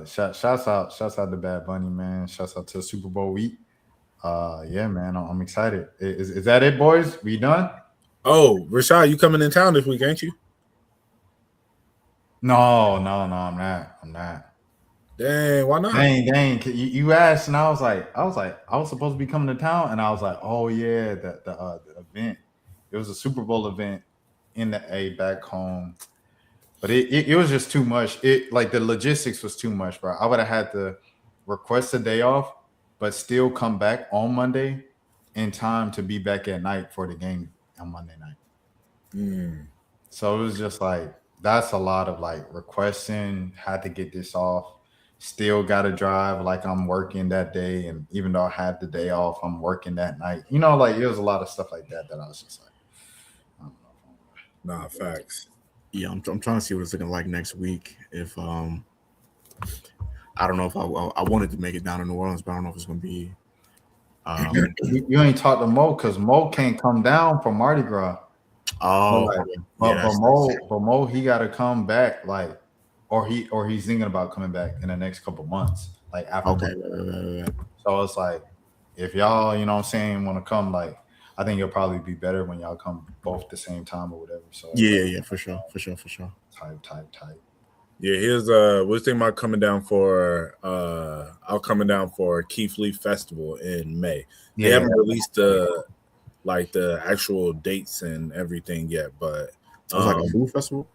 Shouts out to Bad Bunny, man. Shouts out to Super Bowl week. Yeah, man, I'm excited. Is that it, boys? We done? Oh, Rashad, you coming in town this week, ain't you? No, I'm not. Dang, why not? Dang. You asked, and I was like, I was supposed to be coming to town, and I was like, oh yeah, the event. It was a Super Bowl event in the A back home, but it was just too much. It like the logistics was too much, bro. I would have had to request a day off, but still come back on Monday in time to be back at night for the game on Monday night. So it was just like that's a lot of like requesting, had to get this off, still gotta drive like I'm working that day, and even though I had the day off, I'm working that night. You know, like it was a lot of stuff like that I was just like, I don't know. Nah, facts. Yeah, I'm trying to see what it's looking like next week. If I don't know if I wanted to make it down to New Orleans, but I don't know if it's gonna be. You ain't talked to Mo because Mo can't come down from Mardi Gras. Oh, But Mo, he got to come back, like, or he's thinking about coming back in the next couple months, like after. Okay. So it's like, if y'all, you know what I'm saying, want to come, like, I think it'll probably be better when y'all come both at the same time or whatever. So yeah, for sure. Type. Yeah, here's we're thinking about coming down for I'll coming down for Keith Lee Festival in May. They haven't released the actual dates and everything yet, but So it's like a food festival.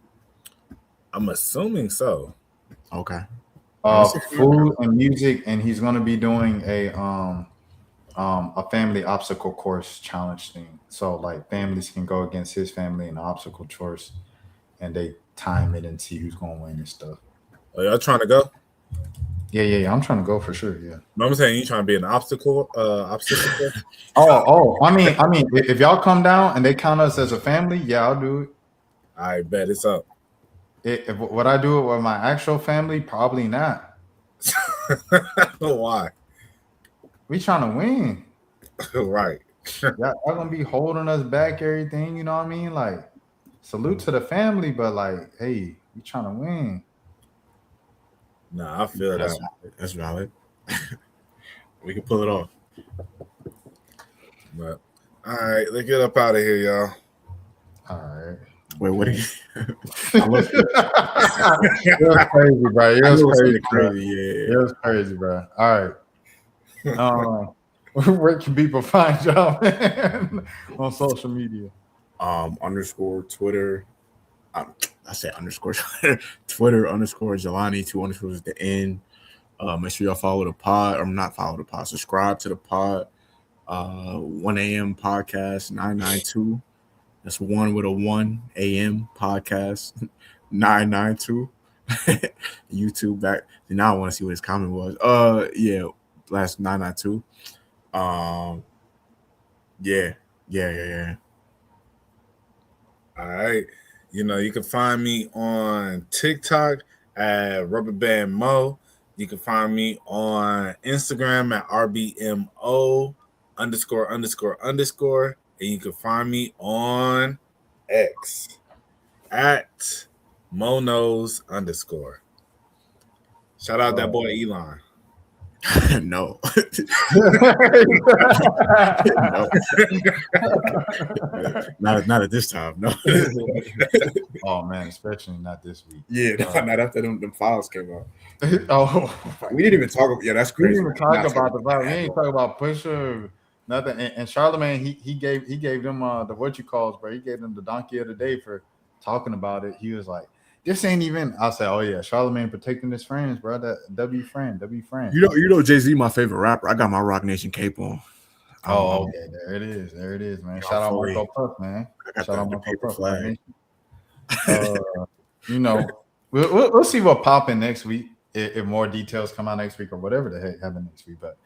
I'm assuming so. Okay. Food and music, and he's gonna be doing a family obstacle course challenge thing. So like families can go against his family in the obstacle course, and they time it and see who's gonna win and stuff. Are y'all trying to go? Yeah. I'm trying to go for sure. Yeah. No, I'm saying you trying to be an obstacle course? I mean, if y'all come down and they count us as a family, yeah, I'll do it. I bet it's up. Would I do it with my actual family? Probably not. Why? We trying to win. Right. Y'all gonna be holding us back, everything. You know what I mean? Like, salute to the family, but like, hey, we trying to win. Nah, I feel that's valid. We can pull it off. But all right, let's get up out of here, y'all. All right. Wait, what? It was crazy, bro. It was crazy, bro. All right. Where can people find y'all, man, on social media? Underscore Twitter. I say underscore Twitter underscore Jelani, 2 underscores at the end. Make sure y'all follow the pod, or not follow the pod, subscribe to the pod. 1 a.m. podcast 992. That's 1 with a 1 a.m. podcast 992. YouTube back. Now I want to see what his comment was. Yeah, last 992. Yeah. All right. You know, you can find me on TikTok at Rubberband Mo. You can find me on Instagram at RBMO ____. And you can find me on X at Monos _ Shout out that boy Elon. No. No. Not at this time. No. Oh man, especially not this week. Yeah, not after them files came out. Oh, we didn't even talk about. Yeah, that's we crazy. didn't even talk about the vibe. We ain't talk about Pusha, nothing. And Charlemagne, he gave them the what you calls, bro. He gave them the donkey of the day for talking about it. He was like, this ain't even. I said, oh yeah, Charlemagne protecting his friends, bro. That W friend. You know, Jay-Z, my favorite rapper. I got my Rock Nation cape on. Oh, okay, there it is, man. Shout out Marco Puff, man. Shout out Marco Puff flag. You know, we'll see what popping next week if more details come out next week or whatever the heck happen next week. But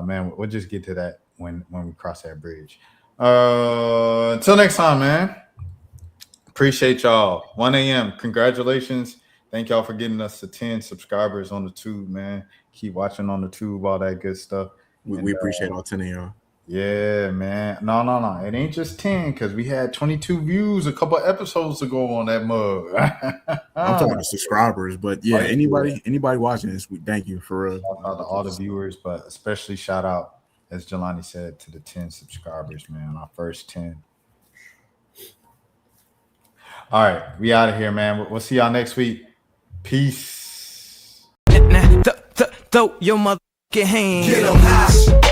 man, we'll just get to that when we cross that bridge. Until next time, man. Appreciate y'all. 1 a.m. Congratulations. Thank y'all for getting us to 10 subscribers on the tube, man. Keep watching on the tube, all that good stuff. We appreciate all 10 of y'all. Yeah, man. No. It ain't just 10 because we had 22 views a couple episodes ago on that mug. I'm talking about subscribers, but yeah, anybody watching this, we thank you for real. Shout out to all the viewers, but especially shout out as Jelani said, to the 10 subscribers, man. Our first 10. All right, we out of here, man. We'll see y'all next week. Peace. Throw your motherfucking hands. Get 'em high.